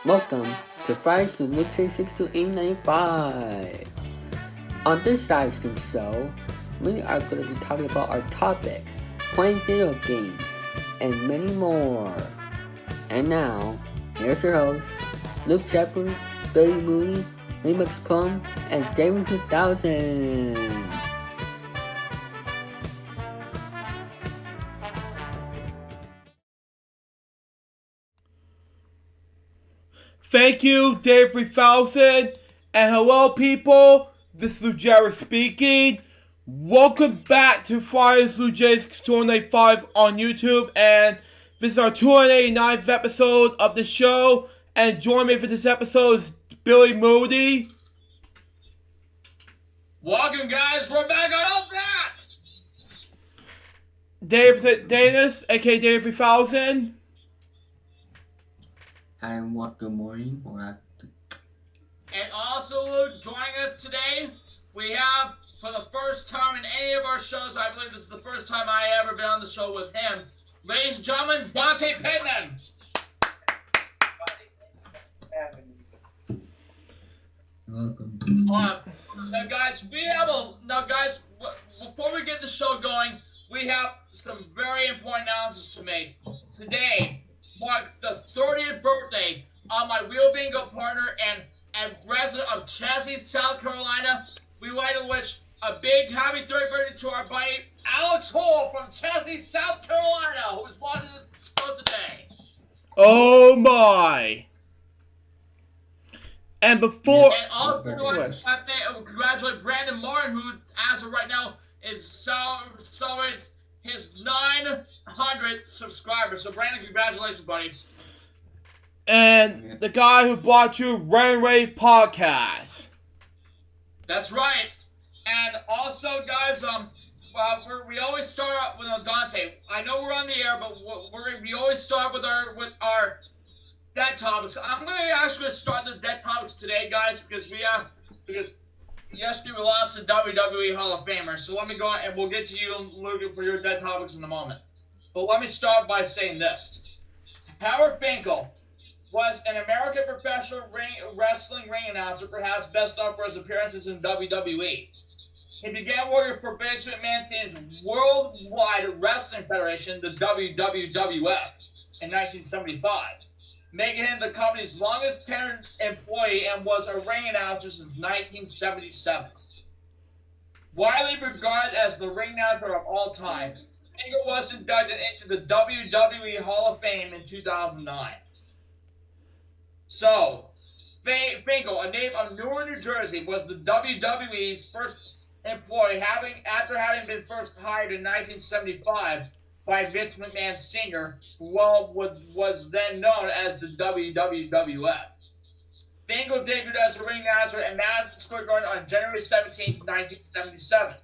Welcome to Fridays with LukeJ62895. On this livestream show, we are going to be talking about our topics, playing video games, and many more. And now, here's your host, Luke Jeffers, Billy Mooney, Remix Plum, and Damon 2000. Thank you, Dave 3000, and hello people, this is LukeJ speaking. Welcome back to Fridays LukeJ62895 on YouTube, and this is our 289th episode of the show, and join me for this episode is Billy Moody. Welcome guys, we're back on all that! Dave Danis, aka Dave 3000. And good morning. And also, Luke, joining us today, we have, for the first time in any of our shows, I believe this is the first time I ever been on the show with him, ladies and gentlemen, Dante Pittman! Welcome. Now guys, before we get the show going, we have some very important announcements to make. Today marks the 30th birthday of my Wheel Bingo partner and resident of Chelsea, South Carolina. We would like to wish a big happy 30th birthday to our buddy Alex Houle from Chelsea, South Carolina, who is watching this show today. Oh my! And before... And also, congratulate Brandon Martin, who, as of right now, celebrates his 900 subscribers. So, Brandon, congratulations, buddy. And the guy who brought you Rain Wave Podcast. That's right. And also, guys, we always start out with Dante. I know we're on the air, but we always start with our dead topics. I'm actually going to start the dead topics today, guys, because yesterday we lost the WWE Hall of Famer. So let me go on, and we'll get to you looking for your dead topics in a moment. But let me start by saying this. Howard Finkel was an American professional wrestling ring announcer, perhaps best known for his appearances in WWE. He began working for Vince McMahon's Worldwide Wrestling Federation, the WWF, in 1975. Making him the company's longest tenured employee and was a ring announcer since 1977. Widely regarded as the ring announcer of all time, Finkel was inducted into the WWE Hall of Fame in 2009. So, Finkel, a native of Newark, New Jersey, was the WWE's first employee, after having been first hired in 1975 by Vince McMahon Sr., who was then known as the WWF. Finkel debuted as a ring announcer at Madison Square Garden on January 17, 1977.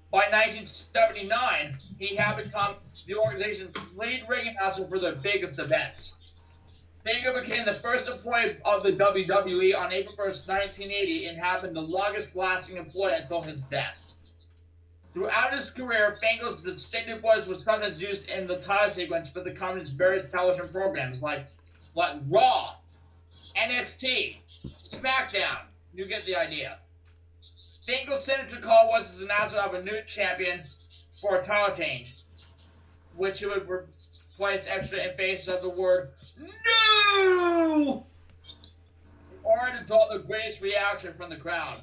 By 1979, he had become the organization's lead ring announcer for their biggest events. Finkel became the first employee of the WWE on April 1st, 1980, and had been the longest-lasting employee until his death. Throughout his career, Finkel's distinctive voice was sometimes used in the title sequence for the company's various television programs like Raw, NXT, SmackDown. You get the idea. Finkel's signature call was his announcement of a new champion for a title change, which he would replace extra in face of the word "No!" in order to draw the greatest reaction from the crowd.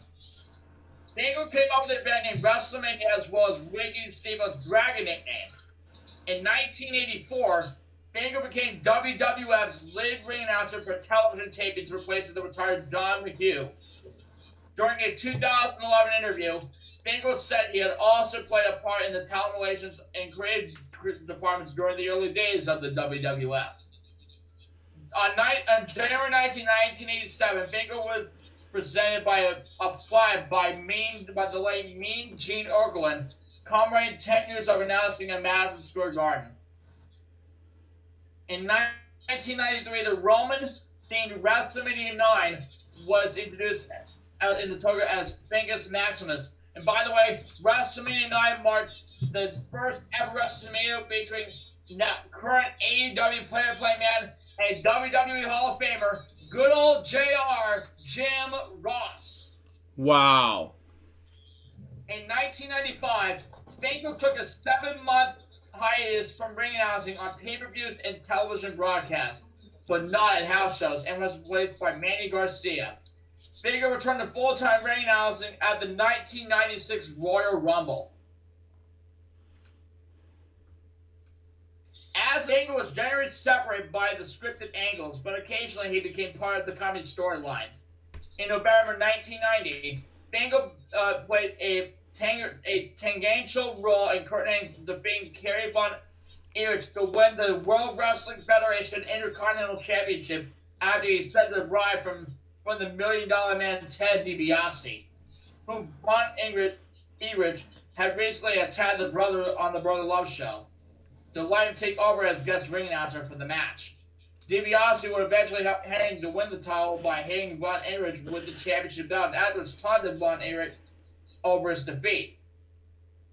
Finkel came up with an event named WrestleMania as well as Ricky Steamboat's Dragon nickname. In 1984, Finkel became WWF's lead ring announcer for television tapings, replacing the retired Don McHugh. During a 2011 interview, Finkel said he had also played a part in the talent relations and creative departments during the early days of the WWF. On January 19, 1987, Finkel was presented by a fly by the late Mean Gene Okerlund, commemorating 10 years of announcing at Madison Square Garden. In 1993, the Roman-themed WrestleMania 9 was introduced in the toga as Finkel's Maximus. And by the way, WrestleMania 9 marked the first ever WrestleMania featuring current AEW player-playing man and WWE Hall of Famer, good old JR, Jim Ross. Wow. In 1995, Finkel took a 7-month hiatus from ring announcing on pay-per-views and television broadcasts, but not at house shows, and was replaced by Manny Garcia. Finkel returned to full-time ring announcing at the 1996 Royal Rumble. As Finkel was generally separated by the scripted angles, but occasionally he became part of the comedy storylines. In November 1990, Finkel played a tangential role in Kurt Angle's defeating Kerry Von Erich to win the World Wrestling Federation Intercontinental Championship after he said the ride from the $1 Million Man Ted DiBiase, whom Von Erich had recently attacked the brother on the Brother Love show, to let him take over as guest ring announcer for the match. DiBiase would eventually help Hennig to win the title by hitting Von Erich with the championship belt and afterwards taunted Von Erich over his defeat.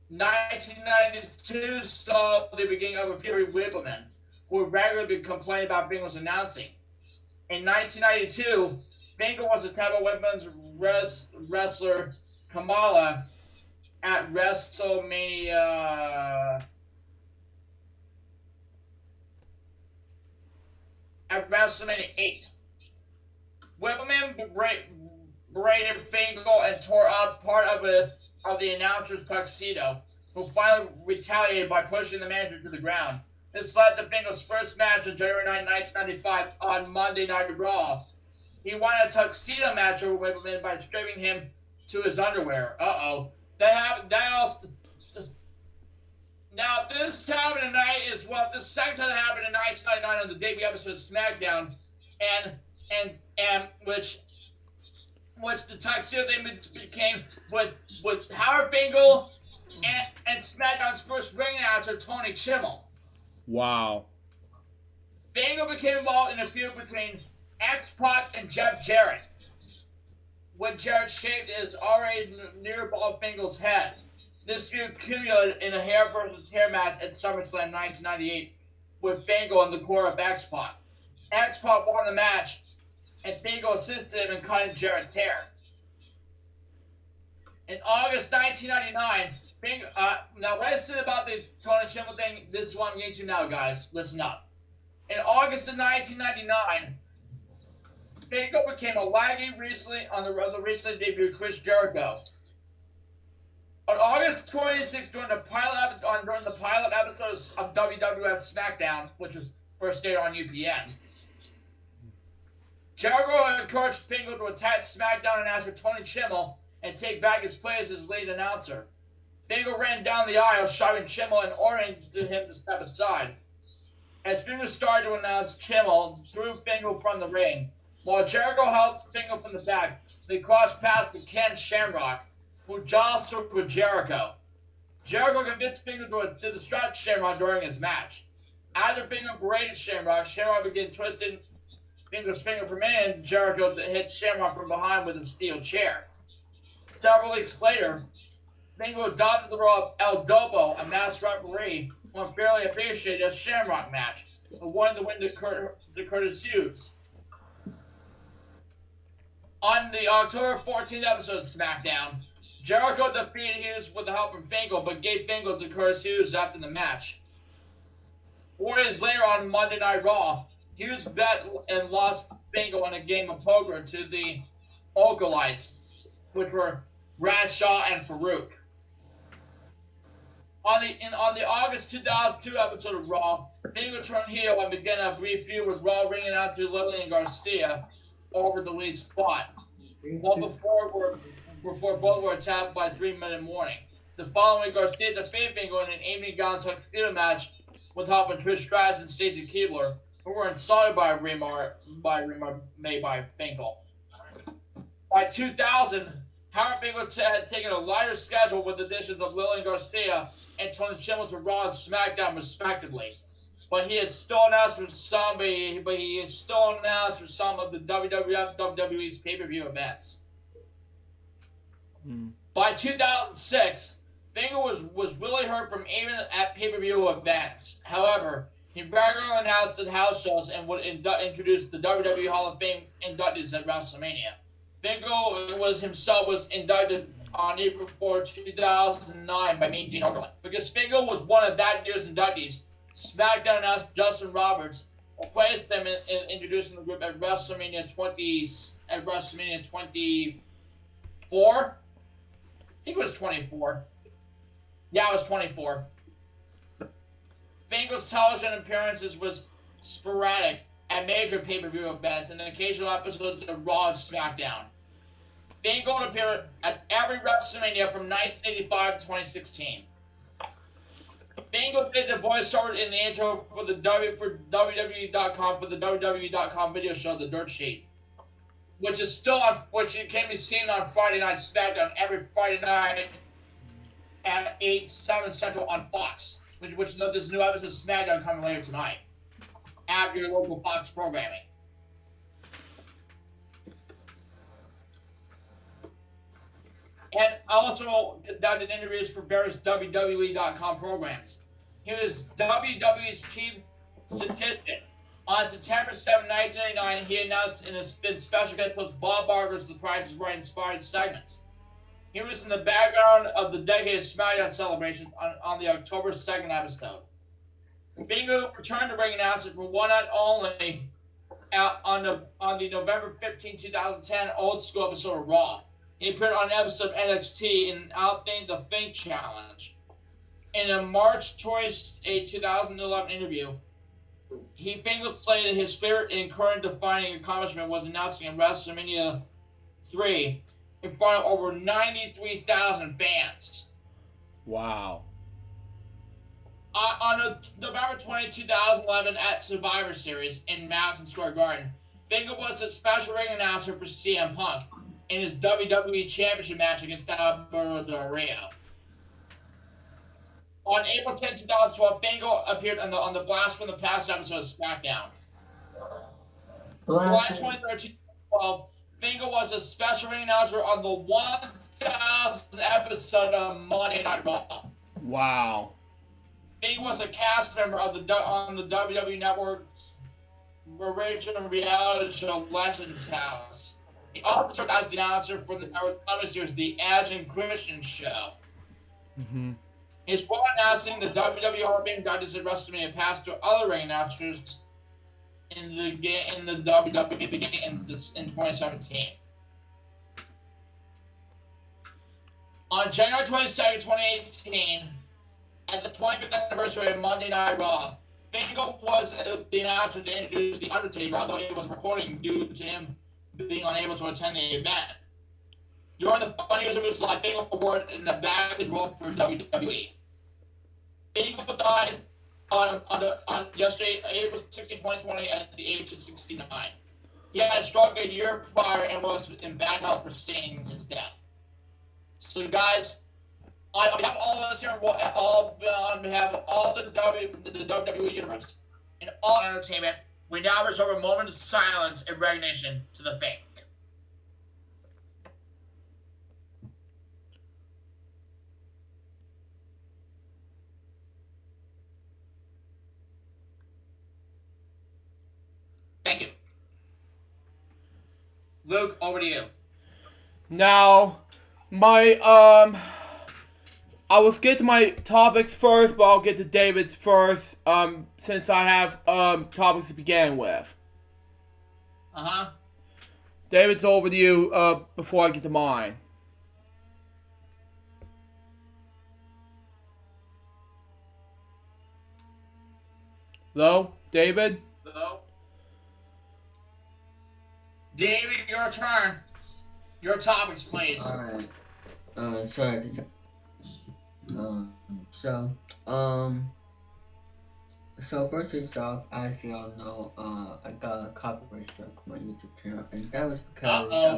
1992 saw the beginning of a feud with Whippleman, who would regularly complain about Finkel's announcing. In 1992, Finkel was attacked by Whippleman's wrestler Kamala at WrestleMania 8. Whippleman berated Finkel and tore up part of the announcer's tuxedo, who finally retaliated by pushing the manager to the ground. This led to Finkel's first match on January 9, 1995 on Monday Night Raw. He won a tuxedo match over Whippleman by stripping him to his underwear. That happened. Now, this happened tonight is the second time that happened in 1999 on the debut episode of SmackDown, and which the tuxedo thing became with Howard Finkel and SmackDown's first ring announcer, Tony Chimmel. Wow. Finkel became involved in a feud between X-Pac and Jeff Jarrett, when Jarrett shaved his already near bald Finkel's head. This feud culminated in a hair versus hair match at SummerSlam 1998 with Finkel in the corner of X-Pac. X-Pac won the match, and Finkel assisted him in cutting Jarrett's hair. In August 1999, Finkel, now what I said about the Tony Chimmel thing, this is what I'm getting to now, guys. Listen up. In August of 1999, Finkel became a laggy recently on the recently debuted Chris Jericho. On August 26th, during the pilot episode of WWF SmackDown, which was first aired on UPN, Jericho encouraged Finkel to attack SmackDown announcer Tony Chimmel and take back his place as lead announcer. Finkel ran down the aisle, shoving Chimmel and ordering him to step aside. As Finkel started to announce, Chimmel threw Finkel from the ring. While Jericho held Finkel from the back, they crossed paths with Ken Shamrock, who jostled with Jericho. Jericho convinced Finkel to distract Shamrock during his match. After Finkel berated Shamrock began twisting Finkel's finger from in, Jericho hit Shamrock from behind with a steel chair. Several weeks later, Finkel adopted the role of El Dobo, a masked referee, who unfairly appreciated a Shamrock match, but wanted to win to Curtis Hughes. On the October 14th episode of SmackDown, Jericho defeated Hughes with the help from Finkel, but gave Finkel to Curtis Hughes after the match. 4 days later on Monday Night Raw, Hughes bet and lost Finkel in a game of poker to the Oakalites, which were Bradshaw and Farouk. On the August 2002 episode of Raw, Finkel turned heel and began a brief feud with Raw ring announcer Lillian Garcia over the lead spot. Before both were attacked by 3 Minute Warning. The following week, Garcia defeated Finkel in an evening gown tuxedo match with help of Trish Stratus and Stacy Keibler, who were insulted by a remark made by Finkel. By 2000, Howard Finkel had taken a lighter schedule with additions of Lillian Garcia and Tony Chimmel to Raw and SmackDown respectively. But he had still announced for some of the WWF WWE's pay-per-view events. By 2006, Finkel was really hurt from aiming at pay-per-view events. However, He regularly announced at house shows and would introduce the WWE Hall of Fame inductees at WrestleMania. Finkel was inducted on April 4, 2009 by Mean Gene Okerlund. Because Finkel was one of that year's inductees, SmackDown announced Justin Roberts replaced them in introducing the group at WrestleMania 24. I think it was 24. Yeah, it was 24. Finkel's television appearances was sporadic at major pay-per-view events and occasional episodes of Raw and SmackDown. Finkel appeared at every WrestleMania from 1985 to 2016. Finkel did the voiceover in the intro for WWE.com for the WWE.com video show The Dirt Sheet, which can be seen on Friday Night SmackDown every Friday night at 7 Central on Fox. Which there's a new episode of SmackDown coming later tonight at your local Fox programming. And also conducted interviews for various WWE.com programs. He was WWE's chief statistic. On September 7, 1999, he announced in a special guest host Bob Barber's The Price is Right inspired segments. He was in the background of the Decade of SmackDown celebration on the October 2nd episode. Bingo returned to ring announcer for one night only on the November 15, 2010 Old School episode of Raw. He appeared on an episode of NXT in Outthink the Fink Challenge. In a March 28, 2011 interview, Bingo stated his favorite and current defining accomplishment was announcing at WrestleMania 3 in front of over 93,000 fans. Wow. On November 20, 2011 at Survivor Series in Madison Square Garden, Bingo was a special ring announcer for CM Punk in his WWE Championship match against Alberto Del Rio. On April 10, 2012, Bingo appeared on the Blast from the Past episode of SmackDown. July 23, 2012, Bingo was a special ring announcer on the 1000th episode of Monday Night Raw. Wow. Bingo was a cast member on the WWE Network's original reality show Legends House. He also served as the announcer for the Network series The Edge and Christian Show. Mm-hmm. His role announcing the WWE Hall of Fame inductees at WrestleMania passed to other ring announcers in the WWE beginning in 2017. On January 22nd, 2018, at the 25th anniversary of Monday Night Raw, Bingo was the announcer to introduce The Undertaker, although it was recording due to him being unable to attend the event. During the fun years of his life, Bingo awarded in the backstage role for WWE. Bingo died on yesterday, April 16, 2020, at the age of 69. He had a stroke a year prior and was in bad health preceding his death. So, guys, on behalf of all of us here, on behalf of all the WWE Universe and all entertainment, we now reserve a moment of silence and recognition to the fake. Thank you. Luke, over to you. Now, I will get to my topics first, but I'll get to David's first, since I have, topics to begin with. Uh-huh. David's over to you, before I get to mine. Hello? David? Hello? David, your turn. Your topics, please. Alright. Sorry. So first things off, as you all know, I got a copyright strike on my YouTube channel, and that was because I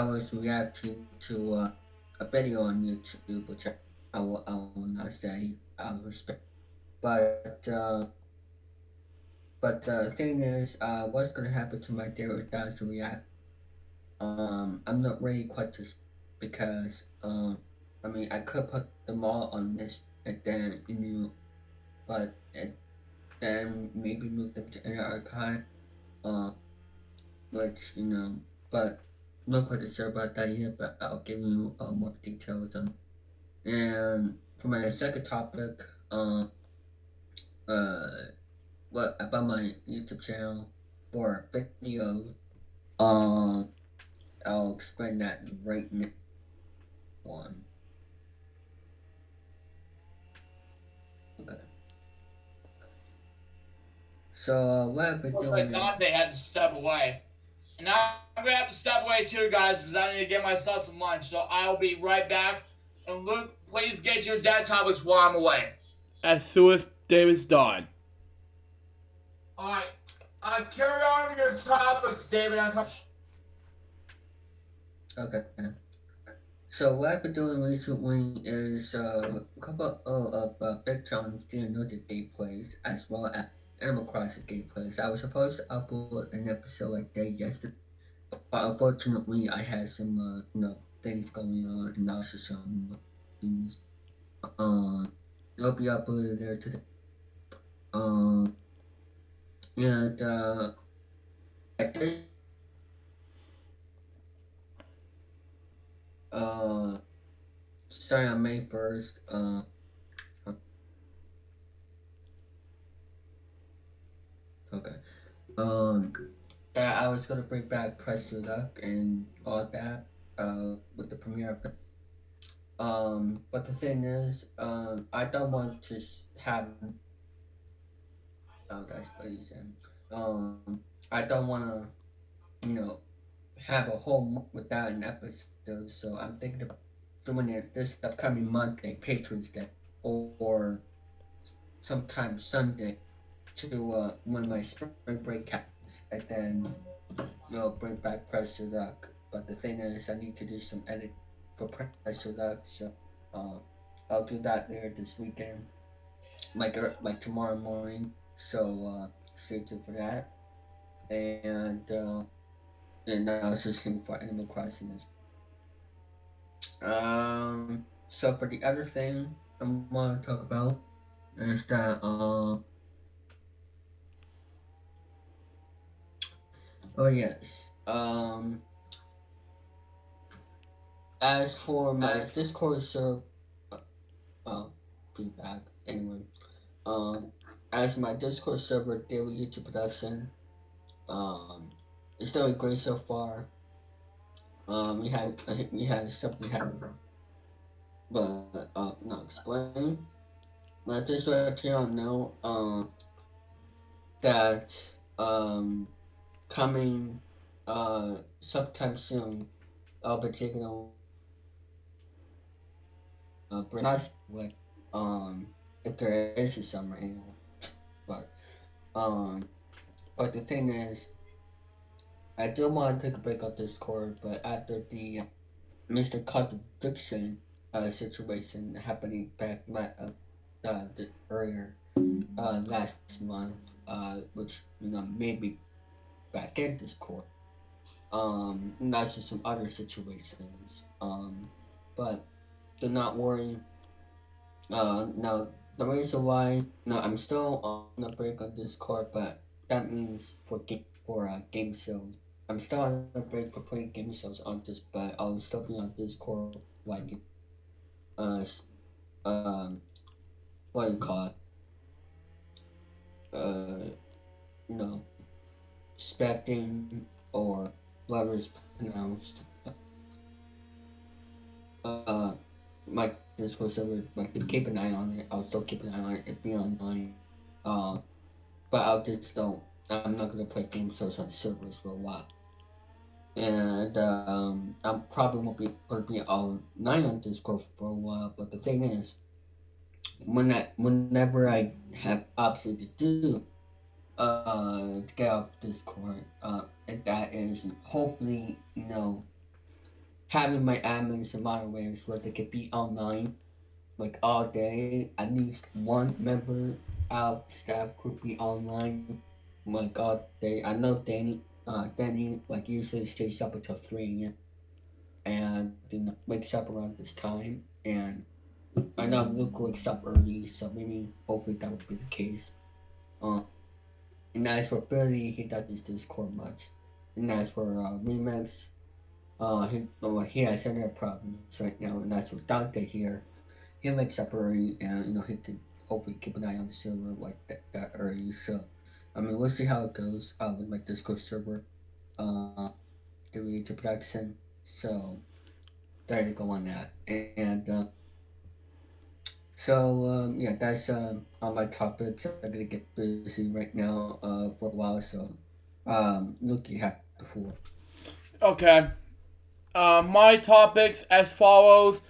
was reacting to a video on YouTube, which I will not say out of respect. But the thing is, what's gonna happen to my daily guys to react? I'm not really quite just because I mean I could put them all on this and then but it then maybe move them to inner archive. Uh, which but not quite sure about that yet. But I'll give you more details on. And for my second topic, uh, what about my YouTube channel for videos? Um, I'll explain that right now. One. Okay. So what I've been Looks like doing. Dante had to step away. And now I'm gonna have to step away too, guys, because I need to get myself some lunch. So I'll be right back. And Luke, please get your dad topics while I'm away. As soon as David's done. Alright. Carry on with your topics, David. Okay. So what I've been doing recently is a couple of Big John's Theonotic gameplays as well as Animal Crossing gameplays. I was supposed to upload an episode like day yesterday, but unfortunately I had some things going on and also some things. It'll be uploaded there today. And I think starting on May 1st, okay. That I was gonna bring back Pressure Luck and all that, with the premiere of it. But the thing is, I don't want to have. Oh, that's what you said. I don't want to, have a whole month without an episode. So I'm thinking about doing it this upcoming Monday, Patriots Day, or sometime Sunday to when my spring break happens, and then bring back Pressure Luck. But the thing is, I need to do some edit for Pressure Luck, so I'll do that there this weekend, like tomorrow morning. So stay tuned for that, and I was listening for Animal Crossing as so for the other thing I want to talk about is that oh yes as for my Discord server feedback anyway, as my Discord server daily YouTube production, it's doing great so far. We had something happen, but not explain. But just let you all know that coming sometime soon, I'll be taking on not like if there is a summer annual, but um but the thing is, I do want to take a break off Discord, but after the Mr. Contradiction situation happening back earlier last month, which maybe back in Discord. And that's just some other situations. But do not worry. Now the reason why I'm still on a break on Discord, but that means for game shows. I'm still on a break for playing game shows on this, but I'll still be on Discord like uh um what do you call it? You know, expecting or whatever is pronounced. My Discord server, like keep an eye on it. I'll still keep an eye on it. It'll be online. But I'll just don't. I'm not gonna play game shows on the servers for a while. And I probably won't be gonna be all night on Discord for a while. But the thing is, whenever I have options to do, to get off Discord, and that is hopefully having my admins and moderators where they could be online like all day. At least one member of staff could be online like all day. I know Danny like usually stays up until 3 a.m. and wakes up around this time, and I know Luke wakes up early, so maybe hopefully that will be the case. And as for Billy, he doesn't use Discord much. And as for Remix, he has internet problems right now, and as for Dante here, he wakes up early, and he can hopefully keep an eye on the server like that early. So, I mean, we'll see how it goes with my Discord server, the production. So, there you go on that, and yeah, that's all my topics. I'm gonna get busy right now for a while, so Luke, you have the floor. Okay. My topics as follows.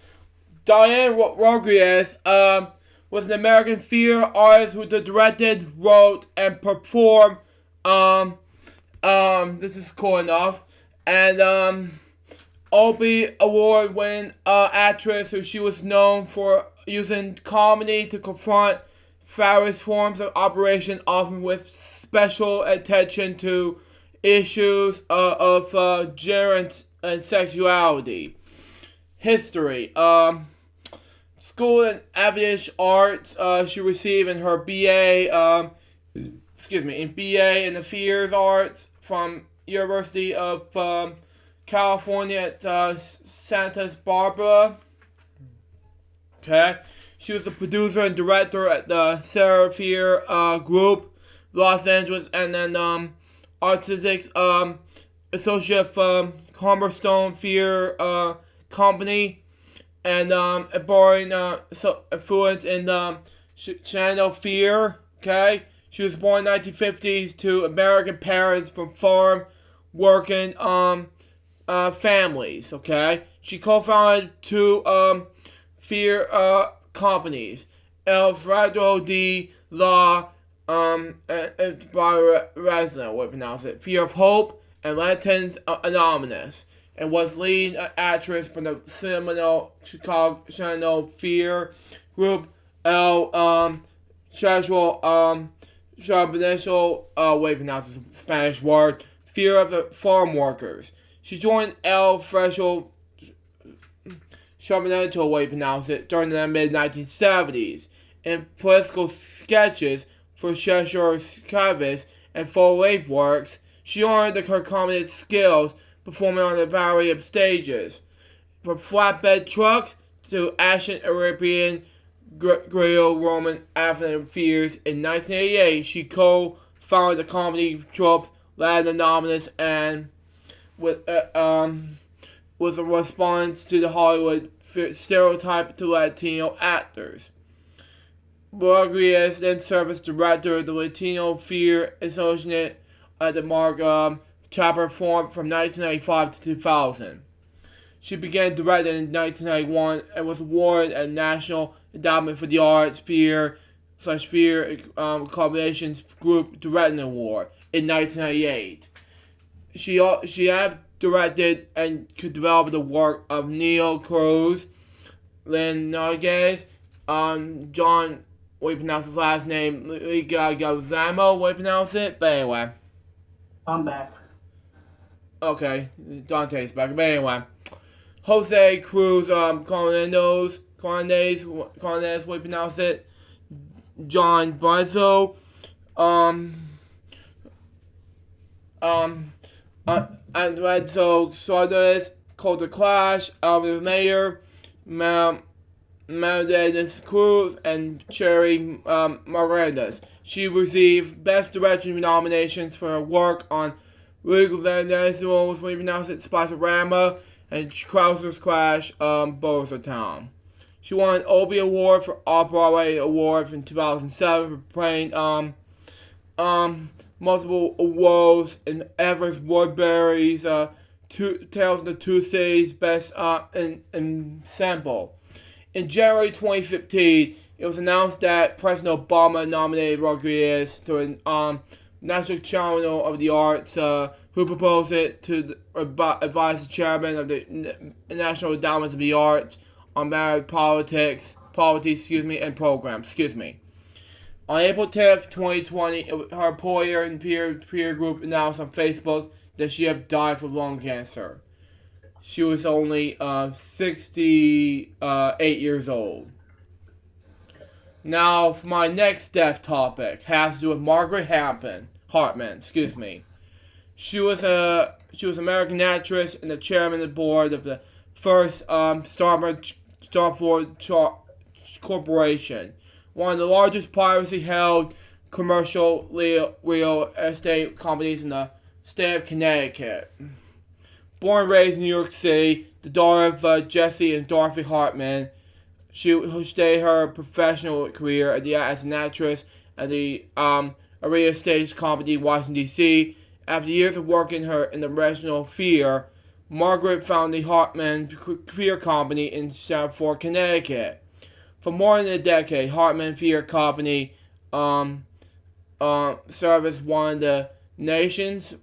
Diane Rodriguez was an American theater artist who directed, wrote, and performed. This is cool enough. And Obie Award-winning actress who she was known for using comedy to confront various forms of operation, often with special attention to issues of gender and sexuality. History. School in aviation arts. She received in her BA. In BA in the theater arts from University of California at Santa Barbara. Okay. She was a producer and director at the Sarah Theater Group, Los Angeles, and then artistic associate from Cornerstone Theater Company, and borrowing influence in Channel Fear. Okay, she was born in 1950s to American parents from farm working families. Okay, she co-founded two fear companies, Alfredo de la by Resna, what pronounce it, Fear of Hope and Lanterns Anonymous, and was lead actress for the seminal Chicago Channel Fear group El Casual way pronounce the Spanish word, Fear of the Farm Workers. She joined El Fresco Charbonneto way pronounce it during the mid-1970s in political sketches for Cheshire Canvas and full-length works. She honored her comedic skills performing on a variety of stages, from flatbed trucks to ancient European Greco-Roman African fears. In 1988, she co-founded the comedy troupe Latin Anonymous, and with a response to the Hollywood stereotype to Latino actors. Rodriguez then served as director of the Latino Fear Association at the Mark Chapter Forum from 1995 to 2000. She began directing in 1991 and was awarded a National Endowment for the Arts Fear Combinations Group Directing Award in 1998. She had directed and could develop the work of Neil Cruz, Lynn Narguez, John, what you pronounce his last name, Galzamo, what you pronounce it, but anyway. I'm back. Okay, Dante's back, but anyway. Jose Cruz, Cardenas, what you pronounce it, John Brizzo, and Renzo Sardes, Colter Clash, Albert Mayer, Meredith Cruz, and Cherry Mirandas. She received Best Direction nominations for her work on League of Nationals, we pronounce it, Spice-O-Rama, and Krauser's Crash, Bozer Town. She won an Obie Award for Off-Broadway Award in 2007 for playing multiple awards in Everest Woodbury's Tales of the Two Cities Best Ensemble. In January 2015, it was announced that President Obama nominated Rodriguez to a National Channel of the Arts, who proposed it to advise the chairman of the National Endowments of the Arts on marriage policy, and programs. On April 10th, 2020, her employer and peer group announced on Facebook that she had died from lung cancer. She was only 68 years old. Now, for my next death topic has to do with Margaret Hartman. Excuse me. She was an American actress and the chairman of the board of the first Starboard Corporation, one of the largest privately held commercial real estate companies in the state of Connecticut. Born and raised in New York City, the daughter of Jesse and Dorothy Hartman, who started her professional career as an actress at the a real estate company in Washington, D.C. After years of working in the regional sphere, Margaret founded the Hartman Fear Company in Stamford, Connecticut. For more than a decade, Hartman Fear Company served as one of the nation's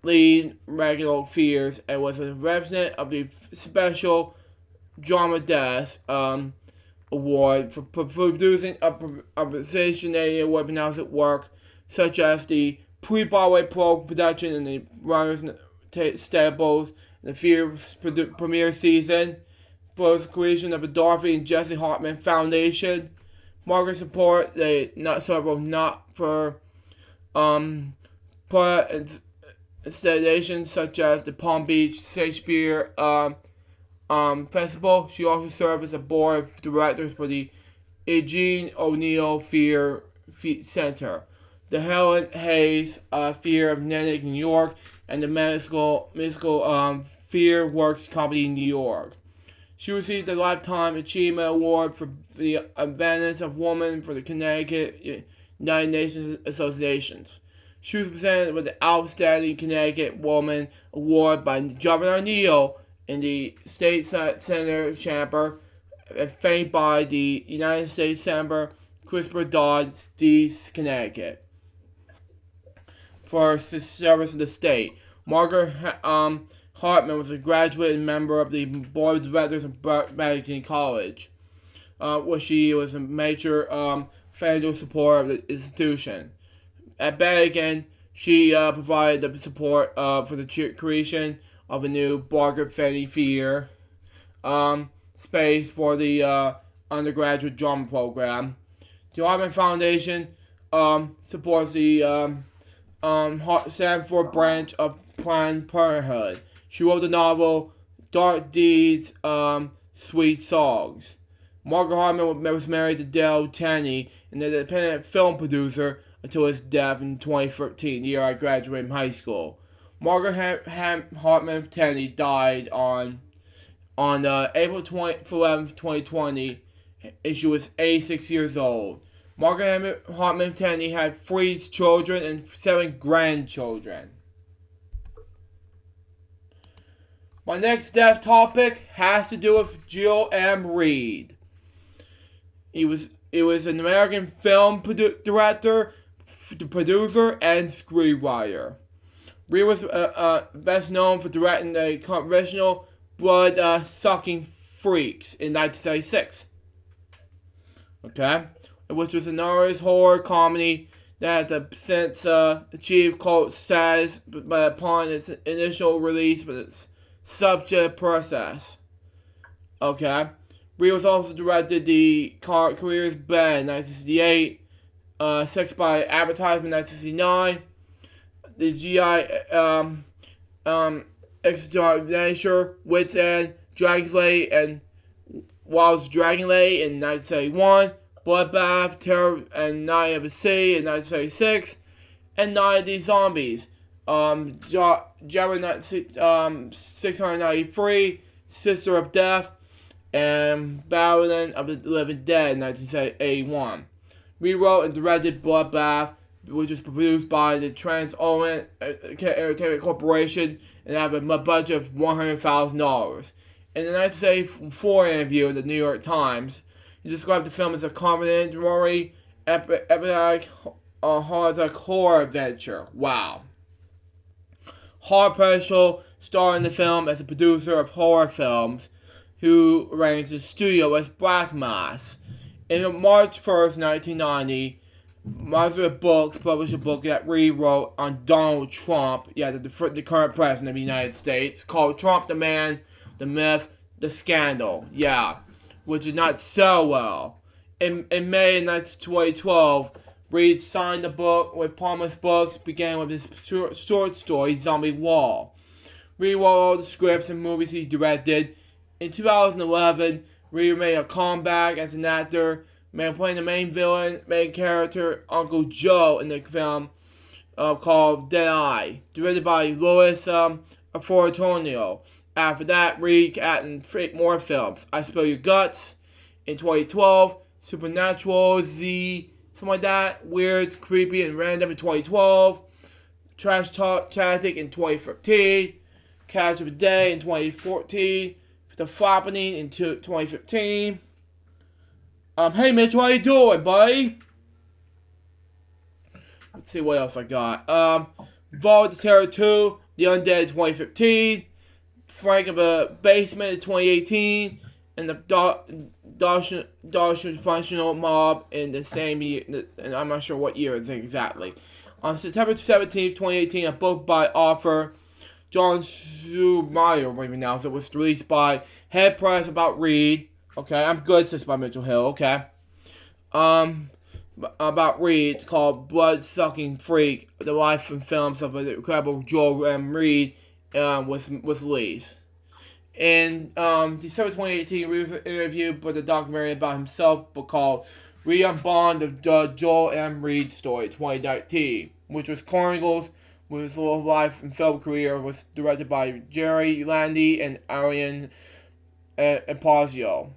lead regular fears and was a representative of the Special Drama Desk Award for producing a precision weaponized work such as the pre-Broadway production and the Runners Stables, the Fear's premiere season, for the creation of the Dorothy and Jesse Hartman Foundation. Margaret support the installations such as the Palm Beach Shakespeare Festival. She also served as a board of directors for the Eugene O'Neill Fear Center, the Helen Hayes Fear of Natick, New York, and the musical Fear Works Company in New York. She received the Lifetime Achievement Award for the Advance of Women for the Connecticut United Nations Associations. She was presented with the Outstanding Connecticut Woman Award by Governor O'Neill in the State Senator Chamber, and famed by the United States Senator Christopher Dodd, D. Connecticut, for her service in the state. Margaret Hartman was a graduate and member of the board of directors of Bennington College, where she was a major financial supporter of the institution. At Bennington, she provided the support for the creation of a new Margaret Fanny Fear space for the undergraduate drama program. The Hartman Foundation supports the Sanford branch of Planned Parenthood. She wrote the novel Dark Deeds, Sweet Songs. Margaret Hartman was married to Dale Tenney, an independent film producer, until his death in 2013, the year I graduated from high school. Margaret Hartman Tenney died on April 11th, 2020, and she was 86 years old. Margaret Hartman Tenney had 3 children and 7 grandchildren. My next death topic has to do with Joel M. Reed. He was an American film director, producer, and screenwriter. Reed was best known for directing the original Blood Sucking Freaks in 1976. Okay? Which was an honest horror comedy that has since achieved cult status, but upon its initial release, but its subject process. Okay? Reed was also directed the Career's Bed in 1968, Sex by Advertisement 1969, the G.I. Exterminator, Wits End, Dragon's Lake, and Wild's Dragon Lake in 1971, Bloodbath, Terror and Night of the Sea in 1976, and Night of the Zombies, Jabba 693, Sister of Death, and Battleland of the Living Dead in 1981. Rewrote and directed Bloodbath, which was produced by the Trans-Orient Entertainment Corporation and had a budget of $100,000. In the 1974 interview with the New York Times, he described the film as a comedy, epic, horror adventure. Wow. Howard Peschel starred in the film as a producer of horror films, who arranged the studio as Black Mass. In March 1st, 1990, Mazda Books published a book that Reed wrote on Donald Trump, the current president of the United States, called Trump the Man, the Myth, the Scandal, which did not sell well. in May of 2012, Reed signed a book with Promise Books, began with his short story, Zombie Wall. Reed wrote all the scripts and movies he directed. In 2011, Reed made a comeback as an actor, playing the main character, Uncle Joe, in the film called Dead Eye, directed by Louis Fortunio. After that, Reed acted in more films. I Spill Your Guts in 2012, Supernatural, Z, something like that, Weird, Creepy, and Random in 2012, Trash Talk Tactic in 2015, Catch of the Day in 2014, The Floppening in 2015. Hey Mitch, how you doing, buddy? Let's see what else I got. Vault the Terror 2, The Undead in 2015, Frank of a Basement in 2018, and the Functional Mob in the same year, and I'm not sure what year it's exactly. On September 17th, 2018, a book by author John Schumacher, it was released by Head Press about Reed. Okay, I'm good, says by Mitchell Hill. Okay. About Reed, called Blood-Sucking Freak, the life and films of the incredible Joel M. Reed, with released. In December 2018, Reed was interviewed for the documentary about himself, but called Reed Unbound, the Joel M. Reed Story, 2019, which was chronicles with his little life and film career, was directed by Jerry Landy and Arian Impazio.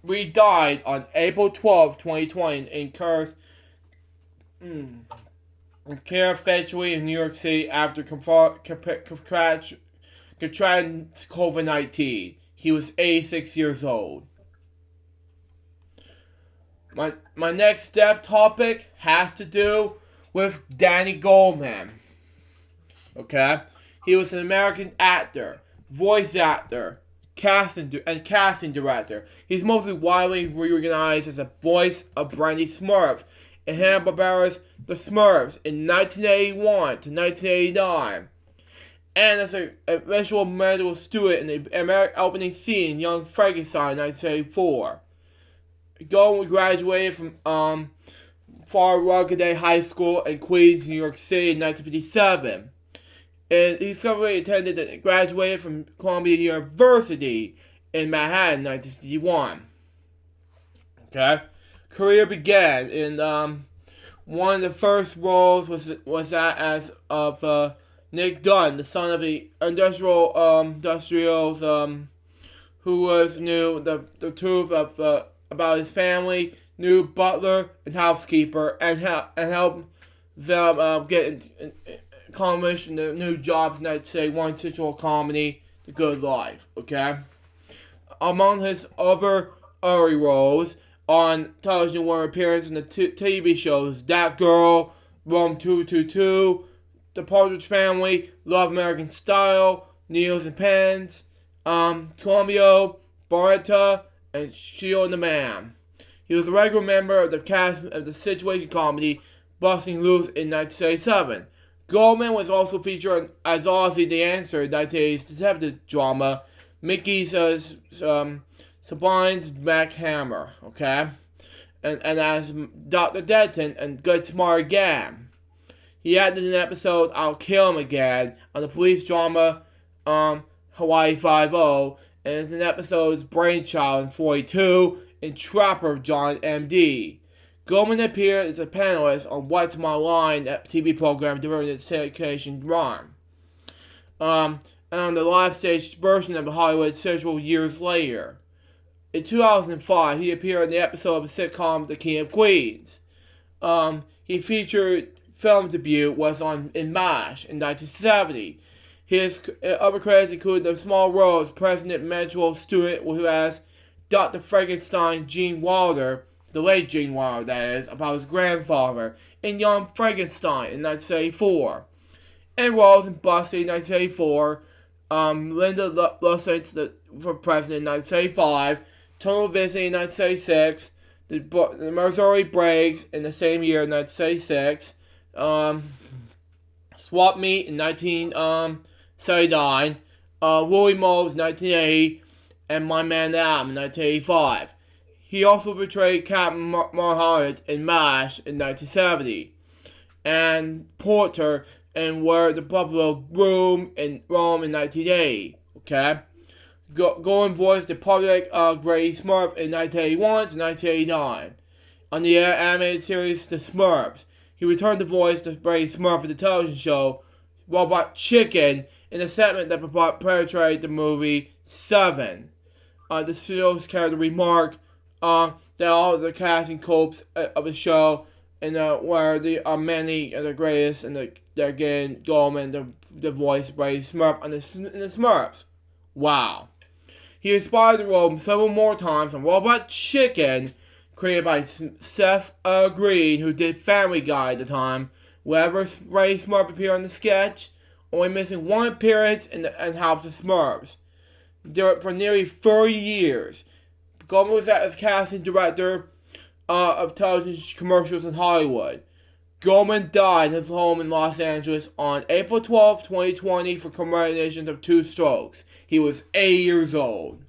Reed died on April 12, 2020 in care factory in New York City after contracting COVID-19. He was 86 years old. My next step topic has to do with Danny Goldman. Okay? He was an American actor, voice actor, casting director. He's mostly widely recognized as a voice of Brandy Smurf in Hanna-Barbera's The Smurfs in 1981 to 1989, and as a visual medical student in the American opening scene in Young Frankenstein in 1984. Goldman graduated from Far Rockaway High School in Queens, New York City in 1957. And he subsequently attended and graduated from Columbia University in Manhattan in 1961. Okay? Career began in one of the first roles was that as of Nick Dunn, the son of the industrials who knew the truth of about his family, knew butler and housekeeper, and helped them get accomplish the new jobs, and I'd say one central comedy, The Good Life. Okay, among his other early roles on television were appearances in the TV shows That Girl, Rome 222, The Partridge Family, Love American Style, Needles and Pens, Colombo, Baretta, and Shield and the Man. He was a regular member of the cast of the situation comedy Busting Loose in 1977. Goldman was also featured as Ozzy the Answer in 1980's detective drama Mickey Sabine's Mac Hammer, okay? And as Dr. Denton and Good Smart Again. He acted in the episode I'll Kill Him Again on the police drama Hawaii Five-0, and it's in episodes Brainchild in 42 and Trapper John M.D. Goldman appeared as a panelist on What's My Line, a TV program during its syndication run. And on the live stage version of the Hollywood several years later. In 2005, he appeared in the episode of the sitcom The King of Queens. He featured film debut was in MASH in 1970. His other credits include the small role as President Medical Student who has Dr. Frankenstein Gene Wilder, the late Gene Wilder, that is, about his grandfather, in Young Frankenstein in 1984. And roles in Busty in 1984, Linda Lustig for President in 1985, Total Visit in 1986, the Missouri Breaks in the same year, 1986, Swap Meet in 1979, Willie Moles in 1980, and My Man Adam in 1985. He also portrayed Captain Marharet in MASH in 1970, and Porter in Where the Buffalo Room in Rome in 1980. Okay? Golan voiced the public Grady Smurf in 1981 to 1989. On the animated series The Smurfs, he returned to voice the Grady Smurf for the television show Robot Chicken in a segment that portrayed the movie Seven. The show's character remarked that all the casting corps of the show and where there are many of the greatest, and they're getting Goldman the voice of Brady Smurf in the Smurfs. Wow. He inspired the role several more times on Robot Chicken, created by Seth Green, who did Family Guy at the time. Wherever Brady Smurf appeared in the sketch, only missing one appearance in House of Smurfs. For nearly 30 years. Goldman was as casting director of television commercials in Hollywood. Goldman died in his home in Los Angeles on April 12, 2020 for combination of 2 strokes. He was 80 years old.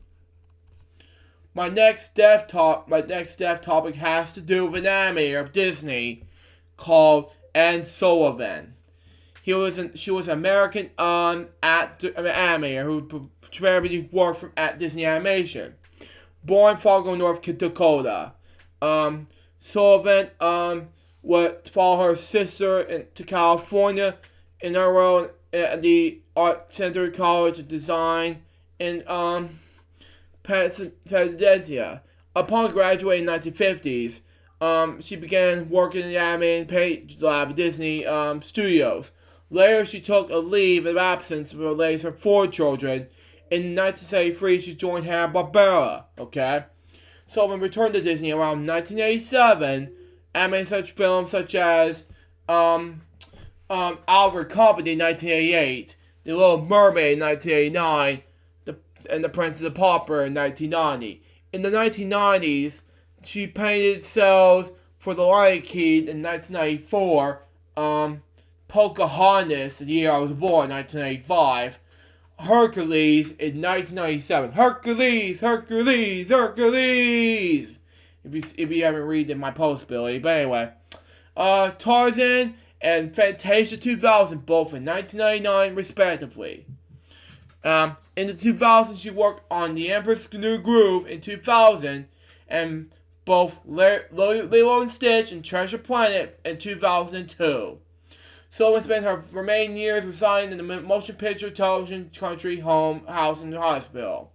My next death topic has to do with an animator of Disney called Anne Sullivan. She was an American animator who primarily worked at Disney Animation. Born in Fargo, North Dakota, Sullivan would follow her sister to California in her role at the Art Center College of Design in Pasadena. Upon graduating in the 1950s, she began working in the animated paint lab at Disney Studios. Later, she took a leave of absence to raise her 4 children. In 1973, she joined Hanna-Barbera. Okay, Sullivan returned to Disney around 1987, animating such films such as Oliver Company in 1988, The Little Mermaid in 1989, and The Prince and the Pauper in 1990. In the 1990s, she painted cells for The Lion King in 1994, Pocahontas, the year I was born, 1985, Hercules in 1997. Hercules! If you haven't read in my post, Billy. But anyway, Tarzan and Fantasia 2000, both in 1999, respectively. In the 2000s, she worked on The Emperor's New Groove in 2000, and both Lilo and Stitch and Treasure Planet in 2002. Sullivan spent her remaining years residing in the motion picture television country house and hospital,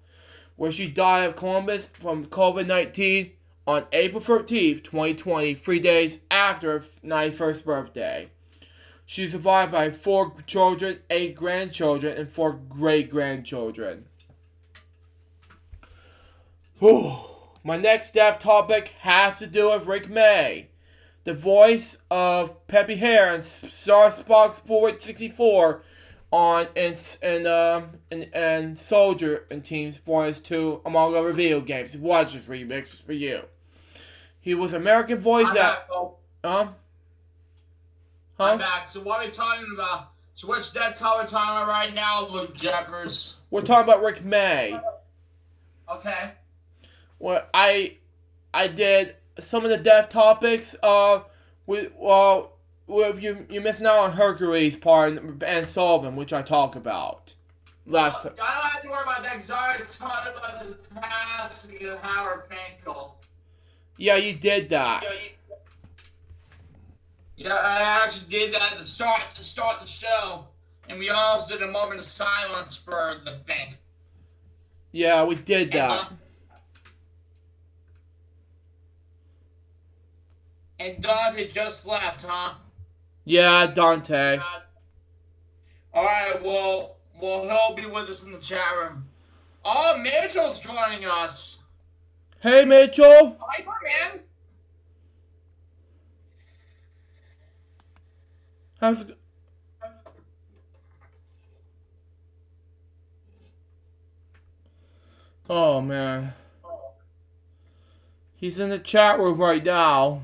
where she died of Columbus from COVID-19 on April 13th, 2020, 3 days after her 91st birthday. She is survived by 4 children, 8 grandchildren, and 4 great-grandchildren. My next death topic has to do with Rick May, the voice of Peppy Hare and Star Fox Sport 64 and Soldier and Team Sports 2, among other video games. Watch this remix for you. He was American voice I'm back. So what are we talking about? So which death topic are we talking about right now, Luke Jeppers? We're talking about Rick May. Okay. Well, I did some of the death topics. You missing out on Hercules part and Sullivan, which I talk about last time. I don't have to worry about that because I already talked about the capacity of Howard Finkel. Yeah, you did that. Yeah, I actually did that to start the show, and we also did a moment of silence for the thing. Yeah, we did that. And Dante just left, huh? Yeah, Dante. Alright, well, he'll be with us in the chat room. Oh, Mitchell's joining us. Hey, Mitchell. Hi, man. How's it? Oh, man. He's in the chat room right now.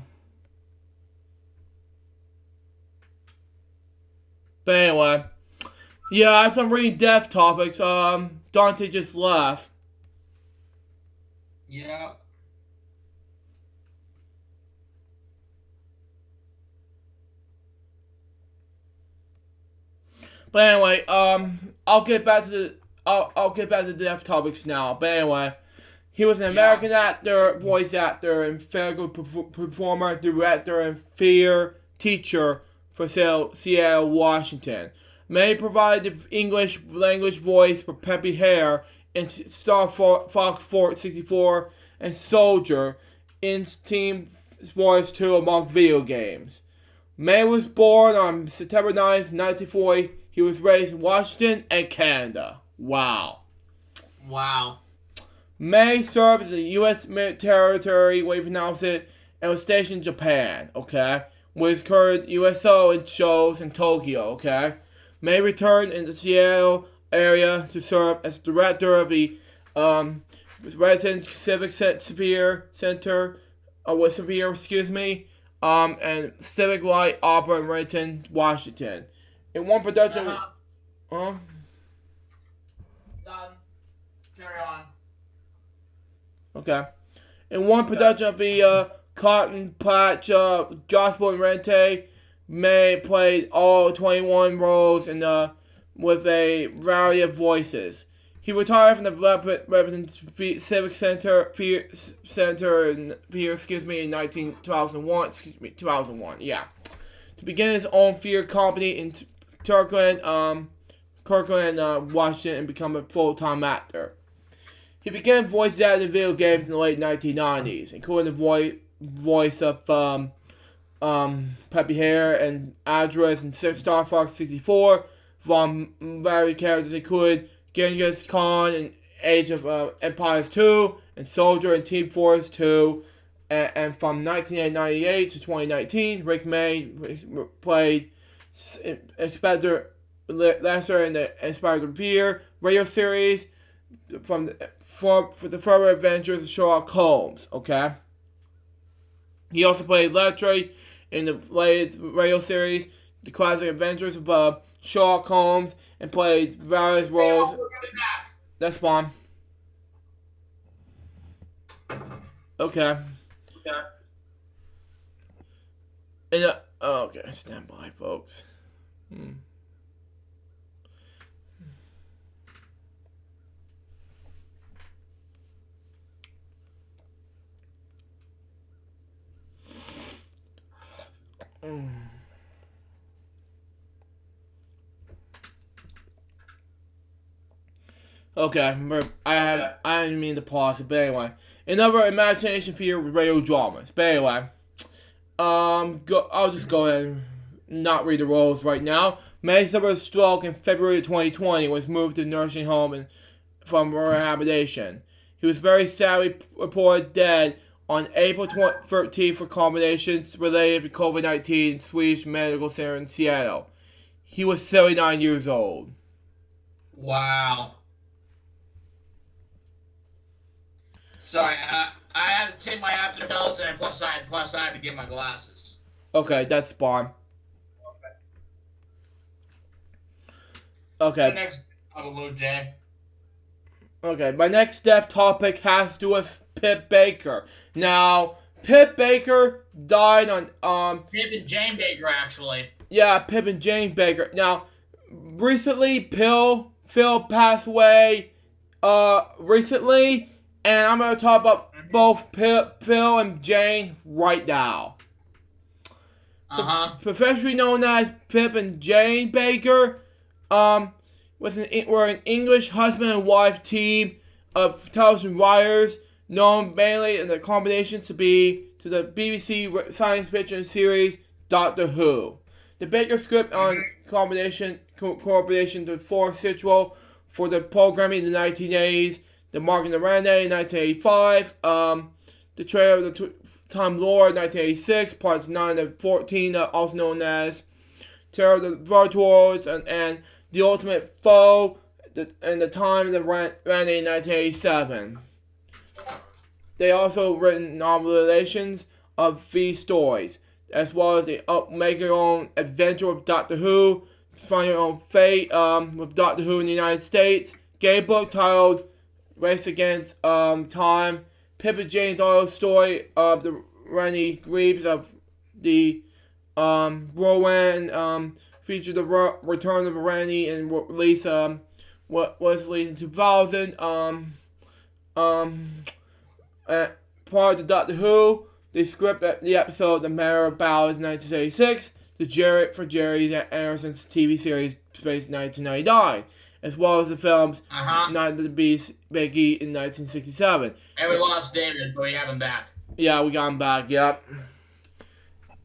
But anyway, yeah, as I'm reading death topics, Dante just left. Yeah. But anyway, I'll get back to the deaf topics now. But anyway, he was an American actor, voice actor, and physical performer, director, and theater teacher for Seattle, Washington. May provided the English language voice for Peppy Hare in Star Fox 64 and Soldier in Team Fortress 2 among video games. May was born on September 9th, 1940. He was raised in Washington and Canada. Wow. May served as a U.S. territory, way you pronounce it, and was stationed in Japan, okay? Was current USO in shows in Tokyo, okay? May returned in the Seattle area to serve as director of the Resident Civic Sphere Center, and Civic Light Opera in Renton, Washington. In one production... Done. Carry on. Okay. In one production of the Cotton Patch Gospel in Rente, May played all 21 roles in with a variety of voices. He retired from the Resident Civic Center in 2001, yeah. To begin his own theater company in Kirkland, Washington, and become a full-time actor. He began voice acting in video games in the late 1990s, including the voice of Peppy Hare and Adras in Star Fox 64, from various characters including Genghis Khan in Age of Empires 2, and Soldier in Team Fortress 2, and from 1998 to 2019, Rick May played Inspector Lesser in the Inspector Fear radio series for the further adventures of Sherlock Holmes, okay? He also played Letray in the latest radio series, The Classic Adventures of Sherlock Holmes, and played various roles. That's fine. Okay. And, okay, stand by, folks. Okay, I didn't mean to pause it, but anyway. Another imagination fear with radio dramas. But anyway, I'll just go ahead and not read the roles right now. May suffered a stroke in February 2020 and was moved to a nursing home from rehabilitation. He was very sadly reported dead on April 13th for complications related to COVID-19 in Swedish Medical Center in Seattle. He was 79 years old. Wow. Sorry, I had to take my afternoons, and plus I had to get my glasses. Okay, that's fine. Okay. What's your next Luke J? Okay, my next death topic has to do with Pip Baker. Now, Pip Baker died on Pip and Jane Baker, actually. Yeah, Pip and Jane Baker. Now, recently, Phil passed away. Recently, and I'm gonna talk about both Phil and Jane right now. Professionally known as Pip and Jane Baker, were an English husband and wife team of television writers, known mainly in the combination to the BBC science fiction series Doctor Who. The Baker script on collaboration to Forrest Sitwell for the programming in the 1980s, The Mark and the Rande in 1985, The Trail of the Time Lord in 1986, parts 9 and 14, also known as Terror of the Virtual Worlds, and The Ultimate Foe, and The Time of the Rande in 1987. They also written novelizations of these stories, as well as the make your own adventure with Doctor Who, find your own fate with Doctor Who in the United States, game book titled Race Against Time, Pip and Jane's auto story of the Rennie Greaves of the Rowan featured the return of Randy and release what was released in 2000. Prior to Doctor Who, the script of the episode The Matter of Ballads 1986, the Jerry Anderson's TV series Space 1999, as well as the films Night of the Beast, Becky in 1967. And we lost David, but we have him back. Yeah, we got him back, yep.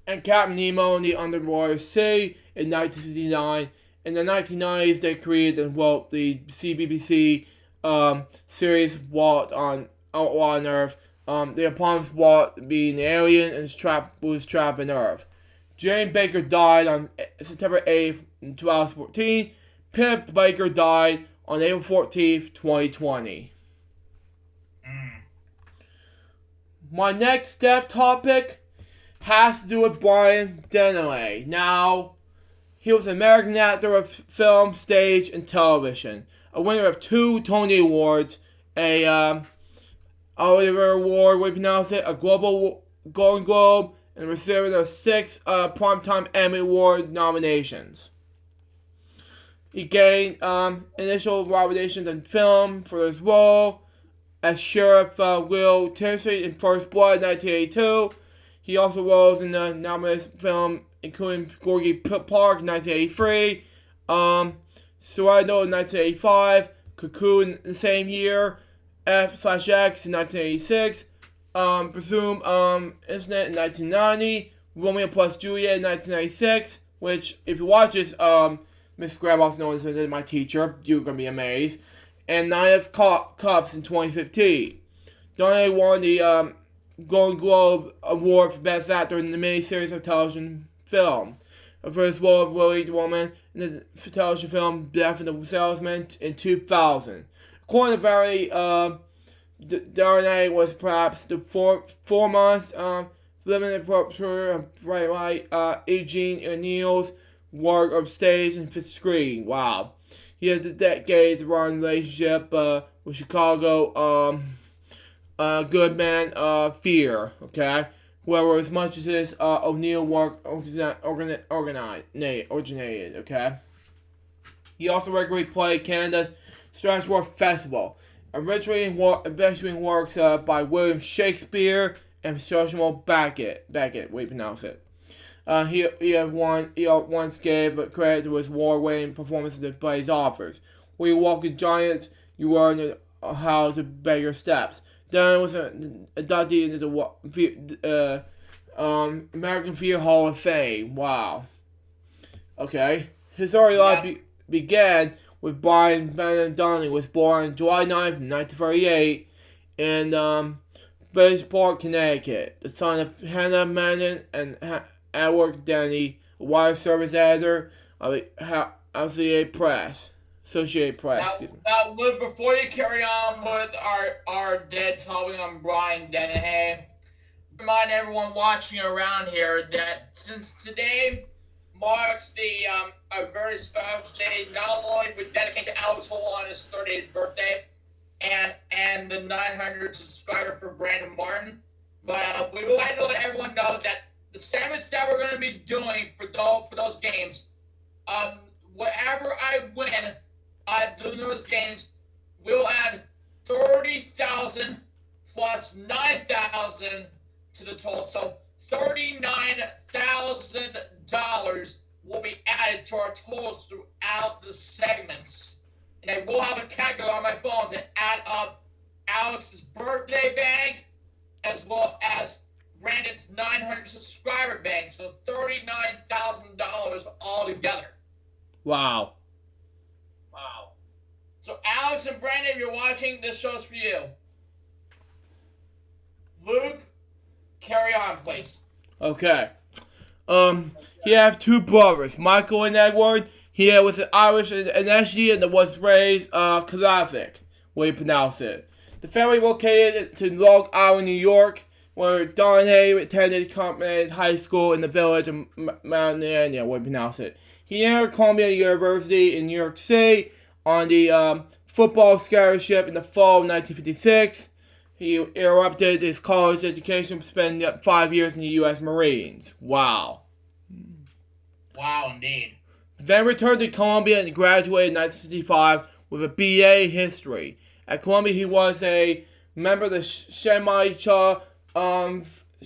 And Captain Nemo and the Underwater Sea in 1969. In the 1990s, they created and wrote the CBBC series Walt on Earth. The promised Walt being an alien and was trapped on Earth. Jane Baker died on September 8th, 2014. Pip Baker died on April 14th, 2020. My next step topic has to do with Brian Dennehy. Now, he was an American actor of film, stage, and television. A winner of 2 Tony Awards, a Oliver Award, we pronounce it, a Global Golden Globe, and receiving of 6 Primetime Emmy Award nominations. He gained initial nominations in film for his role as Sheriff Will Tercey in First Blood 1982. He also roles in the nominated film including Gorky Park in 1983, Serrano in 1985, Cocoon in the same year, F/X in 1986, Presume Incident in 1990, Romeo plus Juliet in 1996, which, if you watch this, Miss Grab, also known as my teacher, you're going to be amazed, and Nine of Cups in 2015. Donnie won the Golden Globe Award for Best Actor in the miniseries of television film. For his role of Willie the Woman in the television film Death of the Salesman in 2000. According to Valley, Darnay was perhaps the foremost living interpreter of Bright Light, Eugene O'Neill's work of stage and screen. Wow. He had a decades-long relationship with Chicago Goodman Fear, okay? However, as much as his O'Neill work originated, okay? He also regularly played Canada's Strasbourg Festival, eventually works by William Shakespeare and Samuel Beckett, we pronounce it. He once gave credit to his award-winning performance of the play's offers. Where you walk with giants, you learn how to beg your steps. Then was inducted into the American Theatre Hall of Fame. Wow. Okay. His early life began with Brian Benton Donnelly, was born on July 9th, 1938 in Bridgeport, Connecticut. The son of Hannah Manning and Edward Denny, a wire service editor of the Associated Press. Now, Luke, before you carry on with our dead topic on Brian Dennehy, remind everyone watching around here that since today marks a very special day, not only we dedicate to Alex Houle on his 30th birthday and the 900 subscriber for Brandon Martin, but we would like to let everyone know that the segments that we're going to be doing for those games, whatever I win doing those games, we'll add 30,000 plus 9,000 to the total. So $39,000 will be added to our totals throughout the segments. And I will have a calculator on my phone to add up Alex's birthday bank as well as Brandon's 900 subscriber bank. So $39,000 all together. Wow. So Alex and Brandon, if you're watching, this show's for you. Luke, carry on, please. Okay. He had 2 brothers, Michael and Edward. He was an Irish ethnicity and was raised Catholic, way you pronounce it. The family located to Long Island, New York, where Donnehy attended Compton High School in the village of Mount Anya, way you pronounce it. He entered Columbia University in New York City on the football scholarship in the fall of 1956. He interrupted his college education, spending 5 years in the U.S. Marines. Wow. Wow, indeed. Then returned to Columbia and graduated in 1965 with a BA in history. At Columbia, he was a member of the Semi-Cha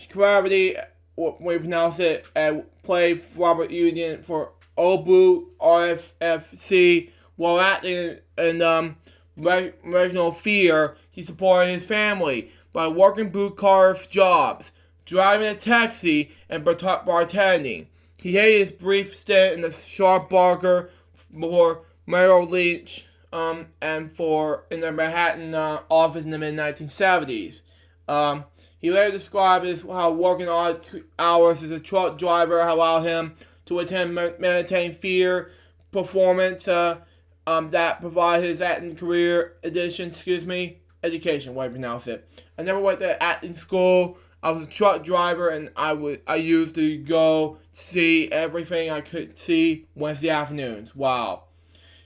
Gravity, we pronounce it, and played for Robert Union for Obu RFFC. While acting in regional fear, he supported his family by working blue-collar jobs, driving a taxi, and bartending. He hated his brief stint in the Sharp Barker for Merrill Lynch and for in the Manhattan office in the mid-1970s. He later described as how working odd hours as a truck driver allowed him to attend maintain fear performance that provide his acting career education, way to pronounce it. I never went to acting school. I was a truck driver, and I used to go see everything I could see Wednesday afternoons. Wow.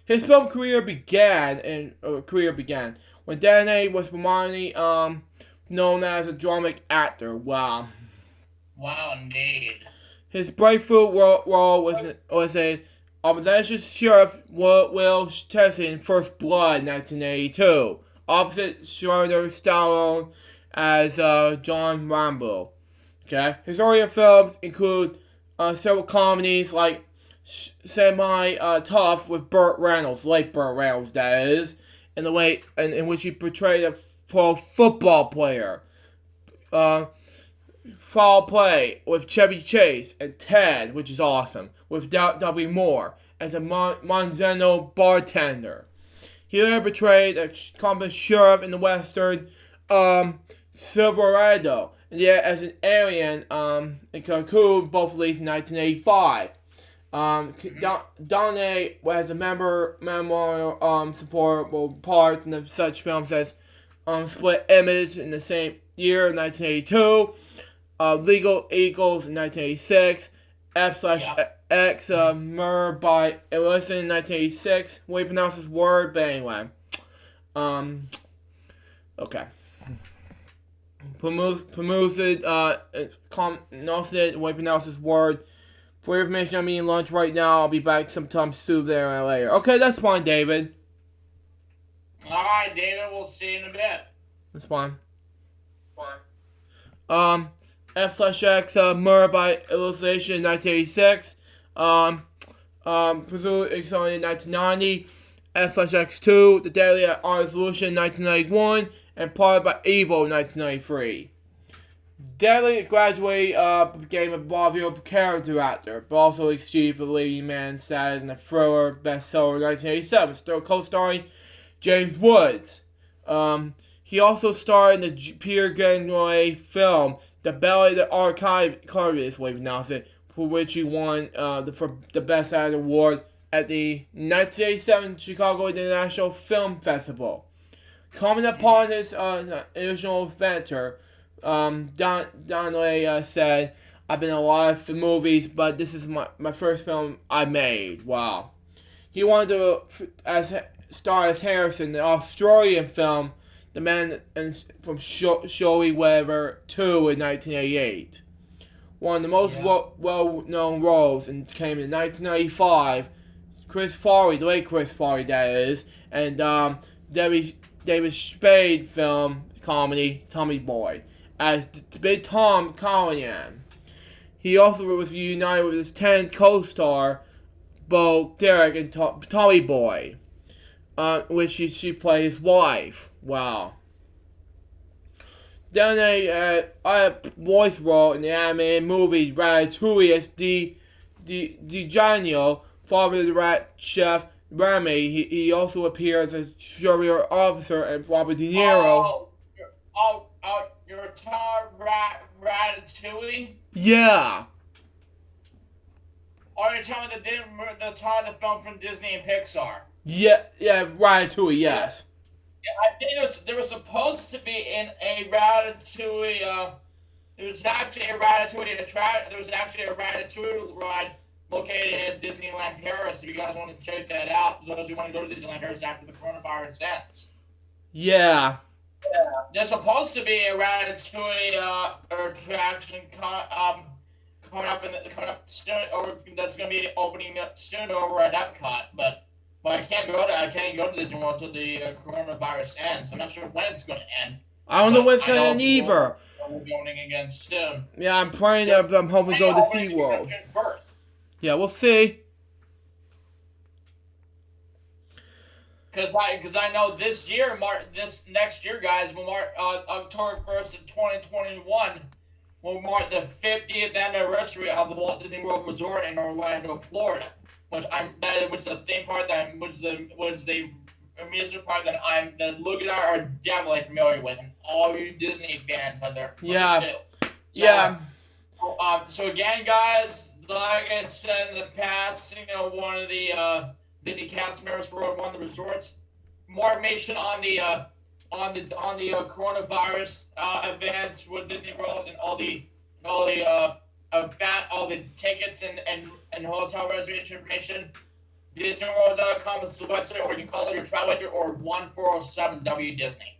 His film career began when Danny was primarily known as a dramatic actor. Wow. Wow, indeed. His breakthrough role was a obnoxious sheriff Will Chesson in First Blood in 1982, opposite Schroeder Stallone as John Rambo. Okay, his earlier films include several comedies like Semi-Tough with Burt Reynolds, late Burt Reynolds that is, in which he portrayed a pro football player. Foul Play with Chevy Chase, and Ted, which is awesome, with W. Moore as a Monsanto bartender. He later portrayed a competent sheriff in the western Silverado, and yet as an alien in Cocoon, both released in 1985. Donnie has a memorial supportable parts in such films as Split Image in the same year, 1982, Legal Eagles in 1986, F/X Murder by Ellison in 1986. Way you pronounce this word, but anyway. Okay. Promoted, the way you pronounce this word. For your information, I'm eating lunch right now. I'll be back sometime soon there and later. Okay, that's fine, David. Alright, David, we'll see you in a bit. That's fine. F/X Murder by Illustration in 1986. Pursuit Exxon in 1990. F/X2, The Deadly Art of Solution in 1991. And Parted by Evil in 1993. Deadly graduated became a popular character actor, but also achieved a leading man status in the thriller bestseller in 1987, still co-starring James Woods. He also starred in the Peter Greenaway film The Belly of the Archivist, way to pronounce it, for which he won for the Best Actor award at the 1987 Chicago International Film Festival. Commenting upon his initial venture, Donnelly said, "I've been in a lot of movies, but this is my first film I made." Wow. He wanted to star as Harrison in the Australian film The Man from Showy Weather 2 in 1988. One of the most well-known roles came in 1995. Chris Farley, the late Chris Farley that is, and David Spade film comedy Tommy Boy as Big Tom Callahan. He also was united with his 10 co-star Bo Derek and Tommy Boy, which she played his wife. Wow. Then a voice role in the animated movie Ratatouille as DiGianni, father of the rat chef Remy. He also appeared as a superior officer and Robert De Niro. You're talking Ratatouille? Yeah. Or you're telling me the film from Disney and Pixar? Yeah, Ratatouille, yes. Yeah, I think there was supposed to be a Ratatouille. There was actually a Ratatouille ride located at Disneyland Paris. If you guys want to check that out, those who want to go to Disneyland Paris after the coronavirus ends. Yeah. There's supposed to be a Ratatouille attraction coming up soon, or that's gonna be opening up soon over at Epcot. But I can't go to Disney World until the coronavirus ends. I'm not sure when it's gonna end. I don't know when it's gonna end either. We're going again soon. Yeah, I'm praying that I'm hoping to go to SeaWorld. Yeah, we'll see. Because I know this next year, guys, will mark October 1st of 2021 will mark the 50th anniversary of the Walt Disney World Resort in Orlando, Florida, which the theme park that was the amusement park that Luke and I are definitely familiar with, and all you Disney fans out there. Yeah. So, so again, guys, like I said in the past, one of the Disney cast members for one of the resorts. More information on the coronavirus events with Disney World and all the tickets and hotel reservation information. DisneyWorld.com is the website, or you can call it your travel agent or 1407-W-Disney.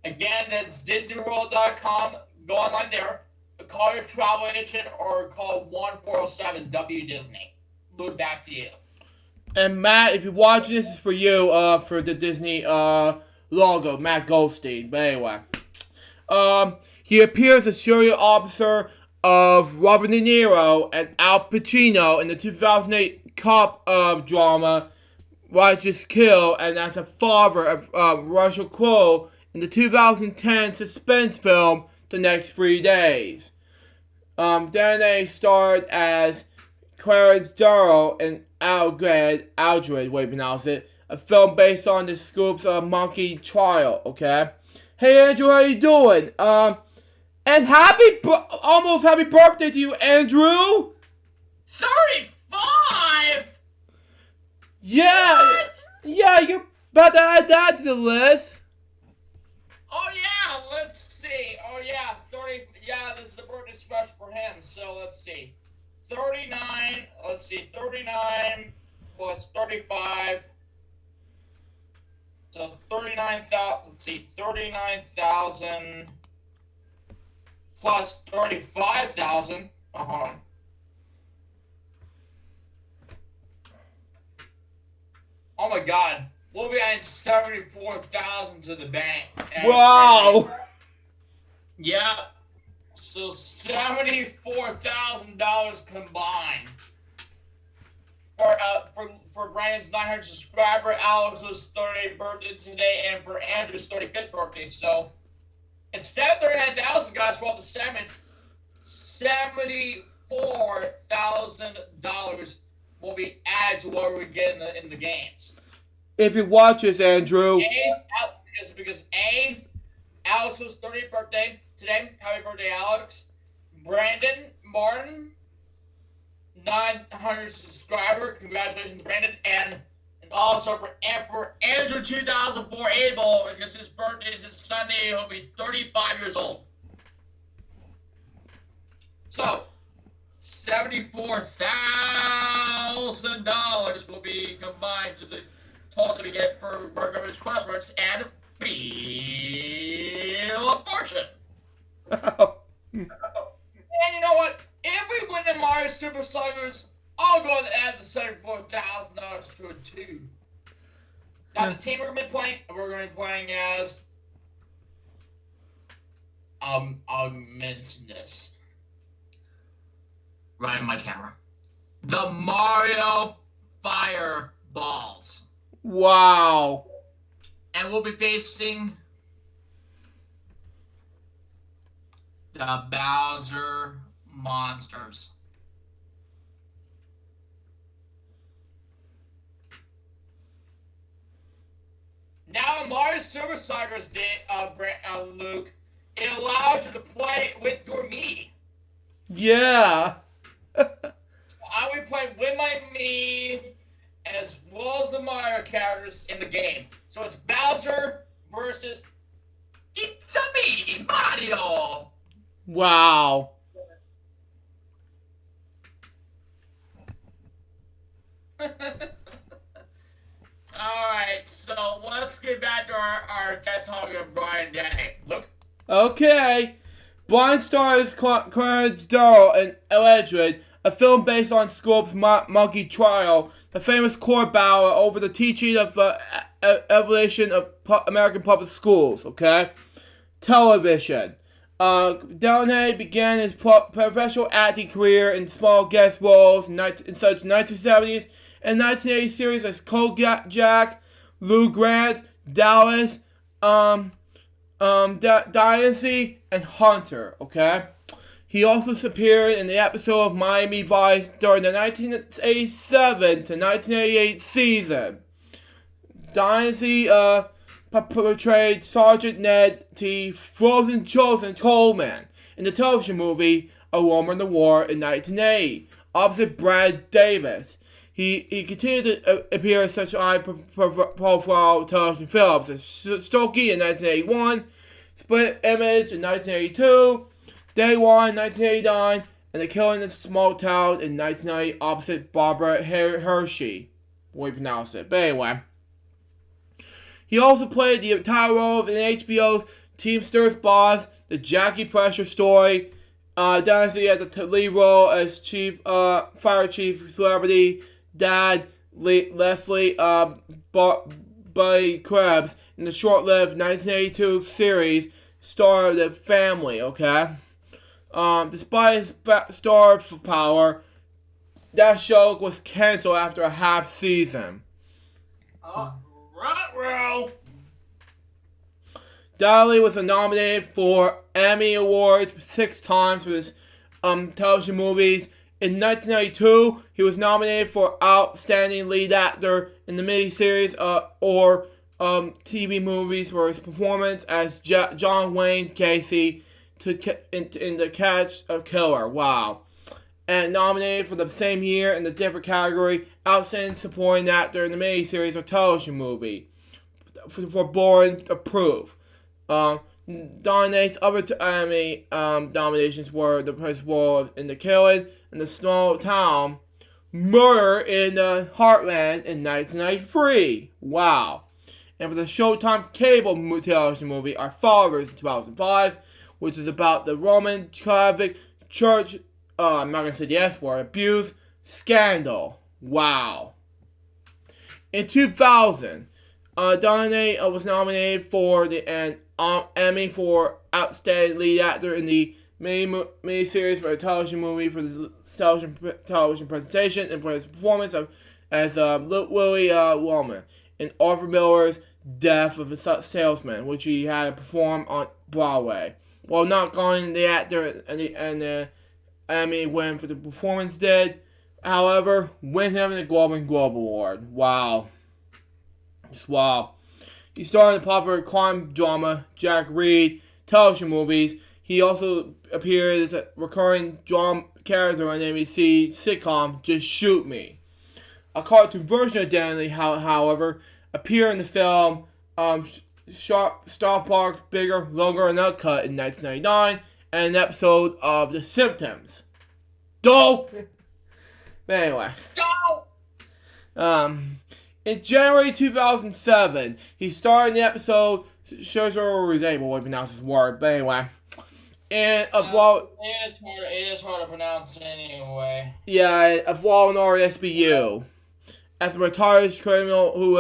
Again, that's DisneyWorld.com. Go online there. Call your travel agent or call 1407-W-Disney. Luke, back to you. And Matt, if you're watching this, is for you, for the Disney logo, Matt Goldstein. But anyway, he appears as serial officer of Robert De Niro and Al Pacino in the 2008 cop drama Righteous Kill, and as a father of Russell Crowe in the 2010 suspense film The Next 3 Days. Then they starred as Clarence Darrow and Aldred, way to pronounce it, a film based on the Scoop's monkey trial, okay? Hey Andrew, how you doing? And almost happy birthday to you, Andrew! 35?! Yeah! What? Yeah, you're about to add that to the list. Oh yeah, let's see. Oh yeah, 30, yeah, this is the birthday special for him, so let's see. 39, let's see, 39 plus 35. So 39,000, let's see, 39,000 plus 35,000. Hold on. Oh my god. We'll be adding 74,000 to the bank. Wow! Yeah. So $74,000 combined for Brandon's 900 subscriber, Alex's 30th birthday today, and for Andrew's 35th birthday. So instead of 39,000, guys, for all the segments, $74,000 will be added to what we get in the games. If you watch this, Andrew. Because Alex's 30th birthday today. Happy birthday, Alex. Brandon Martin, 900 subscriber. Congratulations, Brandon. And also for Andrew 2004 Abel, because his birthday is this Sunday, he'll be 35 years old. So, $74,000 will be combined to the totals that we get for Burger's Crosswords and Feel a Fortune. And you know what? If we win the Mario Super Sluggers, I'll go ahead and add the $74,000 to it too. Now the team we're going to be playing as, I'll mention this right in my camera. The Mario Fireballs. Wow. And we'll be facing the Bowser Monsters. Now, Mario Super Sluggers, Luke, it allows you to play with your Mii. Yeah. So I will be playing with my Mii as well as the Mario characters in the game. So it's Bowser versus It's a Me, Mario. Wow. Alright, so let's get back to our TED Talk of Brian Denny. Look. Okay. Blind stars Clarence Darrow and Eldred, a film based on Scope's monkey trial, the famous court battle over the teaching of evolution of American public schools. Okay, television. Downey began his professional acting career in small guest roles in such 1970s and 1980s series as Kojak, Lou Grant, Dallas, Dynasty, and Hunter. Okay, he also appeared in the episode of Miami Vice during the 1987 to 1988 season. Dynasty portrayed Sergeant Ned T. Frozen Chosen Coleman in the television movie A Woman in the War in 1980, opposite Brad Davis. He continued to appear in such high-profile television films as Stokey in 1981, Split Image in 1982, Day One in 1989, and The Killing in a Small Town in 1990 opposite Barbara Hershey. What do you pronounce it? But anyway. He also played the entire role of HBO's Teamsters boss, the Jackie Pressure story. Dynasty had the lead role as fire chief celebrity dad Leslie Buddy Krebs in the short-lived 1982 series Star of the Family. Okay, despite his star power, that show was canceled after a half season. Donnelly was nominated for Emmy Awards 6 times for his television movies. In 1992, he was nominated for Outstanding Lead Actor in the miniseries or TV movies for his performance as John Wayne Casey in The Catch a Killer. Wow. And nominated for the same year in the different category, Outstanding Supporting Actor in the miniseries or television movie for Born Approved. Donnie's other Emmy nominations were the principal in The Killing in the Small Town, Murder in the Heartland in 1993. Wow. And for the Showtime cable television movie, Our Fathers in 2005, which is about the Roman Catholic Church, I'm not going to say the S word, abuse scandal. Wow. In 2000, Donnie was nominated for an Emmy for Outstanding Lead Actor in the miniseries for a television movie for the television presentation and for his performance as Willie Wallman in Arthur Miller's Death of a Salesman, which he had to perform on Broadway. While not going the actor and the Emmy win for the performance did, however, win him the Golden Globe Award. Wow. Just wow. He starred in the popular crime drama Jack Reed television movies. He also appeared as a recurring drama character on NBC sitcom Just Shoot Me. A cartoon version of Danny, however, appeared in the film Star Park Bigger, Longer, and Uncut in 1999 and an episode of The Symptoms. But anyway. In January 2007, he starred in the episode Scherzer was able to pronounce his word, but anyway. And of it is hard to pronounce anyway. Yeah, of Law and Order SBU. As a retired criminal who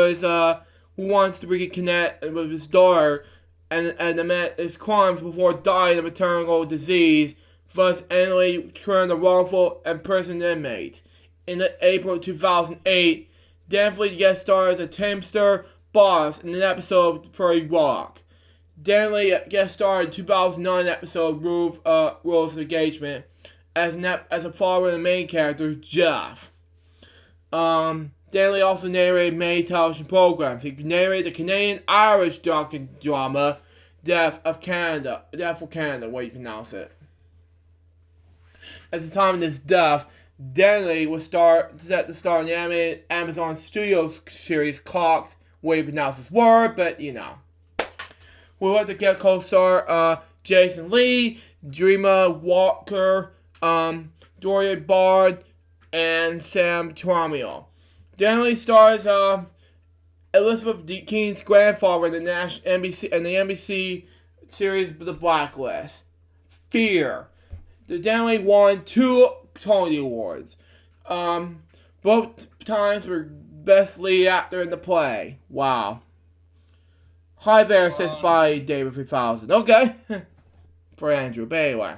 wants to reconnect with his daughter and admit his crimes before dying of a terminal disease, thus ending turned a wrongful imprisoned inmate. In April 2008, Danley guest stars as a Teamster boss in an episode of Prairie Rock. Danley guest starred in 2009 episode Rules of Engagement as a follower of the main character, Jeff. Danley also narrated many television programs. He narrated the Canadian-Irish drama Death for Canada, way you pronounce it. At the time of this death, Danley was set to star in the animated Amazon Studios series Cocked, way you pronounce this word, but you know. We'll have to get co-star Jason Lee, Dreamer Walker, Dorian Bard, and Sam Tramiel. Danley stars Elizabeth Keene's grandfather in the NBC series The Blacklist. Fear. The Danley won 2 Tony Awards. Both times were Best Lead Actor in the Play. Wow. High Bear says by David 3000. Okay. For Andrew. But anyway.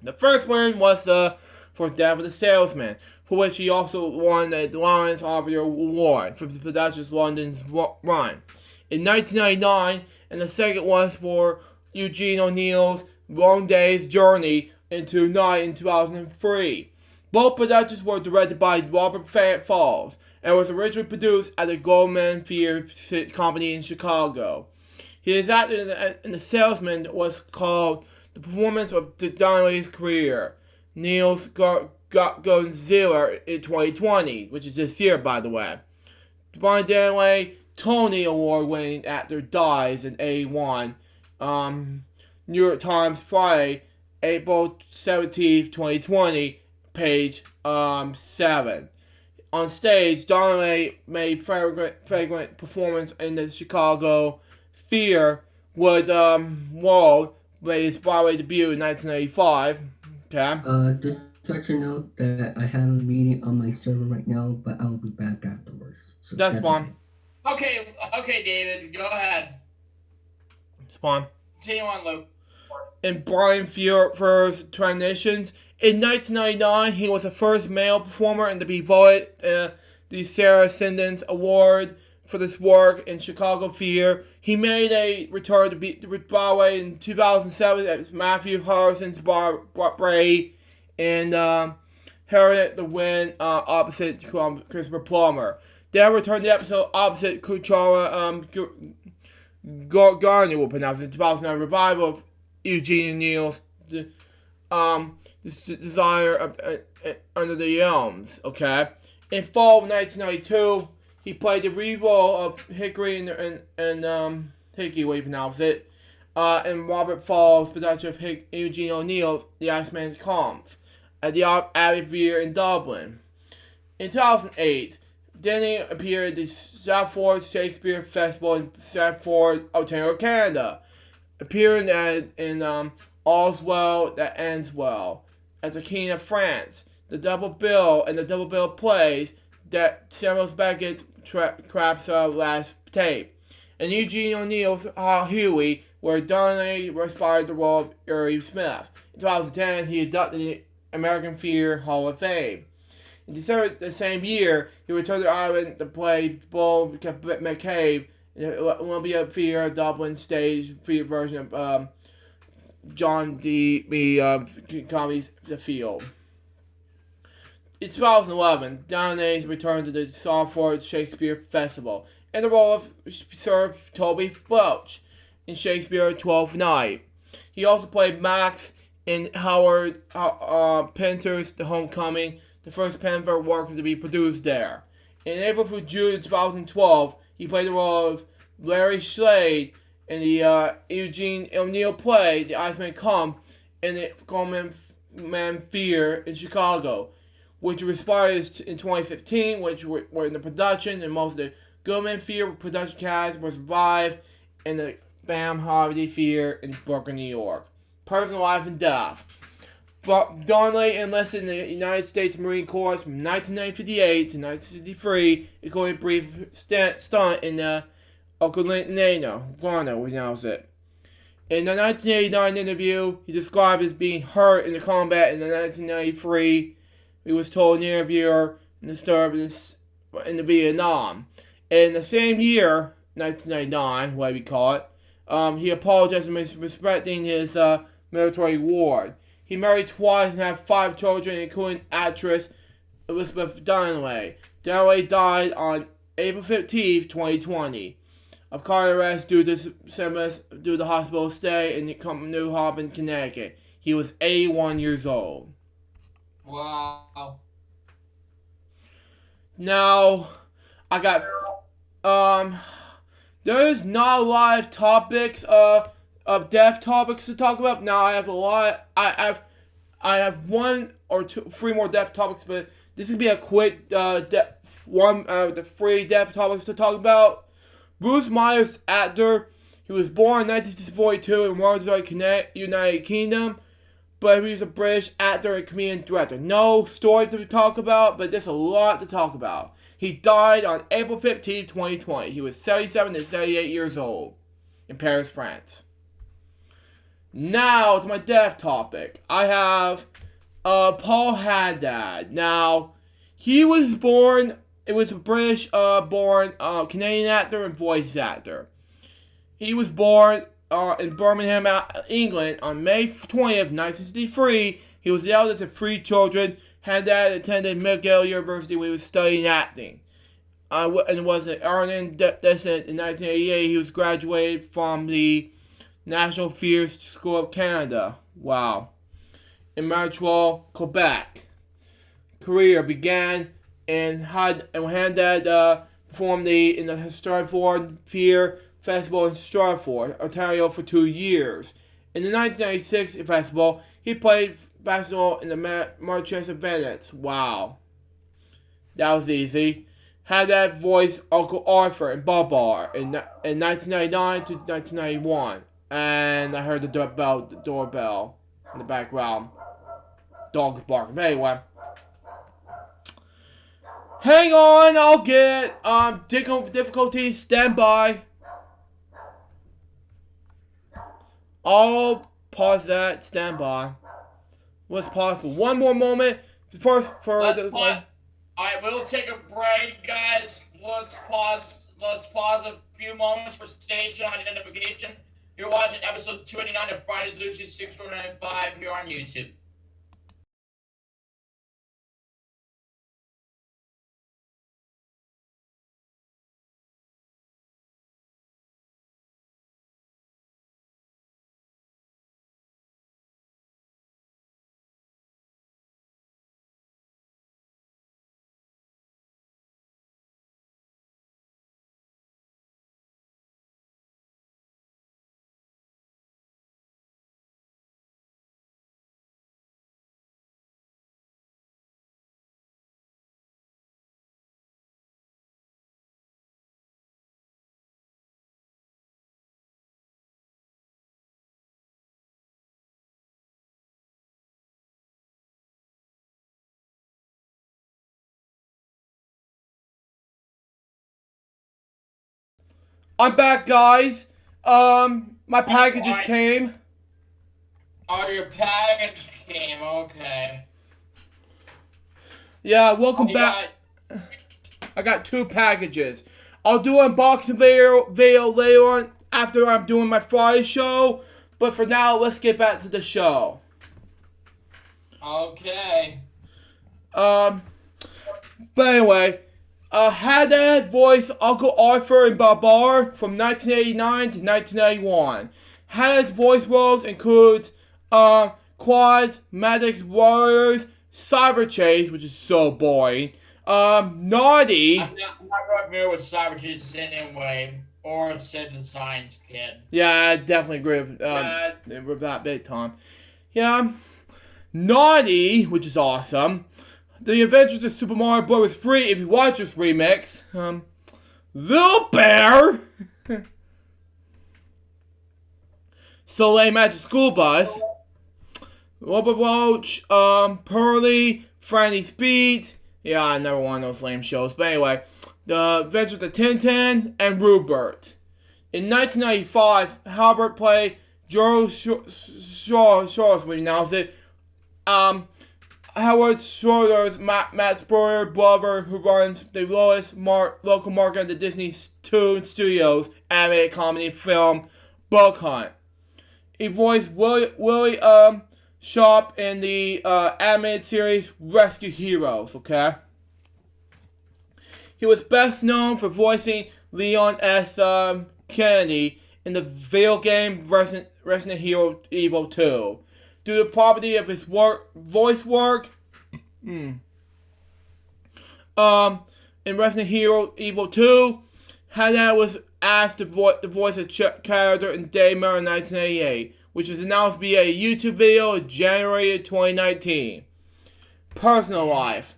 The first win was for Death of the Salesman, for which he also won the Lawrence Olivier Award for the production's London's run. In 1999, and the second was for Eugene O'Neill's Long Day's Journey into Night in 2003. Both productions were directed by Robert Falls and was originally produced at the Goldman Theatre Company in Chicago. His acting in The Salesman was called The Performance of Donnelly's Career. Neil's Godzilla in 2020, which is this year, by the way. Brian Donnelly, Tony Award-winning actor, dies in A1. New York Times, Friday, April 17th, 2020, page 7. On stage, Donnelly made fragrant performance in the Chicago Fear with World, made his Broadway debut in 1985. Okay. Just let you know that I have a meeting on my server right now, but I'll be back afterwards. So that's fine. Okay, David, go ahead. It's fine. Continue on, Luke. In Brian Furer's Transitions, in 1999, he was the first male performer to be voted the Sarah Sindens Award for this work in Chicago Fear. He made a return to Broadway in 2007 as Matthew Harrison's Bray and Harriet the Wind opposite Christopher Plummer. They returned the episode opposite Kuchara Garner will pronounce it, 2009 revival of Eugene O'Neill's Desire of, Under the Elms. Okay. In fall of 1992, he played the re-role of Hickory and Hickey, way you pronounce it, in Robert Fall's production of Eugene O'Neill's The Iceman Comes at the Abbey Theatre in Dublin. In 2008, Denny appeared at the Stratford Shakespeare Festival in Stratford, Ontario, Canada, appearing in All's Well That Ends Well as the King of France, the double bill plays that Samuel Beckett's Crab's last tape, and Eugene O'Neill's Houle, where Donnelly inspired the role of Uri Smith. In 2010, he inducted the American Theatre Hall of Fame. In December the same year, he returned to Ireland to play Bull McCabe in the Olympia Theatre Dublin stage version of John D. Comedy's The Field. In 2011, Donnelly returned to the Salford Shakespeare Festival in the role of Sir Toby Welch in Shakespeare Twelfth Night. He also played Max in Howard Pinter's The Homecoming, the first Panther work to be produced there. In April through June 2012, he played the role of Larry Slade in the Eugene O'Neill play, The Iceman Come, in the Goldman Theatre in Chicago, which was inspired in 2015, which were in the production, and most of the Goldman Theatre production cast was revived in the Bam Harvey Theatre in Brooklyn, New York. Personal life and death. But Donnelly enlisted in the United States Marine Corps from 1958 to 1963, including a brief stunt in the Oklahoma, we announce it. In the 1989 interview, he described as being hurt in the combat in the 1993. He was told in the interviewer in disturbance in the Vietnam. In the same year, 1999, what we call it, he apologized for misrespecting his military award. He married twice and had 5 children, including actress Elizabeth Donnelly. Donnelly died on April 15, 2020, of car arrest due to hospital stay in New Haven, Connecticut. He was 81 years old. Wow. Now, I got there is not a lot of topics of death topics to talk about. Now I have a lot. I have 1 or 2, 3 more death topics, but this is gonna be a quick the 3 death topics to talk about. Bruce Myers, actor, he He was born in 1942 in Wandsworth, United Kingdom, but he was a British actor and comedian director. No story to talk about, but there's a lot to talk about. He died on April 15, 2020. He was 77 to 78 years old in Paris, France. Now, to my death topic. I have Paul Haddad. Now, he was born, it was a British born Canadian actor and voice actor. He was born in Birmingham, England on May 20th, 1963. He was the eldest of 3 children. Haddad attended McGill University where he was studying acting. And was an Aryan descent in 1988. He was graduated from the National Theatre School of Canada. Wow. In Montreal, Quebec. Career began and Haddad performed in the Stratford Theatre Festival in Stratford, Ontario for 2 years. In the 1996 festival, he played basketball in the Marches of Venice. Wow. That was easy. Haddad voiced Uncle Arthur in Babar in 1999 to 1991. And I heard the doorbell in the background. Dogs barking. Anyway. Hang on, I'll get difficulties. Stand by. I'll pause that. Stand by. What's possible? One more moment. First, Alright, we'll take a break, guys. Let's pause a few moments for station identification. You're watching episode 289 of Friday's LukeJ62895 here on YouTube. I'm back, guys. My packages came. Oh, your package came. Okay. Yeah, welcome back. I got 2 packages. I'll do an unboxing video later on after I'm doing my Friday show. But for now, let's get back to the show. Okay. But anyway, Haddad voiced Uncle Arthur in Babar from 1989 to 1991. Haddad's voice roles includes Quads, Maddox Warriors, Cyber Chase, which is so boring, Naughty. I'm not really familiar with Cyber Chase anyway, or Sid the Science Kid. Yeah, I definitely agree with that big time. Yeah, Naughty, which is awesome. The Adventures of Super Mario Bros. 3, if you watch this remix. Little Bear. Soleil Magic School Bus. Robert Roach, Pearly, Franny Speed. Yeah, I never wanted those lame shows. But anyway, The Adventures of Tintin and Rupert. In 1995, Halbert played Joe Shaw's we announced it. Howard Schroeder's Matt Spurrier brother, who runs the local market at the Disney Toon Studios animated comedy film Bug Hunt. He voiced Willie Sharp in the animated series Rescue Heroes, okay? He was best known for voicing Leon S. Kennedy in the video game Resident Evil 2. Due to the property of his voice work, in Resident Evil 2, Haddad was asked to voice a character in Daymare in 1988, which was announced via a YouTube video in January 2019. Personal life.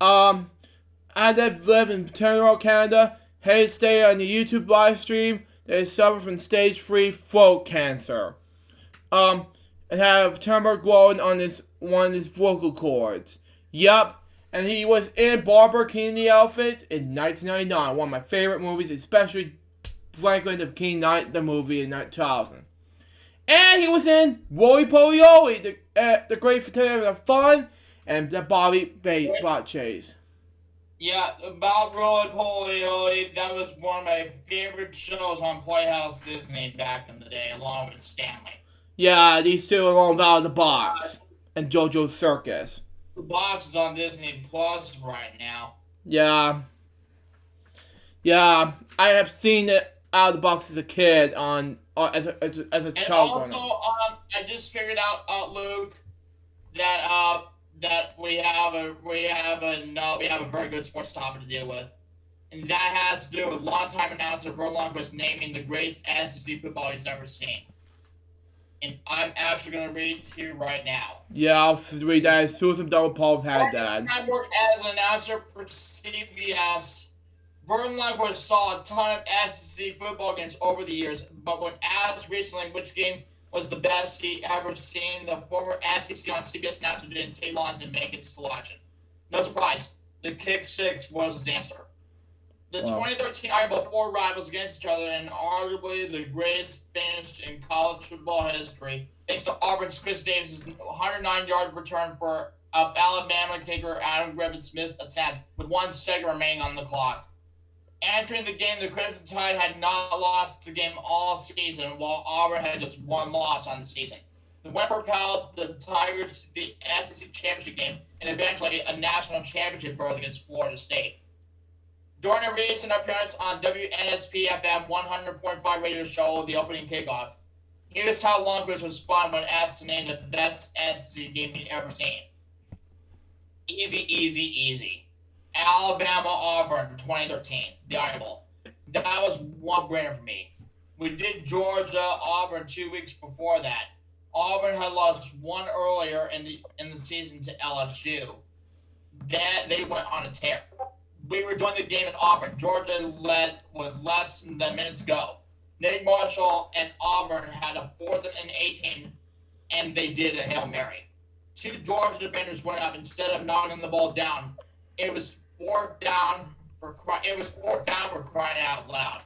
Haddad lived in Toronto, Canada. Hated stay on the YouTube live stream that he suffered from stage 3 throat cancer. And had a tumor growing on one of his vocal cords. Yup. And he was in Barbara King the Elephant in 1999, one of my favorite movies, especially Franklin the King Knight, the movie in 2000. And he was in Roly Poly Oly, the Great Fatale of Fun, and the Bobby Bot Chase. Yeah, about Roly Poly Oly, that was one of my favorite shows on Playhouse Disney back in the day, along with Stanley. Yeah, these two along out of the box. And JoJo's Circus. The box is on Disney Plus right now. Yeah. Yeah, I have seen it out of the box as a kid as a child. And also, I just figured out, Luke, that we have a very good sports topic to deal with, and that has to do with longtime announcer Vern Lundquist naming the greatest SEC football he's ever seen. And I'm actually going to read it to you right now. Yeah, I'll read that as soon as I'm done with Paul's Had Dad. I worked as an announcer for CBS. Vern Lundquist saw a ton of SEC football games over the years, but when asked recently which game was the best he ever seen, the former SEC on CBS announcer didn't take long to make his selection. No surprise, the Kick Six was his answer. The 2013 Iron Bowl, 4 rivals against each other, and arguably the greatest finish in college football history, thanks to Auburn's Chris Davis' 109-yard return for Alabama kicker Adam Griffin's missed attempt, with 1 second remaining on the clock. Entering the game, the Crimson Tide had not lost the game all season, while Auburn had just 1 loss on the season. The win propelled the Tigers to the SEC championship game and eventually a national championship berth against Florida State. During a recent appearance on WNSP-FM 100.5 radio show, The Opening Kickoff, here's how Lundquist would respond when asked to name the best SEC game he'd ever seen. Easy, easy, easy. Alabama-Auburn 2013, the Iron Bowl. That was one-brainer for me. We did Georgia-Auburn 2 weeks before that. Auburn had lost 1 earlier in the season to LSU. Then they went on a tear. We were doing the game in Auburn. Georgia led with less than a minute to go. Nick Marshall and Auburn had a 4th and 18, and they did a Hail Mary. 2 Georgia defenders went up instead of knocking the ball down. It was 4th down for crying out loud.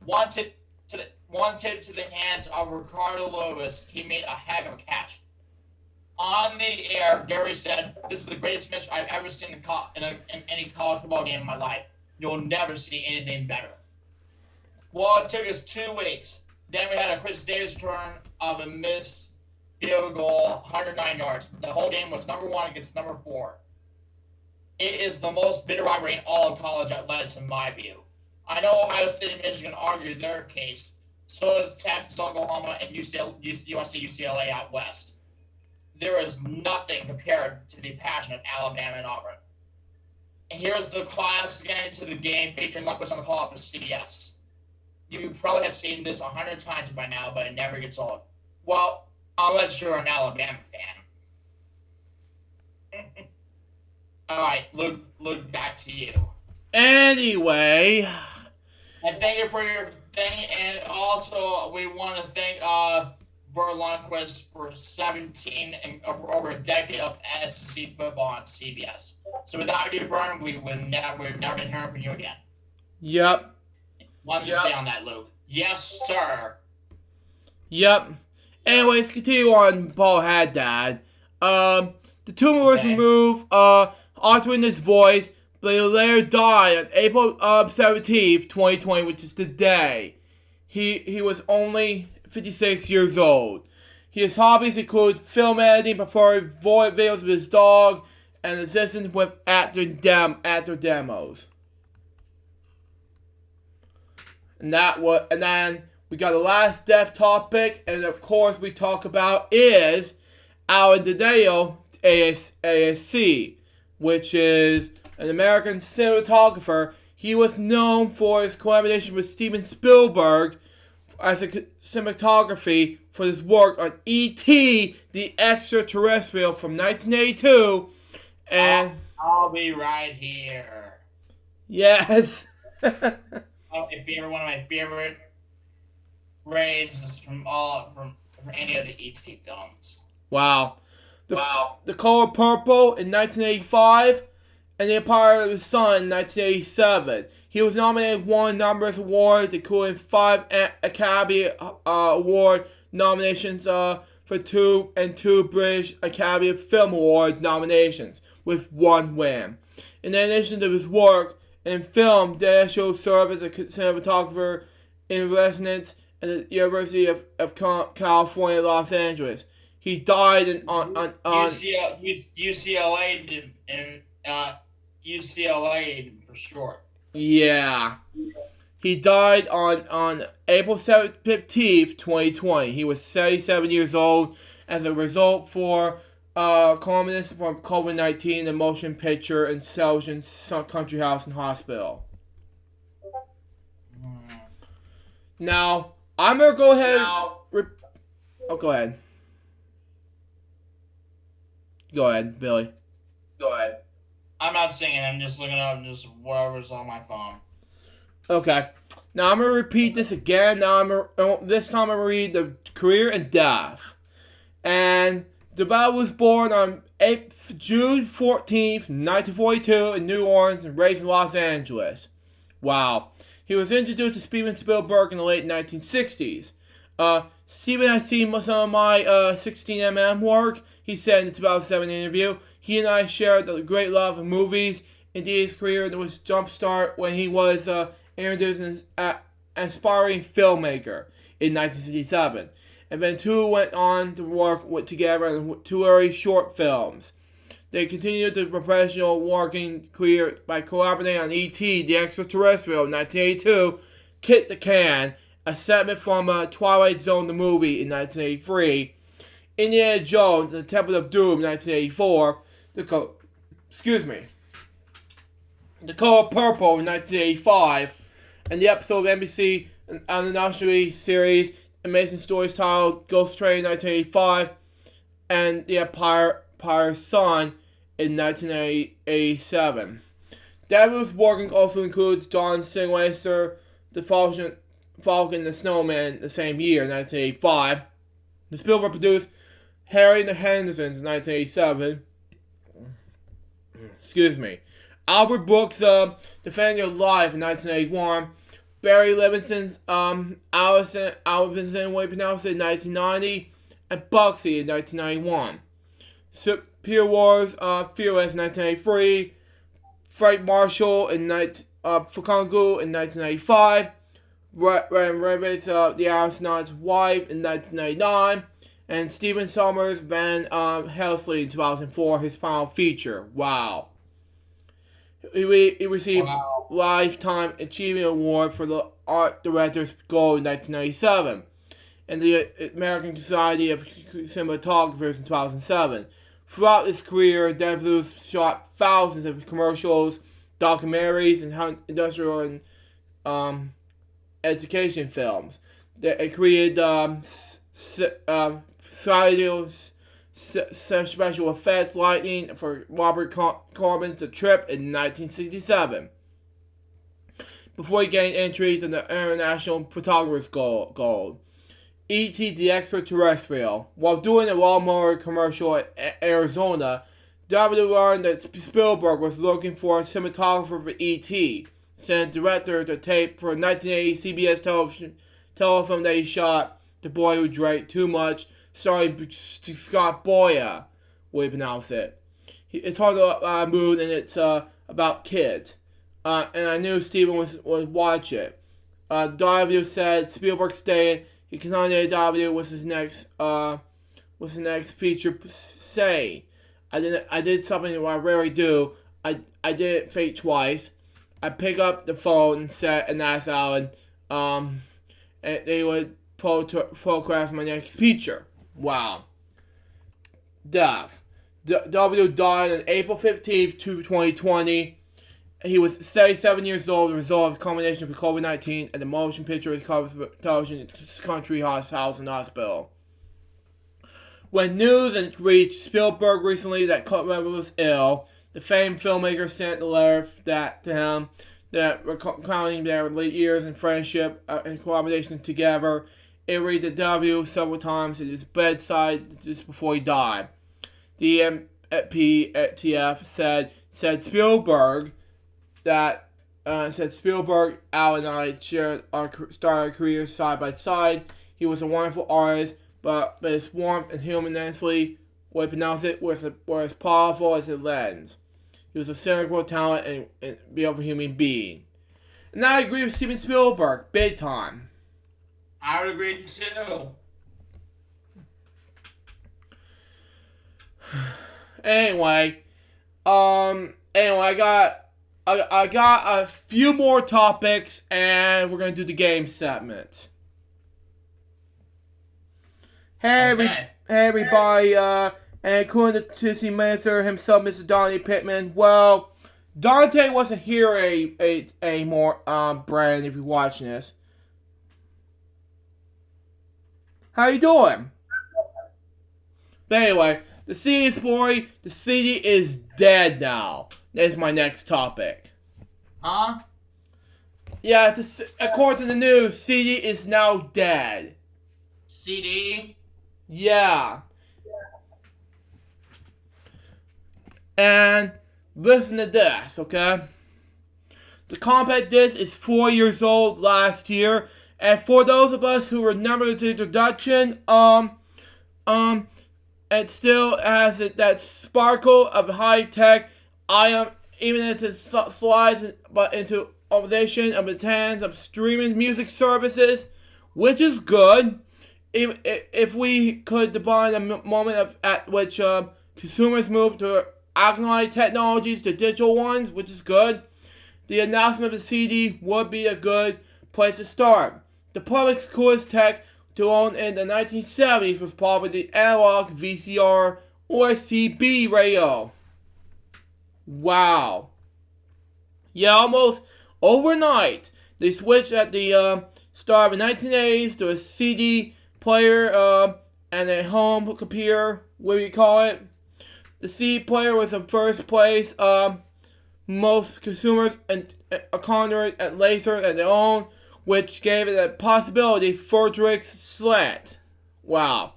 One tip to the hands of Ricardo Lewis. He made a heck of a catch. On the air, Gary said, "This is the greatest match I've ever seen in any college football game in my life. You'll never see anything better." Well, it took us 2 weeks. Then we had a Chris Davis return of a missed field goal, 109 yards. The whole game was number 1 against number 4. It is the most bitter rivalry in all of college athletics, in my view. I know Ohio State and Michigan argued their case. So does Texas, Oklahoma, and USC, UCLA out west. There is nothing compared to the passion of Alabama and Auburn. And here's the class again to the game featuring Lundquist on the call-up of CBS. You probably have seen this 100 times by now, but it never gets old. Well, unless you're an Alabama fan. All right, Luke, back to you. Anyway. And thank you for your thing, and also we want to thank Vern Lundquist for 17 and over a decade of SEC football on CBS. So without you, Vern, we've never been hearing from you again. Yep. What do you say on that, Luke? Yes, sir. Yep. Anyways, continue on. Paul Had Dad. The tumor was removed, altering his voice, but he later died on April 17th, 2020, which is today. He was only 56 years old. His hobbies include film editing, performing voice videos with his dog, and assisting with actor demos. And then we got the last death topic, and of course we talk about is Alan Dadeo, ASC, which is an American cinematographer. He was known for his collaboration with Steven Spielberg as a cinematography for his work on E.T. the Extraterrestrial from 1982. And I'll be right here. Yes. One of my favorite raises from any of the E.T. films. Wow. The Color Purple in 1985 and The Empire of the Sun in 1987. He was nominated for one numerous awards, including 5 Academy Award nominations for two British Academy Film Awards nominations, with 1 win. In addition to his work in film, Dashiell served as a cinematographer in residence at the University of California, Los Angeles. He died on UCLA for short. Yeah. He died on April 15th, 2020. He was 77 years old as a result for culmination from COVID-19, the motion picture and television country house and hospital. Now, I'm going to go ahead. Go ahead. Go ahead, Billy. Go ahead. I'm not singing. I'm just looking up just whatever's on my phone. Okay. Now I'm gonna repeat this again. This time I'm gonna read the career and death. And DeBell was born on June 14th, 1942 in New Orleans and raised in Los Angeles. Wow. He was introduced to Steven Spielberg in the late 1960s. Steven has seen some of my 16mm work. He said in the 2007 interview, he and I shared a great love of movies. Indeed, his career was jumpstart when he was introduced as an aspiring filmmaker in 1967. And then two went on to work together in 2 early short films. They continued their professional working career by collaborating on E.T. the Extraterrestrial in 1982, Kit the Can, a segment from Twilight Zone the movie in 1983, Indiana Jones and the Temple of Doom in 1984, The Color Purple in 1985, and the episode of NBC on the national series Amazing Stories titled Ghost Train in 1985, and The Empire's Son in 1987. David's work also includes John Singweister, The Falcon and the Snowman the same year, 1985. The Spielberg produced Harry and the Hendersons in 1987. Albert Brooks' Defending Your Life in 1981. Barry Levinson's Allison, way pronounced it, in 1990. And Bugsy in 1991. Superior Wars, Fearless in 1983. Frank Marshall in Fukangu in 1995. Rabbit's The Astronaut's Wife in 1999. And Stephen Sommers' Van Helsing in 2004, his final feature. Wow. He received Lifetime Achievement Award for the Art Director's Gold in 1997, and the American Society of Cinematographers in 2007. Throughout his career, David shot thousands of commercials, documentaries, and industrial and education films. They created special effects lighting for Robert Corman's The Trip in 1967. Before he gained entry to the International Photographer's Gold. E.T. the Extraterrestrial. While doing a lawnmower commercial in Arizona, W. learned that Spielberg was looking for a cinematographer for E.T., sent a director to tape for a 1980 CBS telefilm that he shot, The Boy Who Drank Too Much, starring Scott Boya, way you pronounce it. It's hard to move, and it's about kids. And I knew Steven would watch it. W said Spielberg stated he considered W was his next feature say. I did something that I rarely do. I did it fake twice. I pick up the phone and ask Alan, and they would photograph my next feature. Wow. Death. W died on April 15th, 2020. He was 77 years old as a result of a combination of COVID-19 and the motion picture television country house and hospital. When news reached Spielberg recently that Cutler was ill, the famed filmmaker sent a letter to him that recounting their late years in friendship and collaboration together read the W several times at his bedside just before he died. The MPTF said Spielberg that Al and I started our careers side by side. He was a wonderful artist, but his warmth and humanity, what he pronounced it, were as powerful as his lens. He was a cynical talent and beautiful human being. And I agree with Steven Spielberg, big time. I would agree too. Anyway, I got a few more topics, and we're gonna do the game segment. Hey, Okay. hey everybody, and according to City Minister himself, Mr. Donnie Pittman, well, Dante wasn't here anymore, Brandon, if you're watching this. How you doing? But anyway, the CD is dead now. That's my next topic. Huh? Yeah, according to the news, CD is now dead. CD? Yeah. And listen to this, okay? The compact disc is 4 years old last year, and for those of us who remember its introduction, it still has that sparkle of high tech. Even as it slides into optimization of its hands of streaming music services, which is good. If we could define a moment at which consumers move to analog technologies to digital ones, which is good, the announcement of the CD would be a good place to start. The public's coolest tech to own in the 1970s was probably the analog VCR or CB radio. Wow. Yeah, almost overnight, they switched at the start of the 1980s to a CD player and a home computer, what do you call it? The CD player was in first place. Most consumers encountered at laser at their own, which gave it a possibility for Drake's slant. Wow.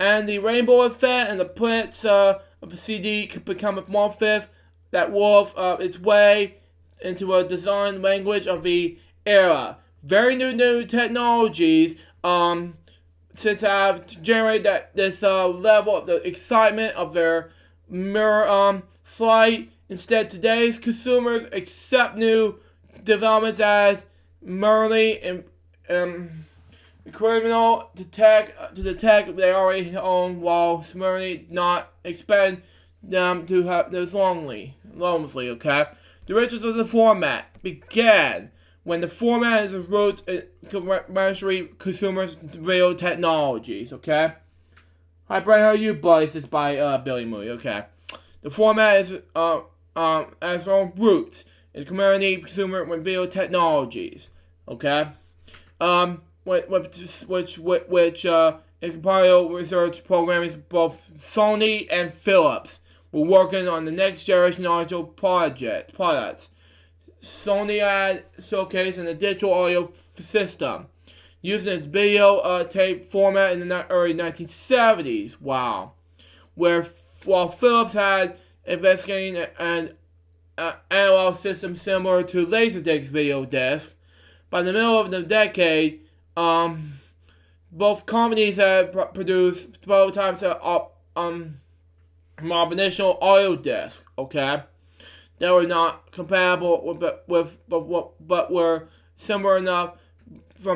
And the rainbow effect and the prints of the CD could become a morph that wove its way into a design language of the era. Very new technologies since I've generated this level of the excitement of their mirror flight. Instead, today's consumers accept new developments as merely criminal to the tech they already own, while merely not expect them to have this lonely, okay? The origins of the format began when the format is its roots in commercially consumers' video technologies, okay? Hi, Brian, how are you, buddy? This is by Billy Moody, okay? The format is has its own roots in community consumer with video technologies, okay? Which is part of research programs both Sony and Philips. We're working on the next generation audio products. Sony had showcased in the digital audio system using its video tape format in the early 1970s. Wow. While Philips had investigating an analog system similar to Laserdisc video disc, by the middle of the decade, both companies had produced prototypes of initial audio disc, okay, that were not compatible but were similar enough to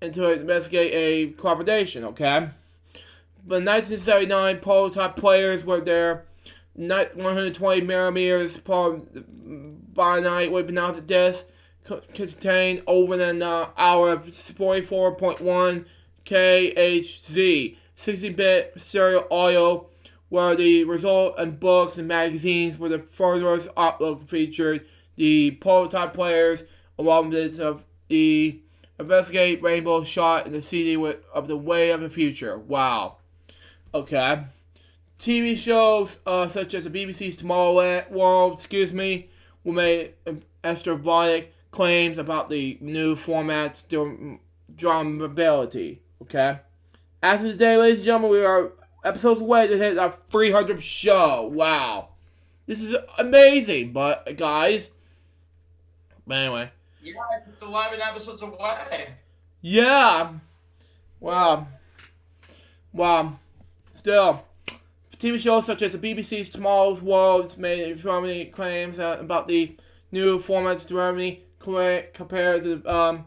investigate a cooperation, okay. But in 1979, prototype players were there. 120 millimeters by night would pronounce the disc contained over an hour of 44.1 kHz 16-bit stereo audio, where the result in books and magazines were the furthest upload featured the prototype players along with the investigate rainbow shot in the CD of the way of the future. Wow. Okay. TV shows such as the BBC's Tomorrowland World, were made astronomical claims about the new formats during drumability. Okay. After today, ladies and gentlemen, we are episodes away to hit our 300th show. Wow. This is amazing, but guys. But anyway. Yeah, it's 11 episodes away. Yeah. Wow. Still, TV shows such as the BBC's Tomorrow's World made so many claims about the new formats directly compared to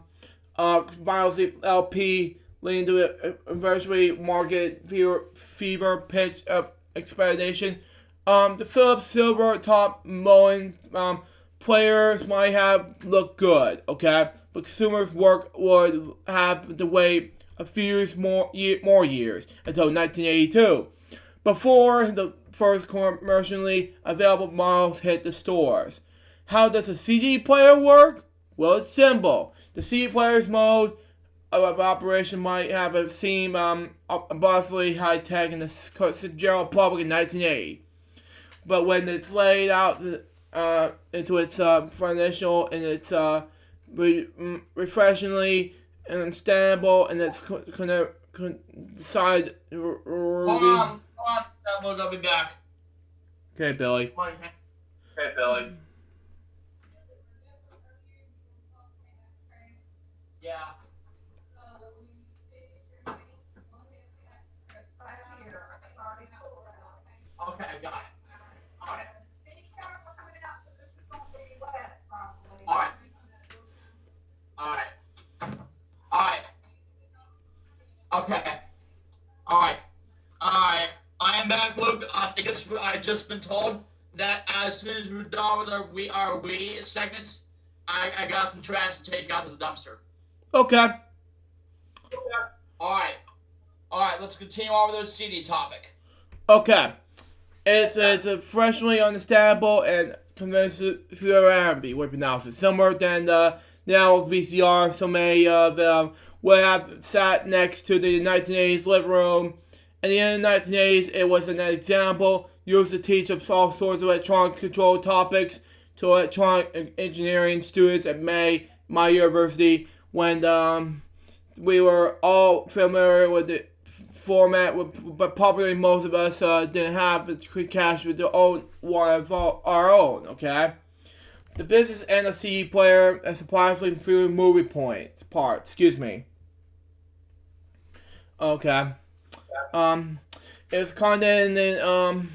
Miles LP, leading to a virtually market fever pitch of expectation. The Philips Silver top Mullen players might have looked good, okay? But consumers' work would have to wait a few more years until 1982 before the first commercially available models hit the stores. How does a CD player work? Well, it's simple. The CD player's mode of operation might have seemed obviously high-tech in the general public in 1980. But when it's laid out into its financial and its refreshingly understandable and its decide. Hold on, Luke, I'll be back. Okay, Billy. Okay, Billy. Yeah. Okay, I got it. Alright. Alright. Alright. Okay. Alright. I am back, Luke. I just been told that as soon as we're done with our we segments, I got some trash to take out to the dumpster. Okay. Alright, let's continue on with the CD topic. Okay. It's a freshly understandable and convincing R&B we pronounce it. Similar than the now VCR, so many of them would have sat next to the 1980s living room. In the end of the 1980s, it was an example used to teach us all sorts of electronic control topics to electronic engineering students at my university when we were all familiar with the format, but probably most of us didn't have the cash with their own one of our own, okay? The business end of CD player and surprisingly few movie parts, excuse me. Okay. It's kind of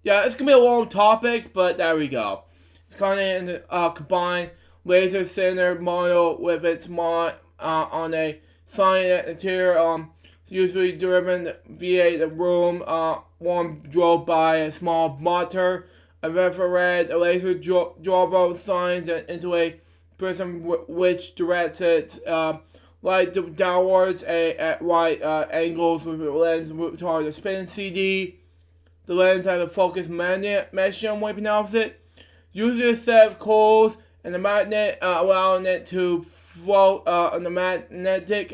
yeah, it's gonna be a long topic, but there we go. It's kind of in the combined laser center model with its on a silent interior, usually driven via the room, one drove by a small motor, a infrared laser drove signs into a prism which directs its light downwards at right angles with the lens toward the spin CD. The lens has a focus magnet mesh-on we pronounce it. Usually a set of coils and the magnet allowing it to float on the magnetic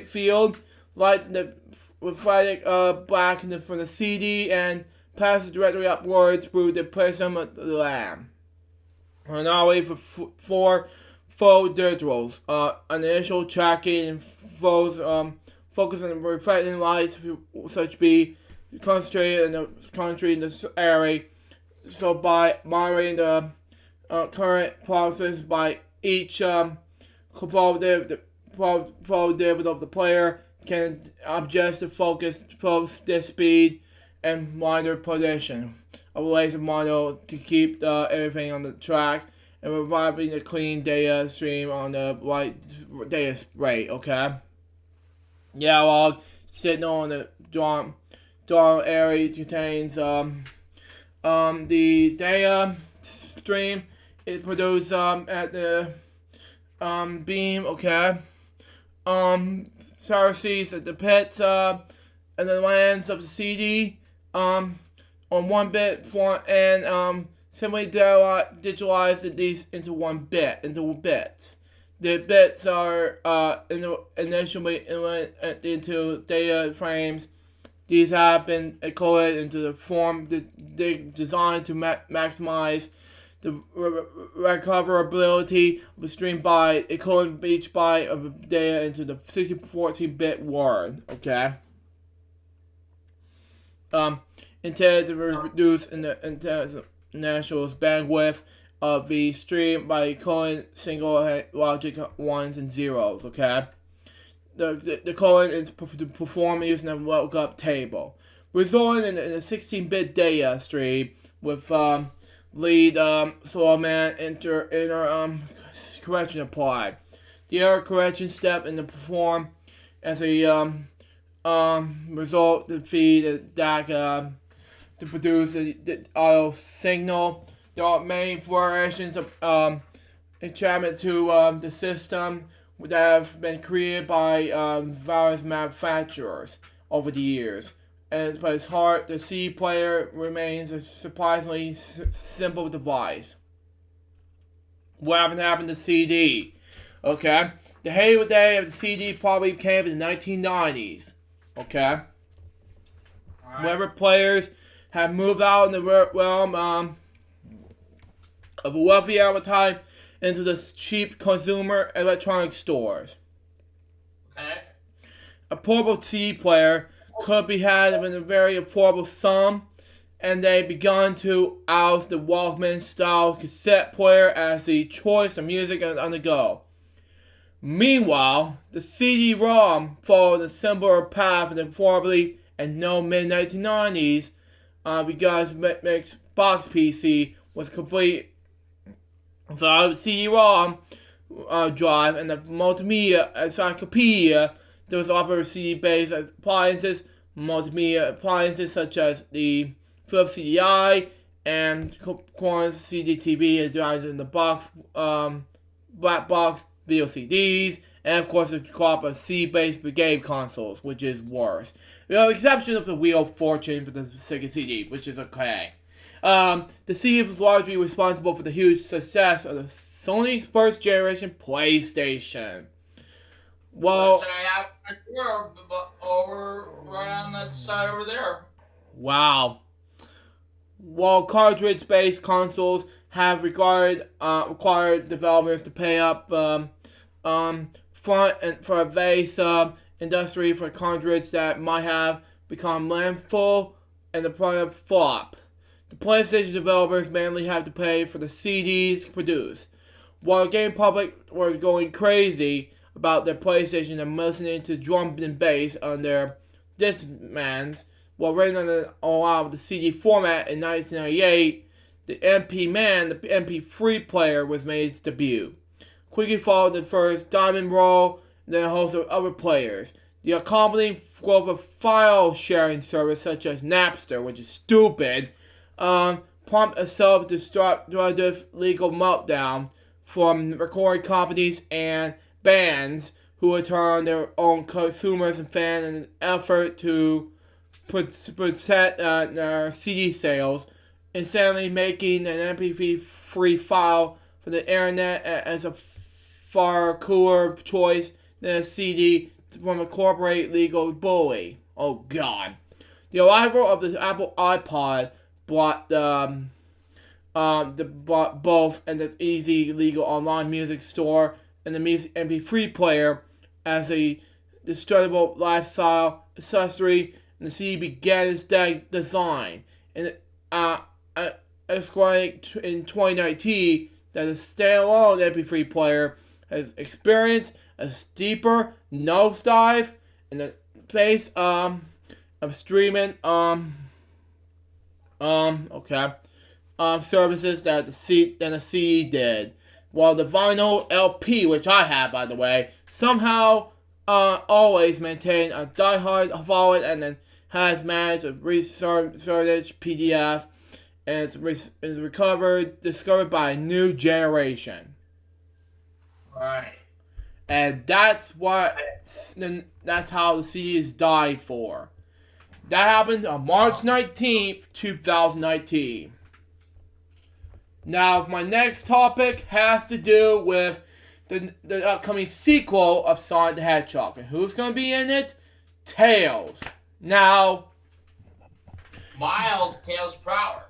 field, light the reflected black from the CD and passes directly upwards through the prism of the lamp. And now wait for four faux digitals. An initial tracking and focus on reflecting lights such be concentrated in the country in this area. So by monitoring the current process by each qualitative of the player can adjust the focus, post, the speed, and monitor position of the laser model to keep everything on the track and providing a clean data stream on the right data rate, okay? Yeah, log signal on the drawn area contains the data stream is produced at the beam, okay? Sees at the pits and the lands of the CD on one bit form and simply digitalize these into bits. The bits are initially into data frames. These have been encoded into the form designed to maximize the recoverability of a stream byte equivalent each byte of data into the 64-bit word. Okay. Intended to reduce the international bandwidth of the stream by equivalent single logic ones and zeros. Okay. The colon is performed using a lookup table, resulting in a 16-bit data stream with lead man inner correction applied. The error correction step in the perform as a result to feed the DAC to produce the audio signal. There are many variations of enchantment to the system that have been created by various manufacturers over the years. But it's hard. The CD player remains a surprisingly simple device. What happened to CD? Okay, the heyday of the CD probably came in the 1990s. Okay, whenever players have moved out in the realm of a wealthy advertising into the cheap consumer electronic stores. Okay. A portable CD player could be had in a very affordable sum, and they begun to oust the Walkman-style cassette player as the choice of music on the go. Meanwhile, the CD-ROM followed a similar path in the affordably and no mid-1990s because mixed box PC was complete without CD-ROM drive and the multimedia encyclopedia. There was offered CD-based appliances, multimedia appliances such as the Philips CDI and Corn's CD-TV and in the box, black box video CDs, and of course the crop of CD-based brigade consoles, which is worse. With the exception of the Wheel of Fortune for the Sega CD, which is okay. The CD was largely responsible for the huge success of the Sony's first generation PlayStation. Well, which I have over right on that side over there. Wow. While cartridge-based consoles have required developers to pay up front and for a vast industry for cartridges that might have become landfill and the product flop. The PlayStation developers mainly have to pay for the CDs produced. While the game public were going crazy about their PlayStation and listening to drum and bass on their Discmans, while written on the CD format in 1998, the MP3 player was made its debut. Quickly followed the first Diamond Roll, and then a host of other players. The accompanying growth of file sharing service such as Napster, which is stupid, prompted a self-destructive legal meltdown from recording companies and bands who would turn their own consumers and fans in an effort to protect their CD sales, insanely making an MP3 file for the internet as a far cooler choice than a CD from a corporate legal bully. Oh God. The arrival of the Apple iPod brought both and the easy legal online music store and the music MP3 player as a destructible lifestyle accessory, and the CD began its design. And escalating in 2019 that a standalone MP3 player has experienced a steeper nosedive in the face of streaming services than the CD did. While the vinyl LP, which I have by the way, somehow always maintained a diehard following and then has managed a research PDF and it's discovered by a new generation. Right. And that's how the CDs died for. That happened on March 19th, 2019. Now, my next topic has to do with the upcoming sequel of Sonic the Hedgehog. And who's going to be in it? Tails. Now, Miles Tails Prower.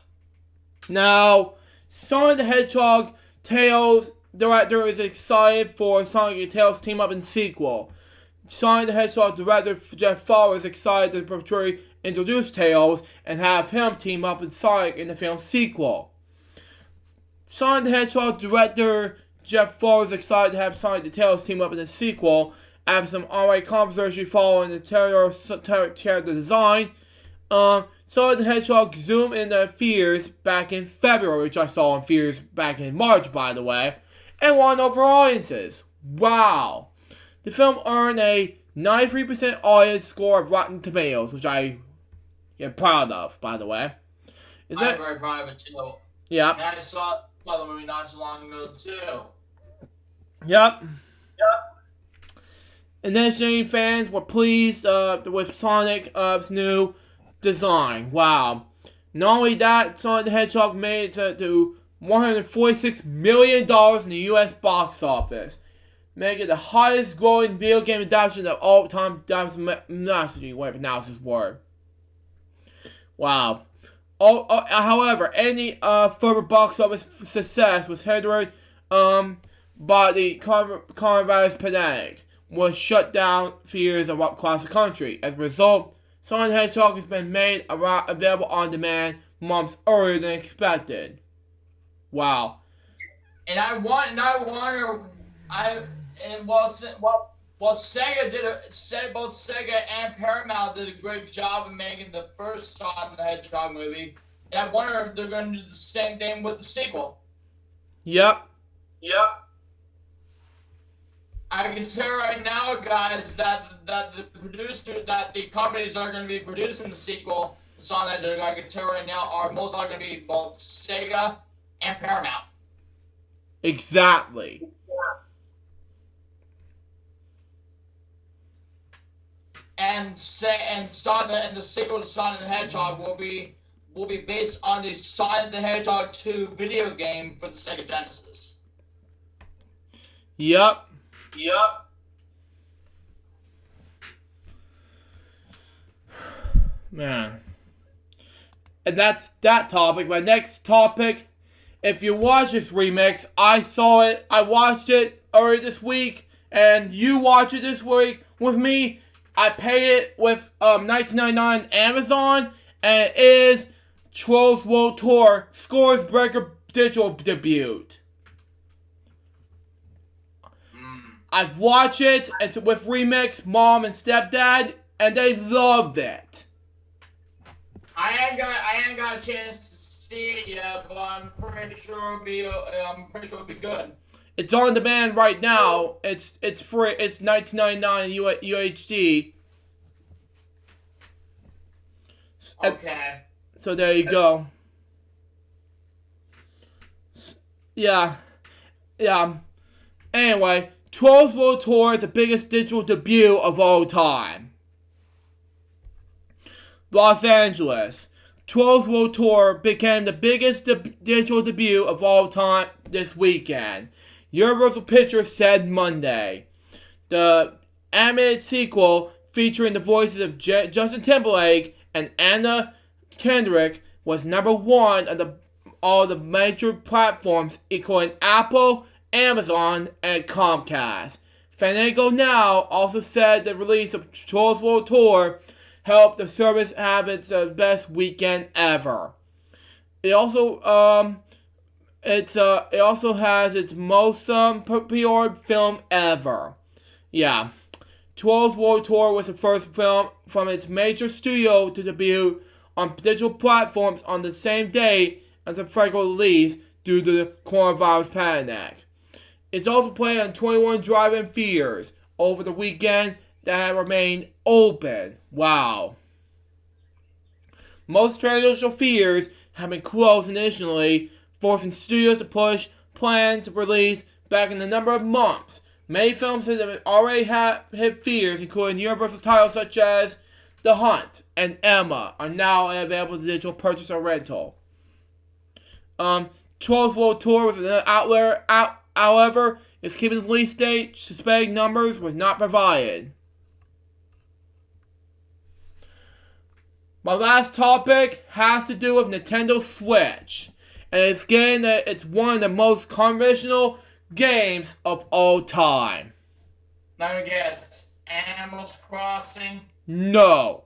Now, Sonic the Hedgehog Tails director is excited for Sonic and Tails team up in sequel. Sonic the Hedgehog director Jeff Fowler is excited to portray introduce Tails and have him team up with Sonic in the film's sequel. Sonic the Hedgehog director Jeff Fowler is excited to have Sonic the Tails team up in the sequel after some alright controversy following the character design. Sonic the Hedgehog zoomed in the Fears back in February, which I saw in Fears back in March, by the way, and won over audiences. Wow. The film earned a 93% audience score of Rotten Tomatoes, which I am proud of, by the way. I'm very proud of it, too. Yeah. And I saw the movie not too long ago, too. Yep. And then fans were pleased with Sonic's new design. Wow. Not only that, Sonic the Hedgehog made it to $146 million in the U.S. box office, making it the highest growing video game adaptation of all time. Whatever pronounce this word. Wow. However, any further box office success was hindered by the coronavirus pandemic, which shut down theaters across the country. As a result, Sonic the Hedgehog has been made available on demand months earlier than expected. Wow. And I wonder, both Sega and Paramount did a great job of making the first Sonic the Hedgehog movie. And I wonder if they're going to do the same thing with the sequel. Yep. I can tell right now, guys, that the companies that are going to be producing the sequel, Sonic the Hedgehog, I can tell right now, are most likely going to be both Sega and Paramount. Exactly. And the sequel to Sonic the Hedgehog will be based on the Sonic the Hedgehog 2 video game for the Sega Genesis. Yep. Man. And that's that topic. My next topic, if you watch this remix, I saw it, I watched it earlier this week, and you watch it this week with me. I paid it with $19.99 on Amazon, and it is Trolls World Tour Scores Breaker digital debut. I've watched it. It's with Remix, Mom, and Stepdad, and they loved it. I ain't got a chance to see it yet, but I'm pretty sure it'll be good. It's on demand right now. It's free. It's $19.99 UHD. Okay. So there you go. Yeah. Anyway, Trolls World Tour is the biggest digital debut of all time. Los Angeles. Trolls World Tour became the biggest digital debut of all time this weekend. Universal Pictures said Monday. The animated sequel featuring the voices of Justin Timberlake and Anna Kendrick was #1 on all the major platforms, including Apple, Amazon, and Comcast. Fandango Now also said the release of Trolls World Tour helped the service have its best weekend ever. It also has its most pre-ordered film ever. Yeah. Trolls World Tour was the first film from its major studio to debut on digital platforms on the same day as the regular release due to the coronavirus pandemic. It's also played on 21 drive-in theaters over the weekend that have remained open. Wow. Most traditional theaters have been closed initially, forcing studios to push plans to release back in a number of months. Many films that have already hit theaters, including Universal titles such as The Hunt and Emma, are now available to digital purchase or rental. Trolls World Tour was an outlier. However, its keeping its release date, suspending numbers was not provided. My last topic has to do with Nintendo Switch. and it's getting that it's one of the most conventional games of all time. Let me guess. Animals Crossing? No.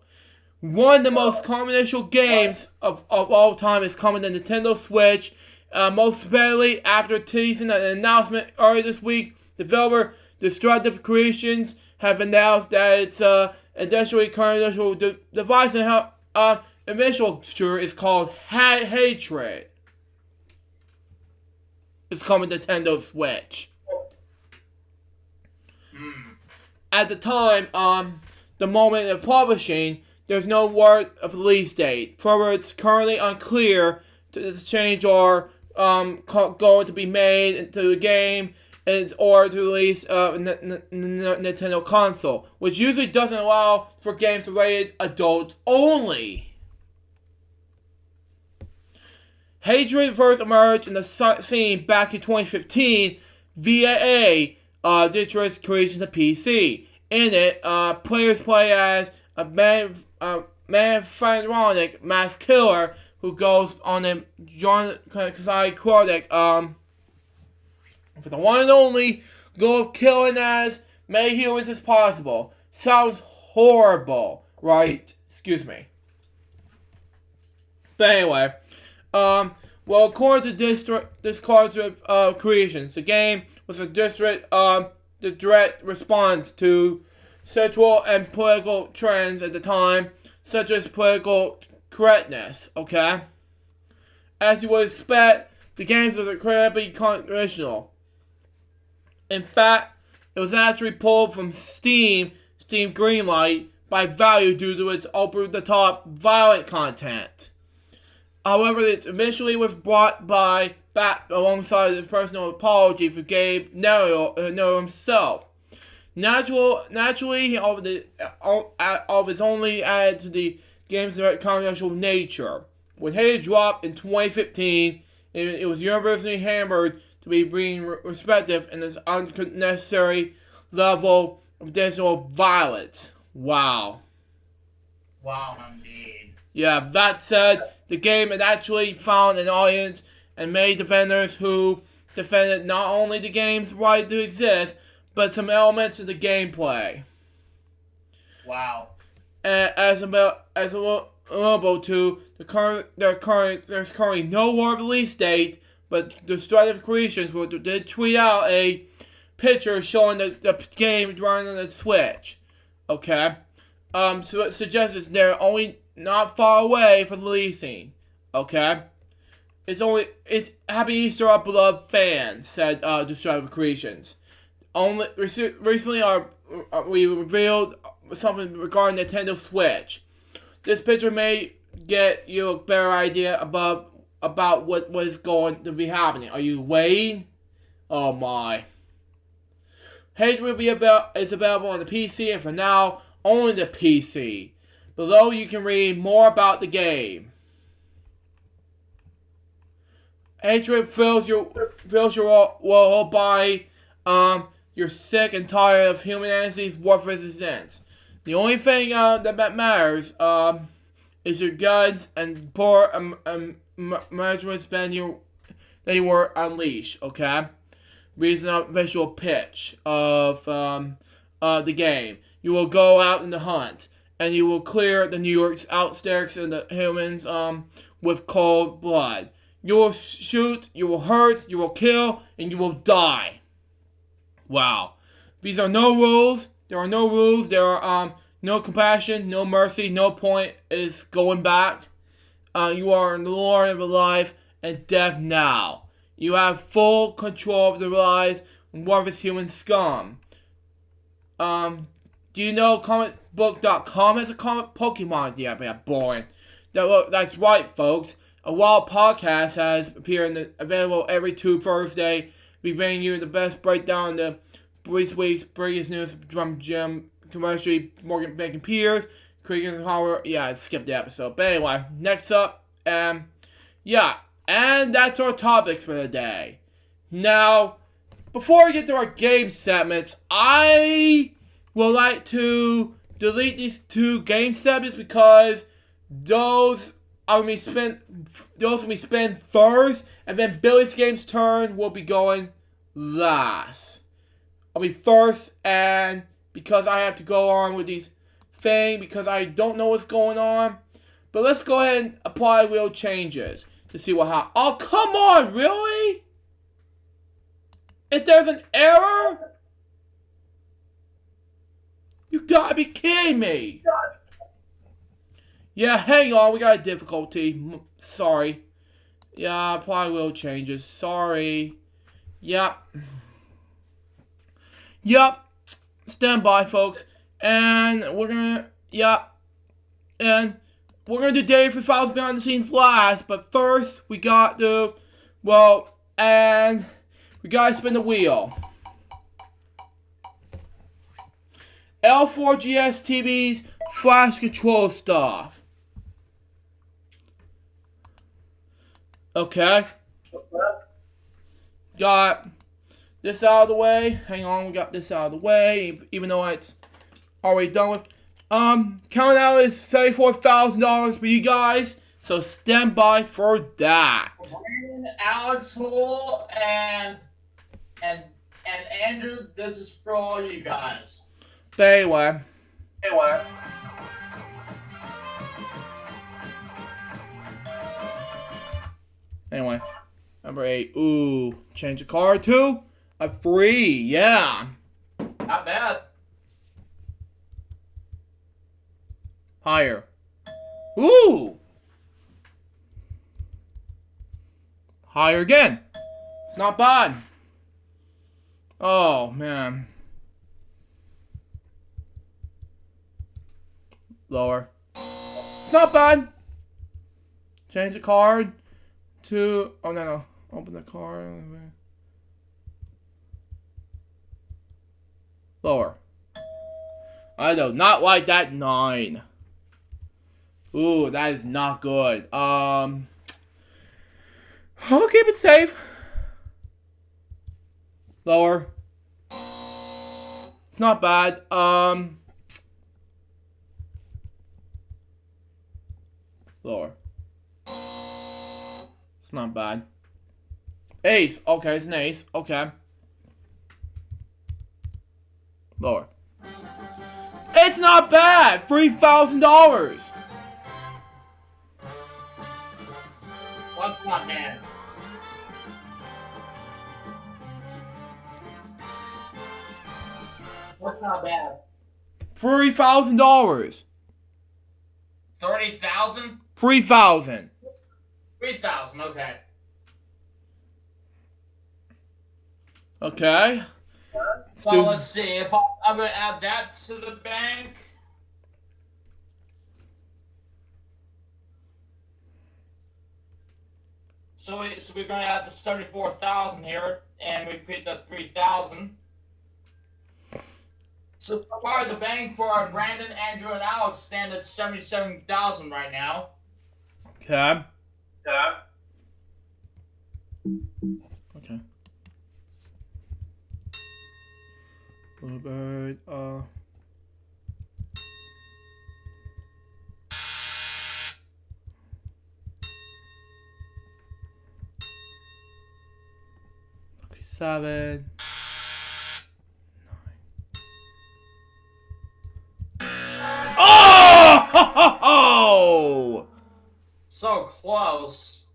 One of the most controversial games of all time is coming to Nintendo Switch. Most especially after teasing an announcement earlier this week, developer Destructive Creations have announced that its additionally controversial device and initial shooter is called Hatred. It's coming to Nintendo Switch. At the time, the moment of publishing, there's no word of release date. Further, it's currently unclear to this change or going to be made into the game or to release Nintendo console, which usually doesn't allow for games rated adult only. Hatred first emerged in the scene back in 2015 via Detroit's creation of PC. In it, players play as a maniphonic mass killer who goes on a genocide project for the one and only goal of killing as many humans as possible. Sounds horrible, right? Excuse me. But anyway, well, according to Destructive Creations, the game was a direct response to sexual and political trends at the time, such as political correctness, okay? As you would expect, the game was incredibly controversial. In fact, it was actually pulled from Steam Greenlight by value due to its over-the-top violent content. However, it eventually was brought back alongside his personal apology for Gabe Nero himself. Naturally, all of his only added to the game's controversial nature. When Hatred dropped in 2015, it was universally hammered to be being respective in this unnecessary level of additional violence. Wow. Wow, indeed. Yeah, that said, the game had actually found an audience and many defenders who defended not only the game's right to exist, but some elements of the gameplay. Wow. As available to there's currently no word release date, but Destructive Creations did tweet out a picture showing the game running on the Switch. Okay, so it suggests they're only not far away from releasing. Okay, it's Happy Easter, our beloved fans, said Destructive Creations. Recently, we revealed something regarding Nintendo Switch. This picture may get you a better idea about what is going to be happening. Are you waiting? Oh my. Hatred is available on the PC, and for now, only the PC. Below, you can read more about the game. Hatred fills your whole body. You're sick and tired of humanity's worthless existence. The only thing that matters is your guns and poor management that you were unleashed. Okay, reason a visual pitch of the game. You will go out in the hunt, and you will clear the New York's outskirts and the humans with cold blood. You will shoot, you will hurt, you will kill, and you will die. Wow. These are no rules. There are no rules. There are no compassion, no mercy, no point is going back. You are in the Lord of life and death now. You have full control of the lives and worthless human scum. Do you know comicbook.com has a comic Pokemon? Yeah, man, boring. That's right, folks. A Wild Podcast has appeared available every 2 Thursday. We bring you the best breakdown of this week's biggest news from Jim Commercially, Morgan Bacon Pierce, Creaking Power. Yeah, I skipped the episode. But anyway, next up, yeah, and that's our topics for the day. Now, before we get to our game segments, I would like to delete these 2 game segments because those those will be spin first, and then Billy's game's turn will be going last. I'll be first, and because I have to go on with these things, because I don't know what's going on. But let's go ahead and apply wheel changes to see what happens. Oh, come on, really? If there's an error? You gotta be kidding me. Yeah, hang on, we got a difficulty. Sorry. Yeah, apply wheel changes. Sorry. Yep. Yep. Stand by, folks. And we're gonna, yep. And we're gonna do Dave for Files Behind the Scenes last, but first we got to, and we gotta spin the wheel. L4GS TV's flash control stuff. Okay. Got this out of the way. Hang on, we got this out of the way, even though it's already done with. Counting out is $34,000 for you guys, so stand by for that. Alex, Houle, and Andrew, this is for all you guys. But anyway. Anyway, number 8. Ooh, change the card to a 3. Yeah. Not bad. Higher. Ooh. Higher again. It's not bad. Oh, man. Lower. It's not bad. Change the card to... Oh, no. Open the card. Lower. I do not like that 9. Ooh, that is not good. I'll keep it safe. Lower. It's not bad. Lower. It's not bad. Ace. Okay, it's an ace. Okay. Lower. It's not bad. $3,000. What's not bad? What's not bad? $3,000. 30,000? 3,000. 3,000. Okay. Okay. So let's see. If I'm gonna add that to the bank. So we're gonna add the 74,000 here, and we picked up 3,000. So far, the bank for our Brandon, Andrew, and Alex stand at 77,000 right now. Okay. Okay. Bluebird, okay, 7. 9. Oh! So close.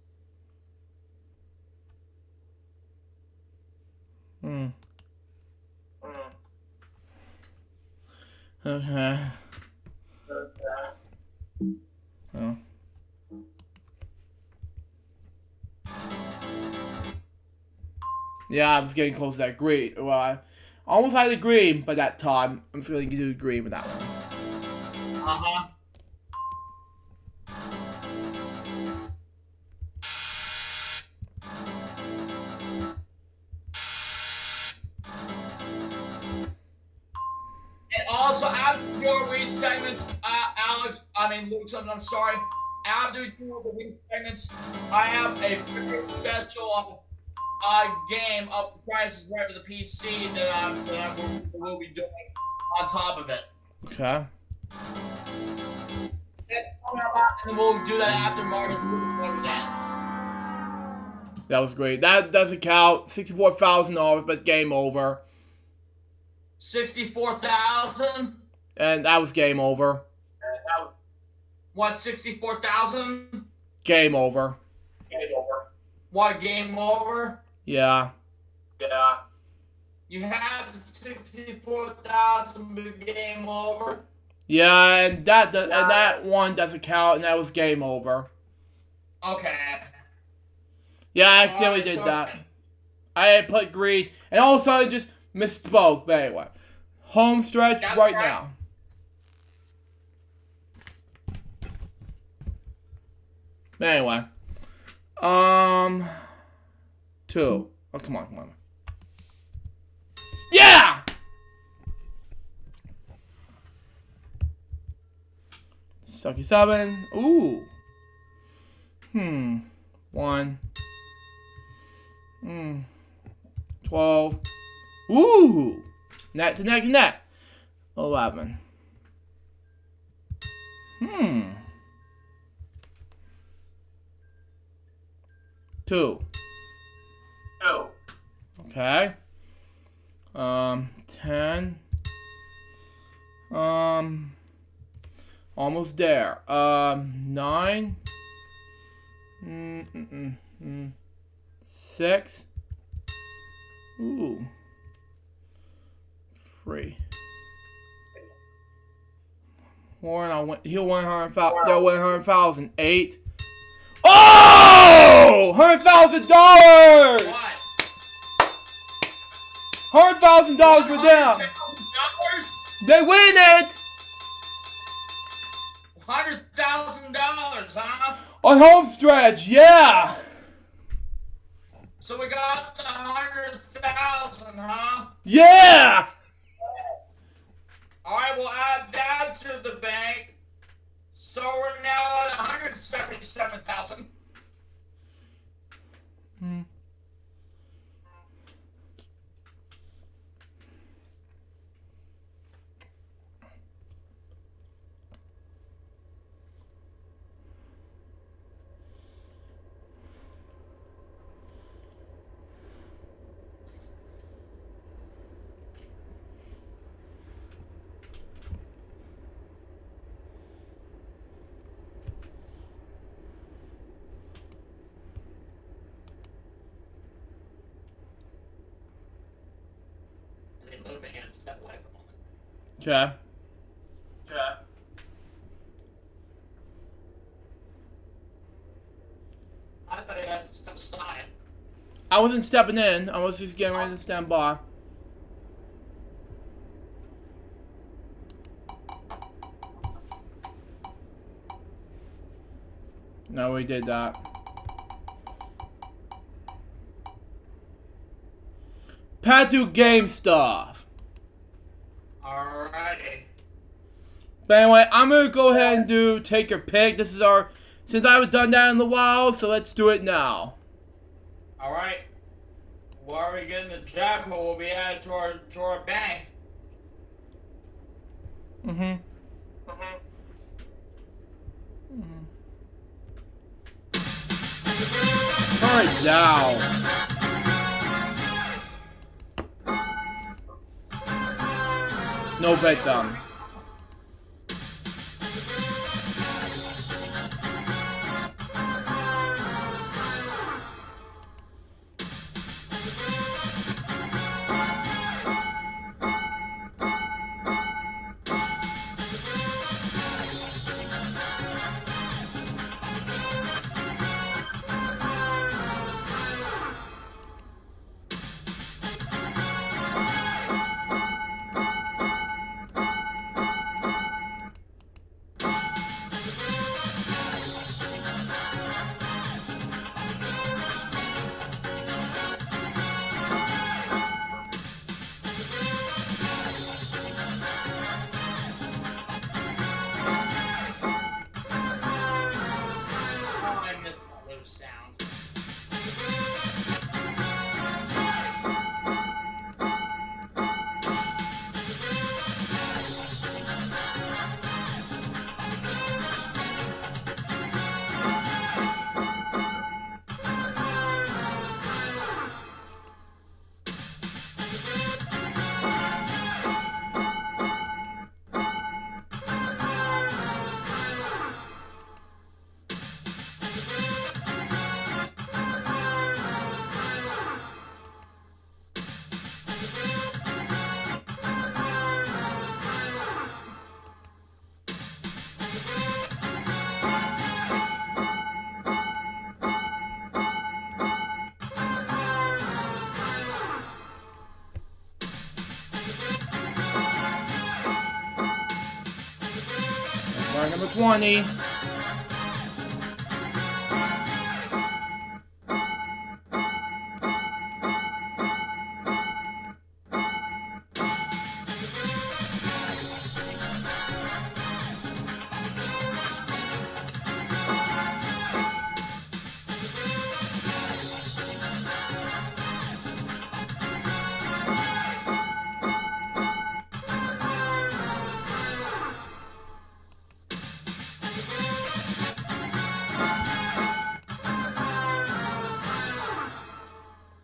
Okay. Oh. Yeah, I was getting close to that green. Well, I almost had the green, but that time I'm just going to do the green with that one. Uh-huh. And also, after your read segments, Luke, I'm sorry. After your read segments, I have a very special game of Price is Right for the PC that I will be doing on top of it. Okay. It's coming out and we'll do that after Martin again. That was great. That doesn't count. $64,000, but game over. 64,000. And that was game over. What? 64,000. Game over. What? Game over? Yeah. You had the 64,000 game over. Yeah, and that one doesn't count, and that was game over. Okay. Yeah, I accidentally did that. I had put green, and all of a sudden just misspoke. But anyway, home stretch right now. But anyway, 2. Oh, come on. Yeah! Sucky 7. Ooh. 1. 12. Ooh. Neck to neck to neck. 11. 2. Okay. 10. Almost there. 9. 6. Ooh. 3. Warren, he'll win 100,000. They'll win 100,000. 8. Oh! $100,000! What? $100,000 for them. They win it $100,000, huh? on home stretch. Yeah. So we got the 100,000, huh? Yeah. All right, we'll add that to the bank. So we're now at 177,000. Step away for a moment. Okay. I thought you had to step aside. I wasn't stepping in. I was just getting ready to stand by. No, we did that. Pat do game stuff. Alrighty. But anyway, I'm gonna go ahead and do take your pick. This is our, since I haven't done that in a while, so let's do it now. Alright. Where are we getting the jackal? Will be added to our bank. Turn it down. No victim. number 20.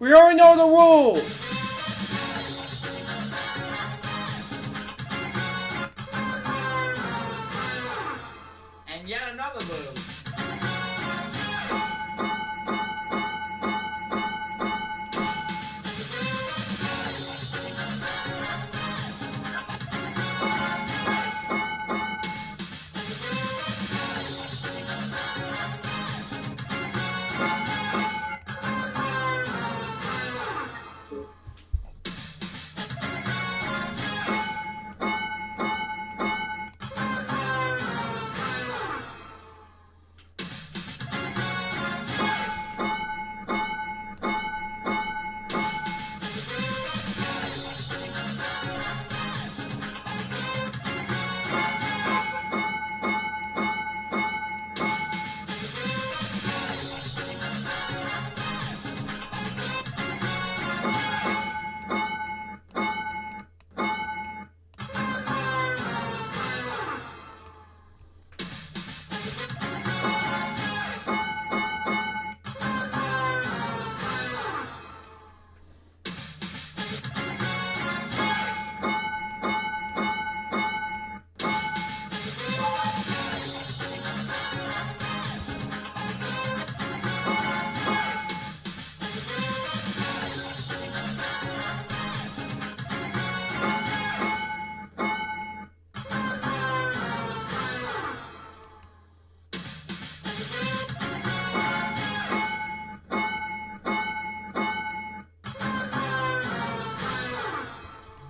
We already know the rules. And yet another lose.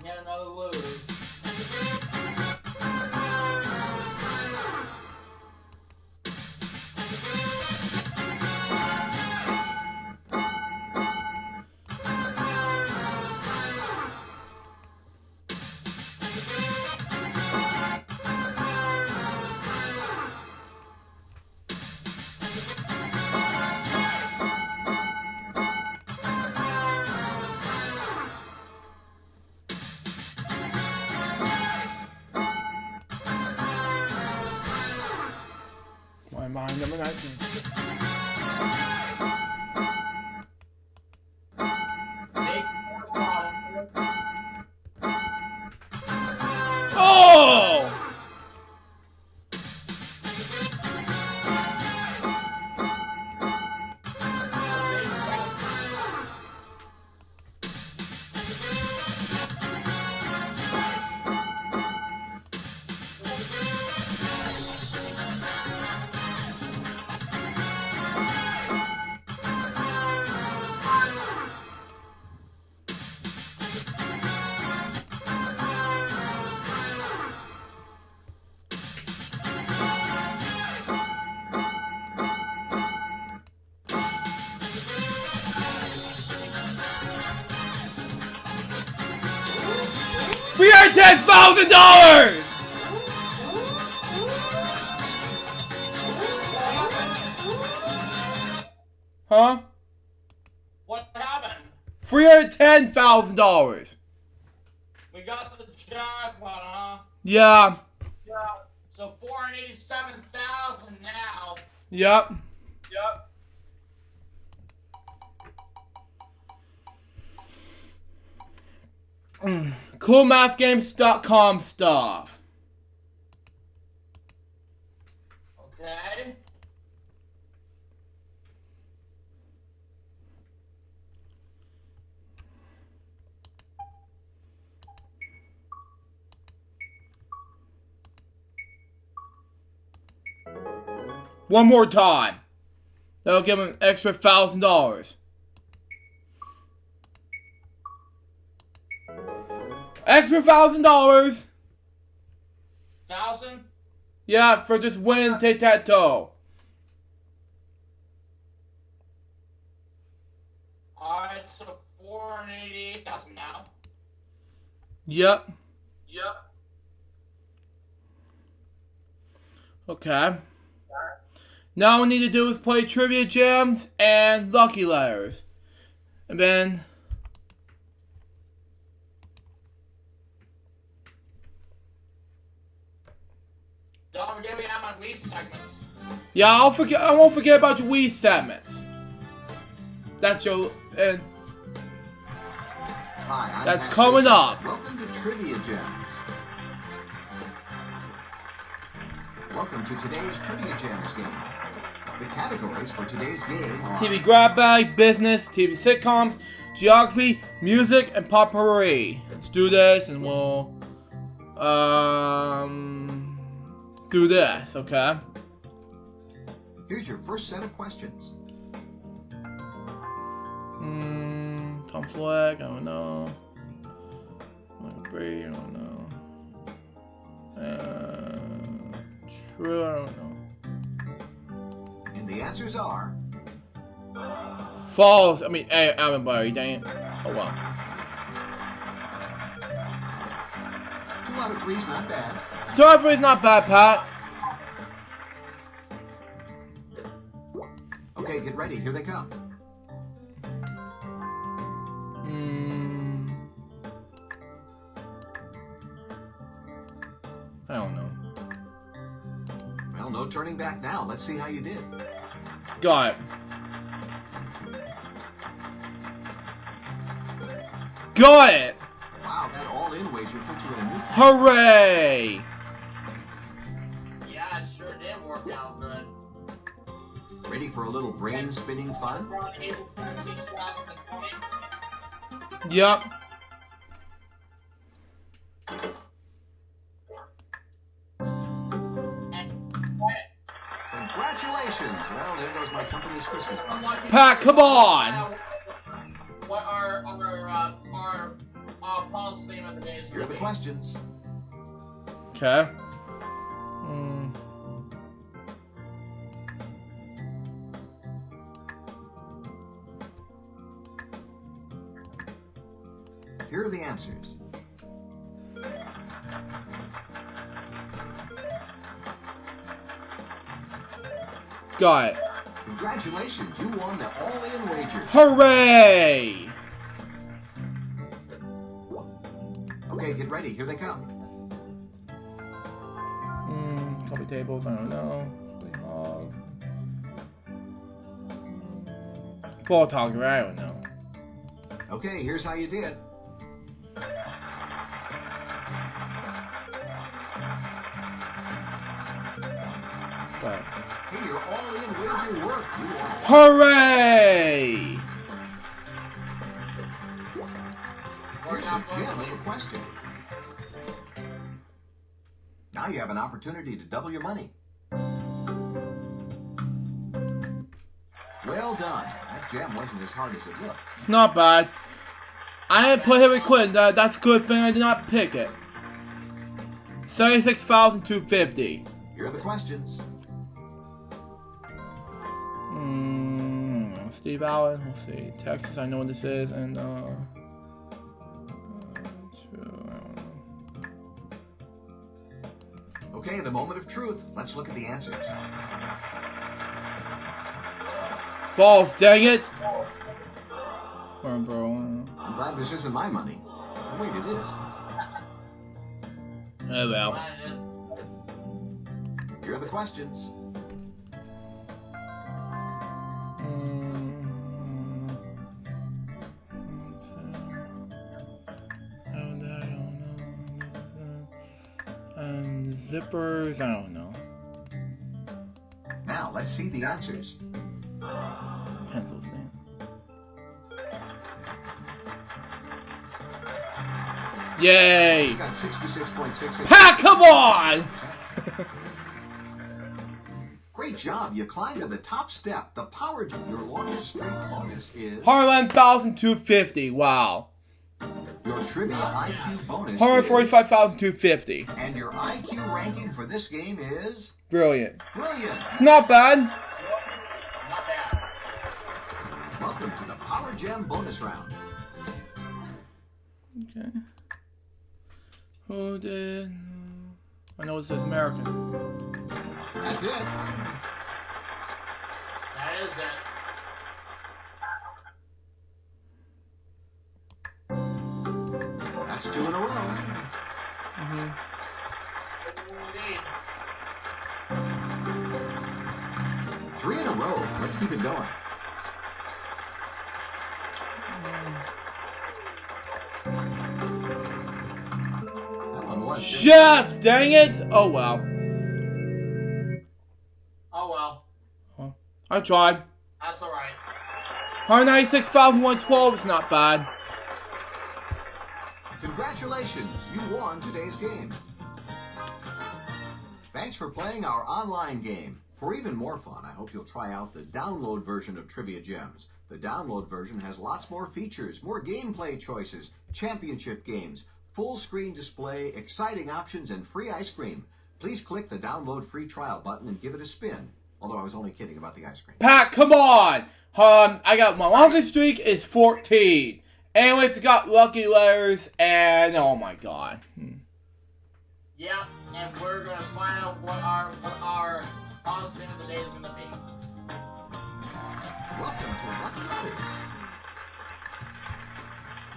Yet another lose. One behind number 19. Oh! $310,000! Huh? What happened? $310,000. We got the jackpot, huh? Yeah. Yeah. So 487,000 now. Yep. Yep. CoolMathGames.com stuff. Okay. One more time. That'll give him an extra $1,000. Extra $1,000. 1,000? Yeah, for just winning tic-tac-toe. Alright, so 488,000 now. Yep. Okay. Now all we need to do is play trivia gems and lucky letters. And then... Don't forget we have my weed segments. Yeah, I won't forget about your Wii segments. That's your... And Hi, I'm that's Patrick. coming up. Welcome to Trivia Gems. Welcome to today's Trivia Gems game. The categories for today's game are TV grab bag, business, TV sitcoms, geography, music, and potpourri. Let's do this and we'll do this, okay? Here's your first set of questions. Conflict, I don't know. Agree, I don't know. True, I don't know. And the answers are False, I mean, everybody, dang it. Oh well. 2 out of 3 is not bad. Star is not bad, Pat. Okay, get ready. Here they come. I don't know. Well, no turning back now. Let's see how you did. Got it. Got it! Wow, that all-in wager put you in a new category. Hooray! Yeah, it sure did work out good. Ready for a little brain-spinning fun? Around April 17, 2020. Yep. Congratulations! Well, there goes my company's Christmas party. Pat, come on! What our policy statement of the day is Here are the gonna be. questions. Okay. Here are the answers. Got it. Congratulations, you won the all-in wager. Hooray! Okay, get ready. Here they come. Coffee tables, I don't know. Sweet hogs. Ball talker, I don't know. Okay, here's how you did. Got it. Hey, your all-in wager worked. You won. Hooray! Here's your gem of a question. Now you have an opportunity to double your money. Well done. That gem wasn't as hard as it looked. It's not bad. I didn't put Hillary Clinton. That's a good thing I did not pick it. 36,250. Here are the questions. Steve Allen. Let's see. Texas, I know what this is. And, true, I don't know. Okay, the moment of truth. Let's look at the answers. False, dang it! Or bro, I don't know. I'm glad this isn't my money. Oh, wait, it is. Oh well. Glad it is. Here are the questions. Zippers, I don't know. Now, let's see the answers. Pencils, man. Yay! You got 66.66. Ha! Come on! Great job. You climbed to the top step. The power to your longest streak bonus is... 101,250. Wow. Your trivia IQ bonus is... 145,250. And your IQ ranking for this game is... Brilliant. Brilliant. It's not bad. Not bad. Welcome to the Power Gem bonus round. Okay. Who did... I know it says American. That's it. That is it. That's 2 in a row. Mm-hmm. Indeed. 3 in a row. Let's keep it going. That one was... Chef! Dang it! Oh well. Oh well. I tried. That's alright. 196,112 is not bad. Congratulations, you won today's game. Thanks for playing our online game. For even more fun, I hope you'll try out the download version of Trivia Gems. The download version has lots more features, more gameplay choices, championship games, full screen display, exciting options, and free ice cream. Please click the download free trial button and give it a spin. Although I was only kidding about the ice cream. Pat, come on! I got my longest streak is 14. Anyways, I got lucky letters, and oh my god. Yeah, and we're gonna find out what our honest name of the day is gonna be. Welcome to Lucky Letters.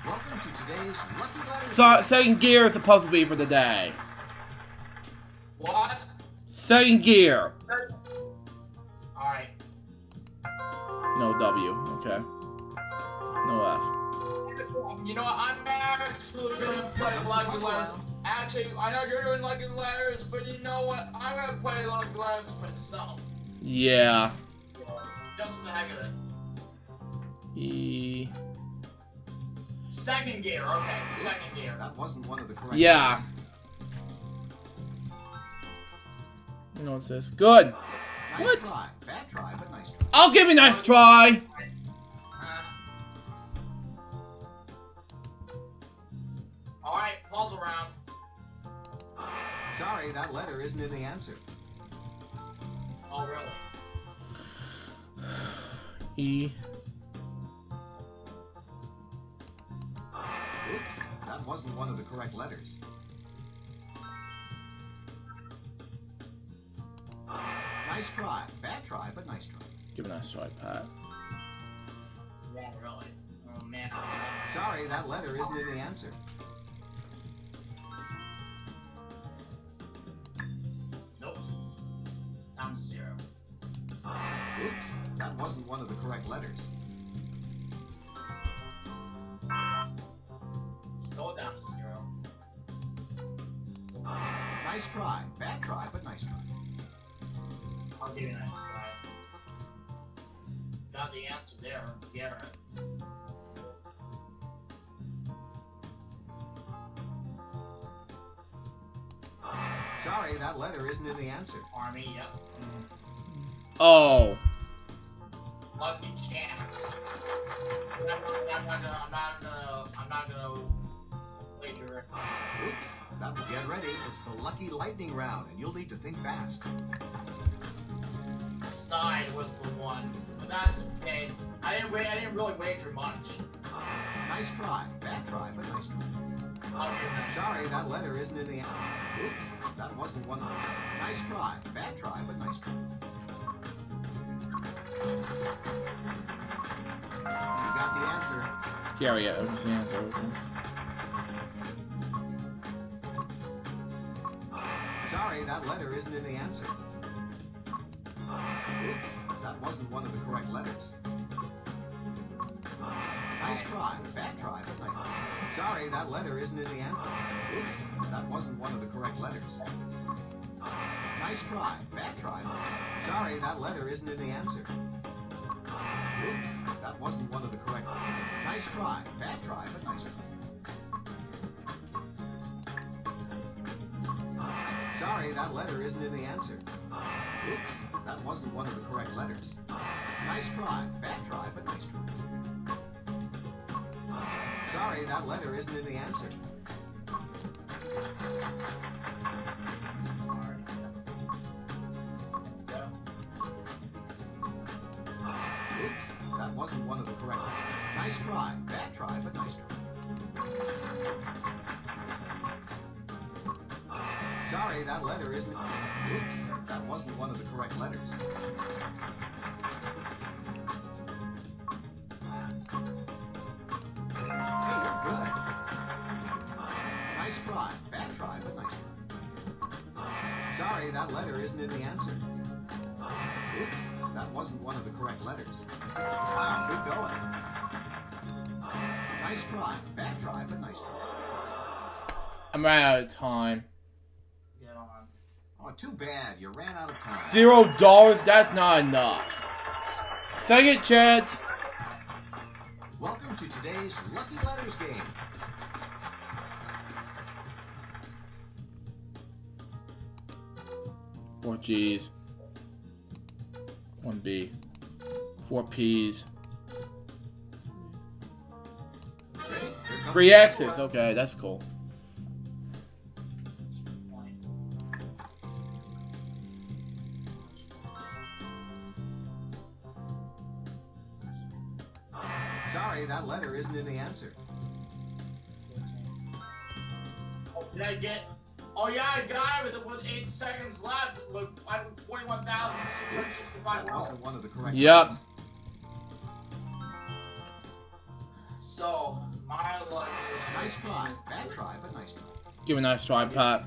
Welcome to today's Lucky Letters. So, second gear is supposed to be for the day. What? Second gear. Alright. No W, okay. No F. You know what? I'm actually gonna play Lucky Letters. Actually, I know you're doing Lucky Letters, but you know what? I'm gonna play Lucky Letters myself. Yeah. Just for the heck of it. E. Second gear, okay. Second gear. That wasn't one of the correct Yeah. ones. You know what's this? Good. Nice What? try. Bad try, but nice try. I'll give you a nice try. Alright, pause around. Sorry, that letter isn't in the answer. Oh, really? E. Oops, that wasn't one of the correct letters. Nice try. Bad try, but nice try. Give a nice try, Pat. Yeah, really. Oh, man. Sorry, that letter isn't in the answer. Nope. Down to 0. Oops, that wasn't one of the correct letters. Still down to 0. Nice try. Bad try, but nice try. I'll give you a nice try. Got the answer there, Garrett. Sorry, that letter isn't in the answer. Army, yep. Oh. Lucky chance. I'm not gonna wager it. Oops, get ready. It's the lucky lightning round, and you'll need to think fast. Snide was the one, but that's okay. I didn't really wager much. Nice try. Bad try, but nice try. I'll give it a Sorry, that letter isn't in the answer. Oops, that wasn't one. Nice try. Bad try, but nice try. You got the answer. Gary, yeah, what's the answer? Sorry, that letter isn't in the answer. Oops, that wasn't one of the correct letters. Nice try. Bad try, but nice. Sorry, that letter isn't in the answer. Oops, that wasn't one of the correct letters. Nice try. Bad try. Sorry, that letter isn't in the answer. Oops, that wasn't one of the correct. Nice try. Bad try, but nice try. Sorry, that letter isn't in the answer. Oops, that wasn't one of the correct letters. Nice try. Bad try, but nice try. Sorry, that letter isn't in the answer. Oops, that wasn't one of the correct. Nice try. Bad try, but nice try. Sorry, that letter isn't. Oops, that wasn't one of the correct letters. Hey, you're good. Nice try. Bad try, but nice try. Sorry, that letter isn't in the answer. Oops, that wasn't one of the correct letters. Wow, good going. Nice try. Bad try, but nice try. I'm right out of time. Get on. Oh, too bad. You ran out of time. $0, that's not enough. Second chance. Welcome to today's Lucky Letters game. Four G's. 1B. 4 P's. Ready? Here comes 3 the X's. first one. Okay, that's cool. Sorry, that letter isn't in the answer. Oh, did I get? Oh yeah, I got it with 8 seconds left. Look, I'm $41,665. That wasn't one of the correct Yep. letters. So my luck. Nice try. Bad try, but nice try. Give a nice try, Pat.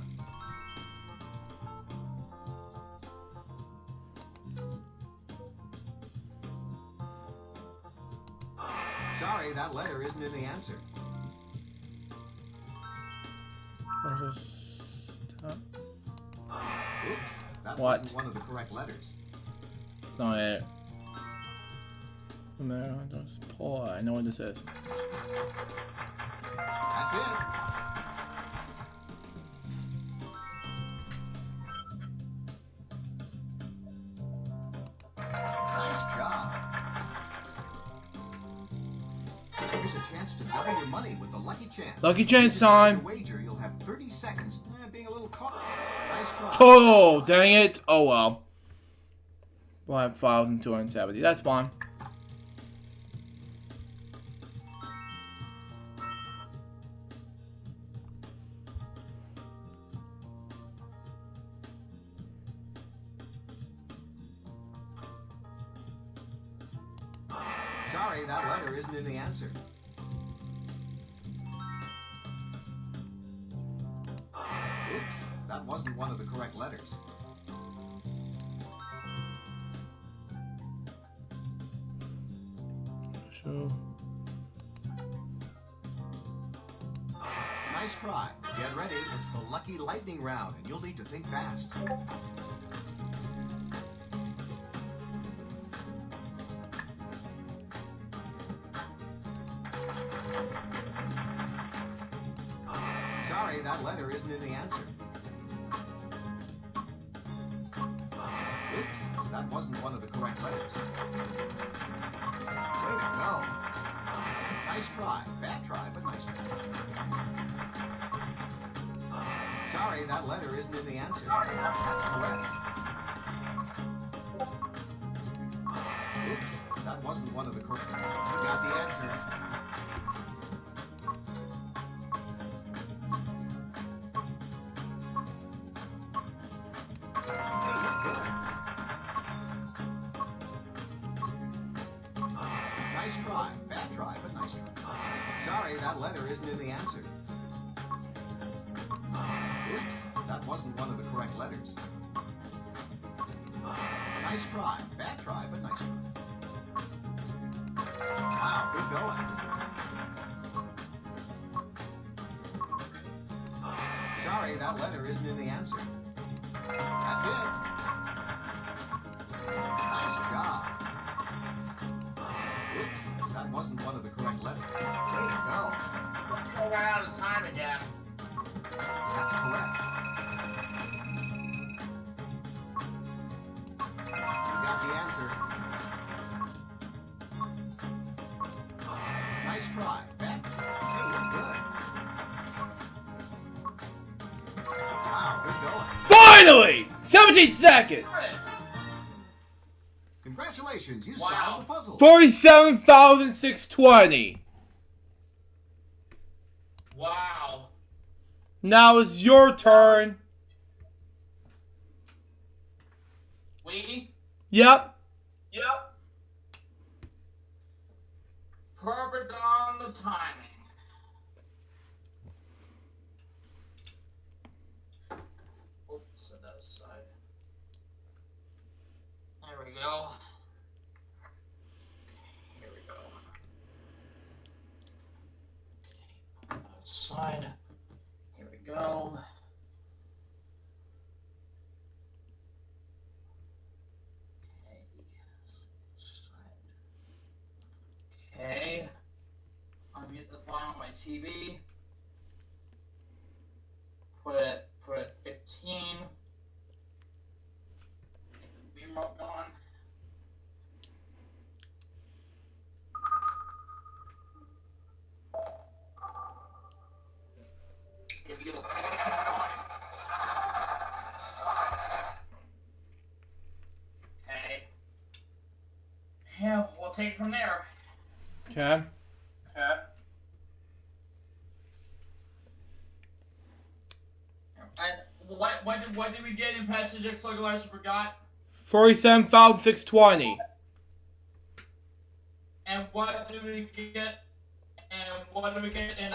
Sorry, that letter isn't in the answer. Where's this? Oops, that What? wasn't one of the correct letters. It's not it. No, just pull. I know what this is. That's it. Nice job. Here's a chance to double your money with the Lucky Chance. Lucky Chance If you decide time. to wager, you'll have 30 seconds. Being a little caught. Nice try. Oh, dang it. Oh well. We'll have 1,270. That's fine. Sorry, that letter isn't in the answer. Oops, that wasn't one of the correct letters. So, Nice try. Get ready. It's the Lucky Lightning round, and you'll need to think fast. Sorry, that letter isn't in the answer. Oops, that wasn't one of the correct letters. Way to go. Nice try. Bad try, but nice try. Sorry, that letter isn't in the answer. That's correct. Oops, that wasn't one of the correct. You got the answer. Hey, you're good. Nice try. Bad try, but nice try. Sorry, that letter isn't in the answer. Oops, that wasn't one of the correct letters. Nice try. Bad try, but nice try. Wow, good going. Sorry, that letter isn't in the answer. That's it. Nice job. Oops, that wasn't one of the correct letters. Way to go. I ran out of time again. That's correct. You got the answer. Nice try. Back. Hey, 14 seconds. Congratulations, you Wow. solved the puzzle. 47,620. Wow. Now it's your turn. We? Yep. Yep. Perfect on the timing. Oops, set that aside. There we go. Here we go. Okay, put that aside. Here we go. Okay. I'll get the file on my TV. Put it 15. Remote on. Okay. Yeah, we'll take it from there. Okay. Okay. And what did we get in Patch Dick Slugger I forgot? 47,620. And what did we get? And what did we get in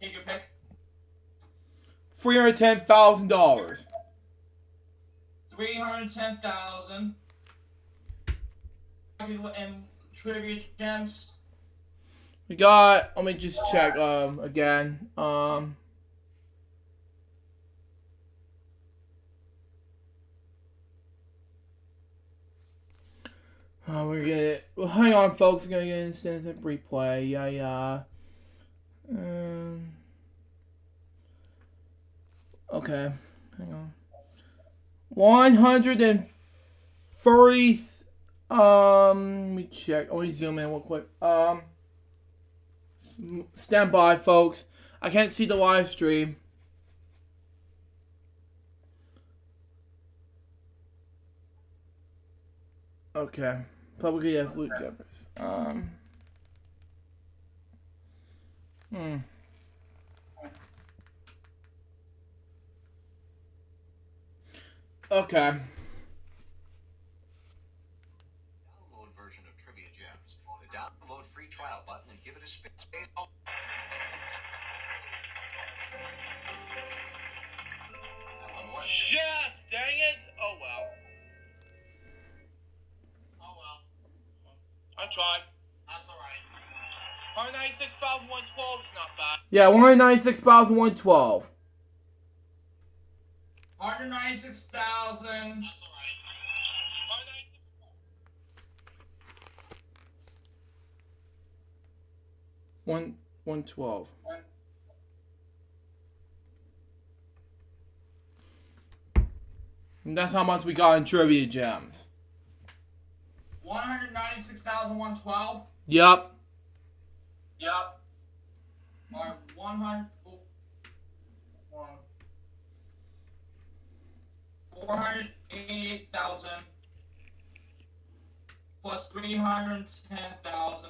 take your pick? $310,000. 310,000. And trivia gems. We got, let me just check again. We're gonna, well, hang on folks, we're gonna get instant replay. Yeah. Okay, hang on. 130, let me check, let me zoom in real quick. Stand by folks, I can't see the live stream. Okay, publicly as Luke Jeffers. Okay. Download version of Trivia Gems. The download free trial button and give it a spin. Jeff, dang it! Oh well. I tried. That's alright. 196,112 is not bad. Yeah, 196,112. 196,000. That's alright. 112. And that's how much we got in trivia gems. 196,112. Yup. Yep. Or 488,000 plus 310,000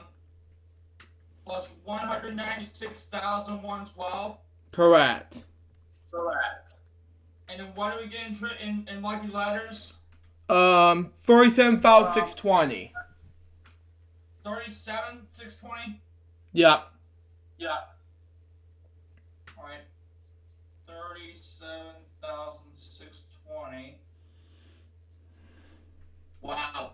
plus 196,112. Correct. Correct. And then what do we get in lucky letters? 47,620. 37,620. Yep. Yeah. Alright. 37,620. Wow.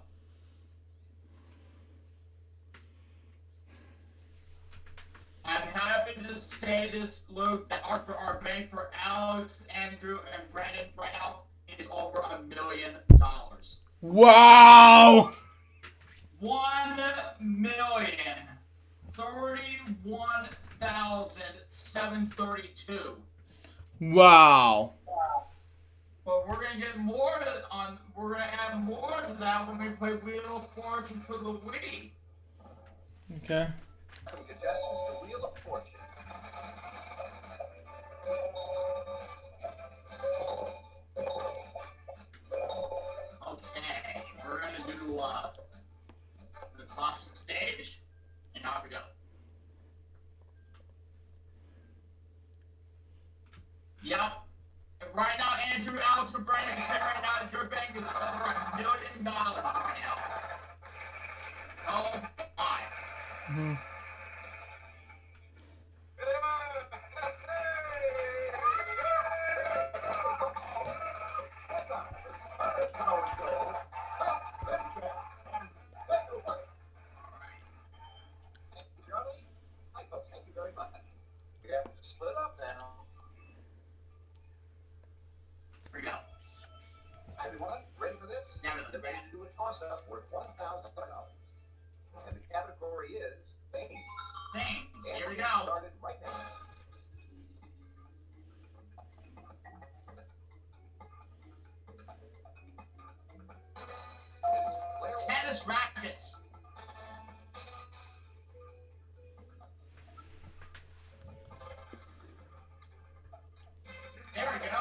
I'm happy to say this, Luke, that our bank for Alex, Andrew, and Brandon right now is over $1 million. Wow! 1,031,732. Wow. But we're gonna get more we're gonna add more to that when we play Wheel of Fortune for the Wii. Okay. Contestants, the Wheel of Fortune. Toss the stage, and off we go. Yep. Right now, Andrew, Alex, and Brandon can tell you right now that your bank is over $1 million right now. Oh my. Mm-hmm. Thank you very much. We have to split up now. Here we go. Everyone, ready for this? Yeah, We're ready to do a toss-up worth $1,000. And the category is themes. Things. And Here we we'll get go. started right now. Tennis rackets. There we go.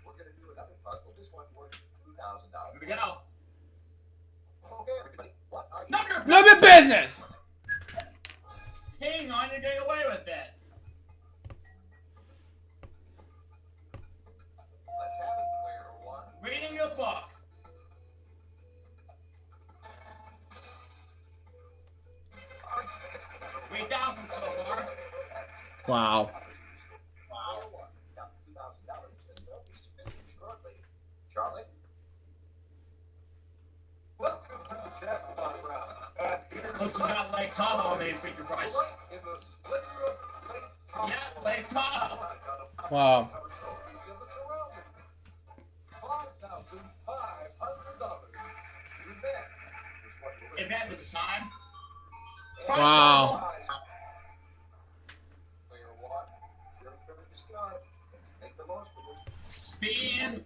We're going to do another puzzle. This one worth $2,000. Here we go. Okay, everybody. What are you? None of your None of your business. Hang on, you're getting away with it. Let's have it, player one. Reading your book. $3,000 so far. Wow. Player one got $2,000 and they'll be spinning shortly. Charlie? Welcome to the jackpot round. And here's Looks about like Tahoe on the feature price. in the split room, Lake Tahoe. Yeah, Lake Tahoe. Wow. $5,500. You bet. Is what you're Event this time. Wow. Player one, it's your turn to start. Make the most of it. Spin.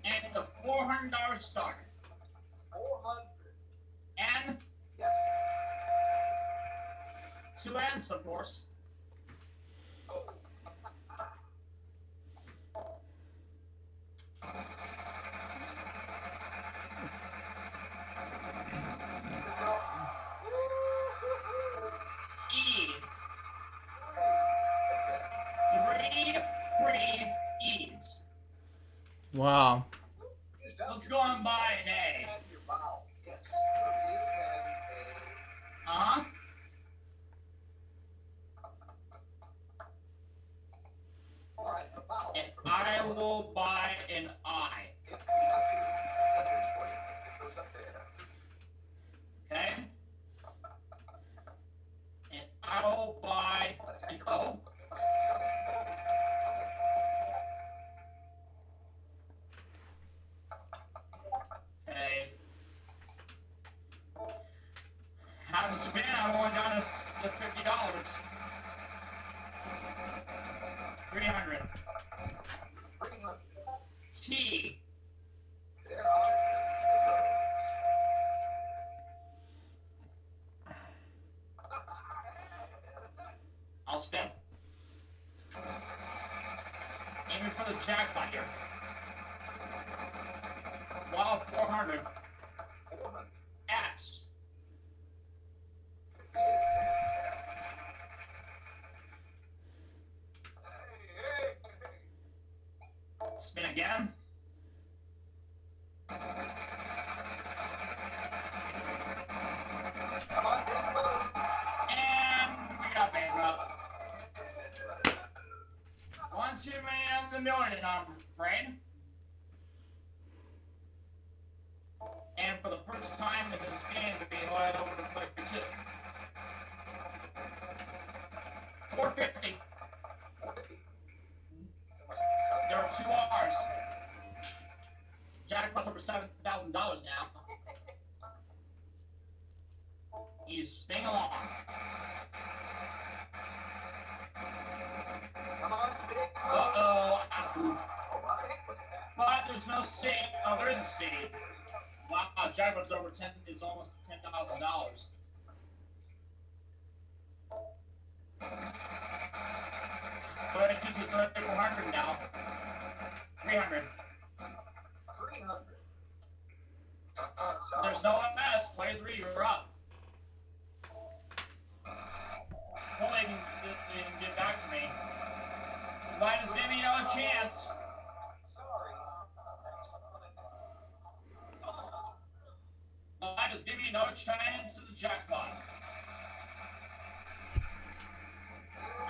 And it's a $400 start. 400. And Yes. 2 ends, of course. E. 3 free E's. Wow. Let's go and buy an A. And your vowel. Yes. There is an Uh-huh. A. All right, a vowel. And I will buy an I. If we have to letters for you, it goes up there. Okay? And I will buy an O. Okay. How to spin? I'm only down to $50. 300. 300. T. There are. I'll spin. Aiming for the jackpot here. Wow, 400. 400. X. Spin again. Come on, bankrupt. And we got bankrupt. 1 2 man the million, I'm afraid. And for the first time in this game, to be allowed over to player 2. 450. 450. There are 2 R's. Jackpot's over $7,000 now. He's spinning along. Come on, bankrupt. Uh-oh. All right. But there's no seed. Oh, there is a seed. Wow, jackpot's over 10. It's almost $10,000. 32 to 3400 now. 300. 300. There's no MS. Player 3, you're up. Well, they can get back to me. Light is giving me another chance. Sorry. Light is giving me another chance to the jackpot.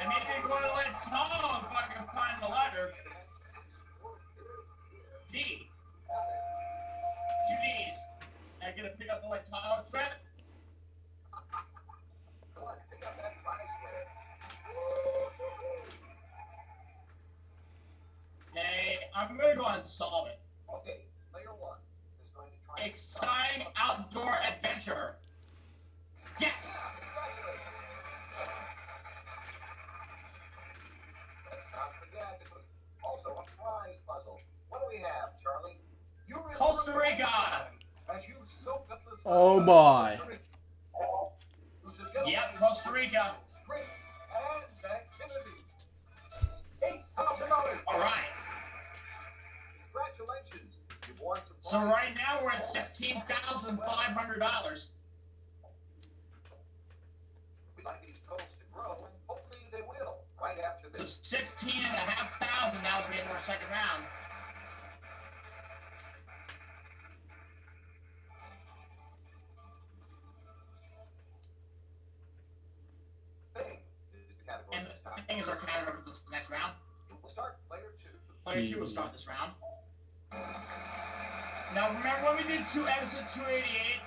I may be going to let Tom if I can find the letter. D. 2 D's. I get to pick up the Latino trip. Come on, pick up that prize winner. Okay, I'm going to go and solve it. Okay, player 1 is going to try. Exciting outdoor adventure. Yes! Congratulations. Let's not forget, this was also a prize puzzle. What do we have, Charlie? You remember Costa Rica. as you soaked up the sun. Oh my. Yep, Costa Rica. Drinks and activities. $8,000. All right. Congratulations. You've won some So prizes. right now we're at $16,500. We'd like these totals to grow, and hopefully they will right after So this. 16,500 now as we enter our second round. Thing is the category And this time. things are category for this next round. We'll start player 2. Player 2 will start this round. Now remember when we did episode 288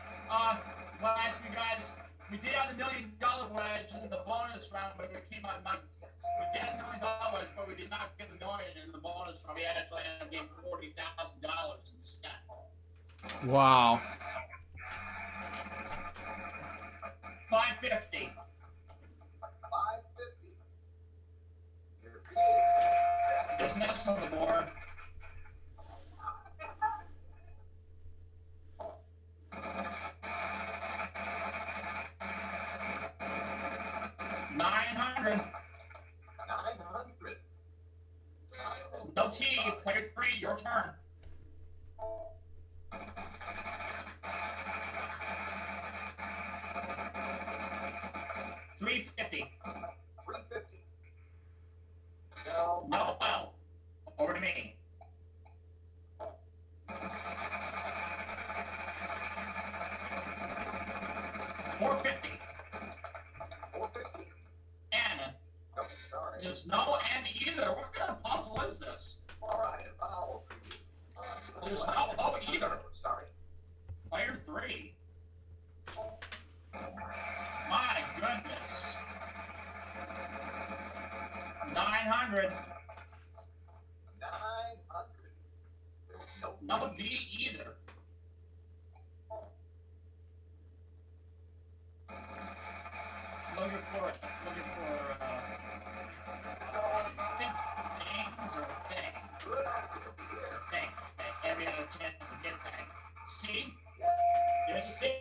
last week, guys? We did have the $1 million wedge in the bonus round, but we came out not. We did $1 million wedge, but we did not get the million in the bonus round. We had to end up getting $40,000 instead. Wow. 550. 550. Here it is. There's next on the board. $900. 900. No T. Player 3, your turn. $350. 350. No. No, well. Over to me. $450. 450. N. Oh, sorry. There's no N either. What kind of puzzle is this? All right, a vowel for you. There's no O either. Sorry. Player 3. My goodness. 900. 900. There's no. No D either. Looking for think things or thing. Good idea, Pierre. Thing. Every other chance is a game tag. C. Yes. There's a C.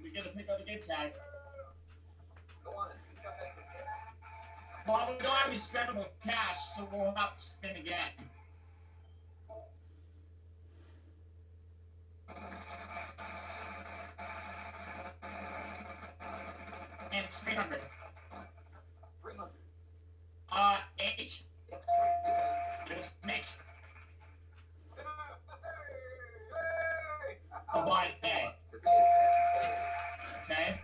We get to pick up the game tag. Go on and pick up that ticket. Well, we don't have any spendable cash, so we'll have to spin again. And it's 300. 300. H. Yes. There's an H. Hey! Oh, by A. Okay.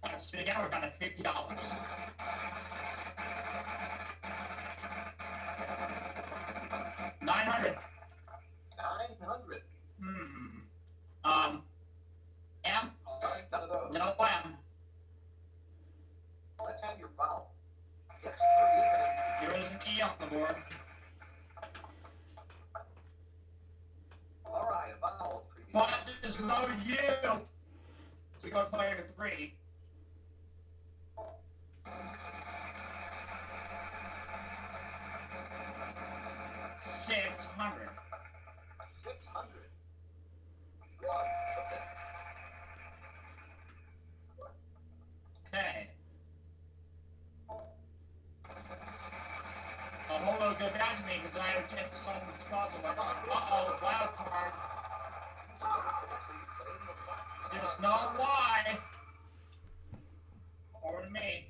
Let's spin again. We're down to $50. $900. 900. M. Sorry, none of those. No M. Let's have your vowel. Yes, There is an E on the board. all right, a vowel for you. But there's no U. So we go to player 3. $600. 600. Go on. Okay. Okay. solve this puzzle. Uh-oh, wild card. There's no why. Over to me.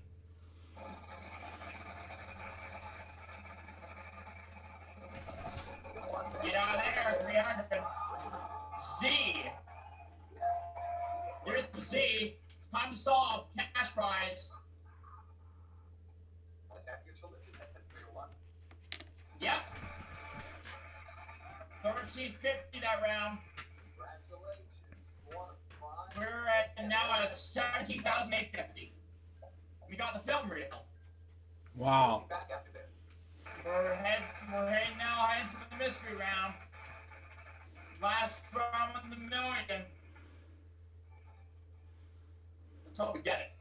Get out of there, 300. Z. There's the Z. It's time to solve. Cash prize. Yep. 1350 that round. We're at now at 17,850. We got the film reel. Wow. We're heading now into the mystery round. Last round of the million. Let's hope we get it.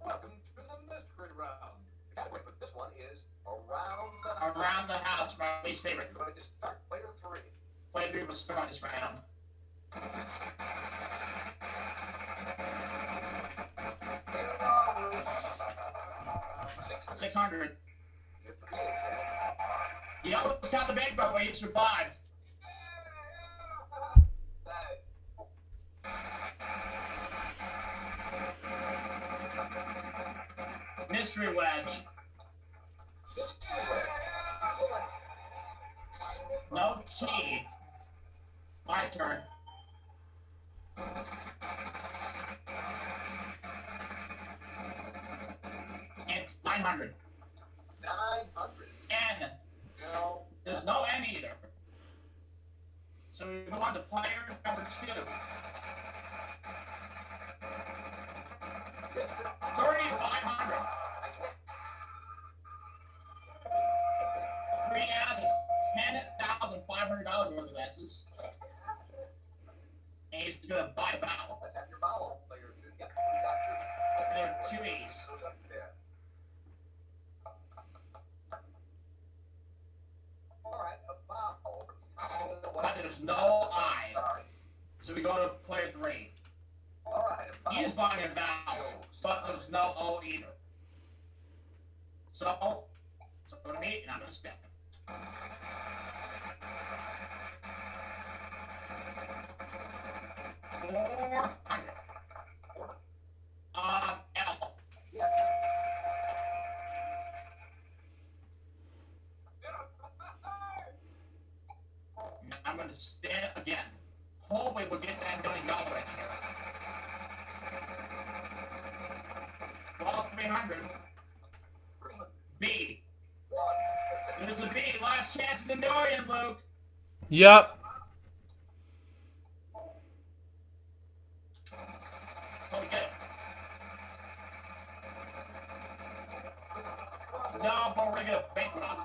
Welcome to the mystery round. The category for this one is Around Around the House, my least favorite. We're going to start player 3. Player 3 will start this round. $600. He almost had the bank, but he survived. Mystery wedge. No T. My turn. It's 900. 900. N. No. There's no N either. So we move on to player number 2. 3,500. 3 asses. $10,500 worth of asses. And he's gonna buy a vowel. Let's have your vowel. Player 2. Yep, we got There are 2 E's. goes up there. Alright, a vowel. But there's no I. Sorry. So we go to player 3. Alright, a vowel. He's buying a vowel, but there's no O either. So go to me, and I'm gonna spin. $400. L. Yes. Now I'm gonna spin again. Hopefully we'll get that $1 million right here. Well, 300. B. There's a B. Last chance in the million, Luke. Yep. So we get it. No, but we're gonna get bankrupt.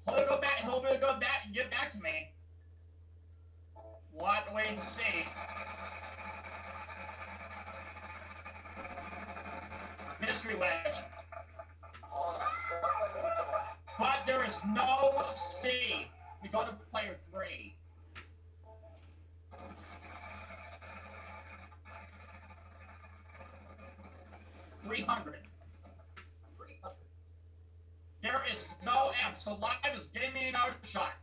Hold it, go back, and get back to me. We'll have to wait and see. Mystery wedge. But there is no C. We go to player 3. $300. There is no M, so Live is getting me another shot.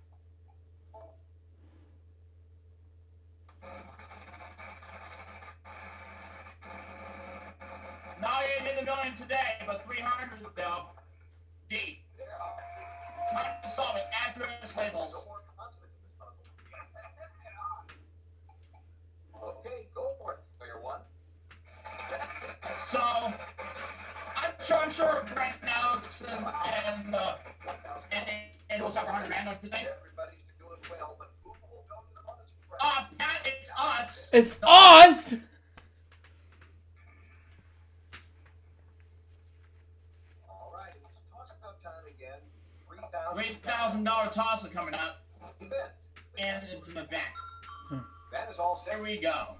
Now you did the million today, but 300 though. D. Time to solve it. Address labels. Okay, go for it. Player 1. So I'm sure Brent Alex and it was over 100 random today. Everybody's doing well, but who will go to the bonus prize? Pat, it's us. It's us! All right, it's toss-up time again. $3,000 toss coming up, Event. and it's an event. That is all set. There we go.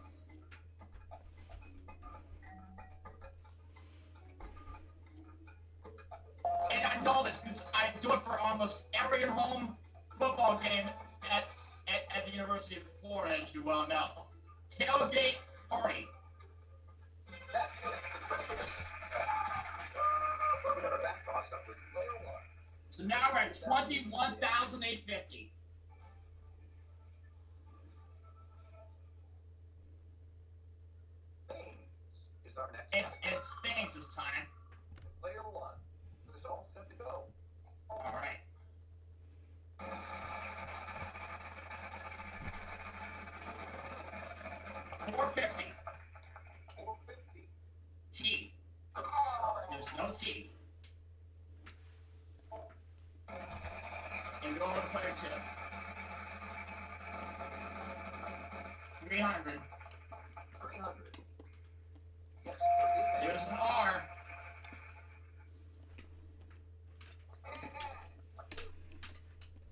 And I know this because I do it for almost every home football game at the University of Florida, as you well know. Tailgate party. That's it. So now we're at 21,850. Is our next It's things this time. player one. It's all set to go. All right. $450. 450. T. There's no T. And we go over to player two. 300. 300. Yes, There's an R.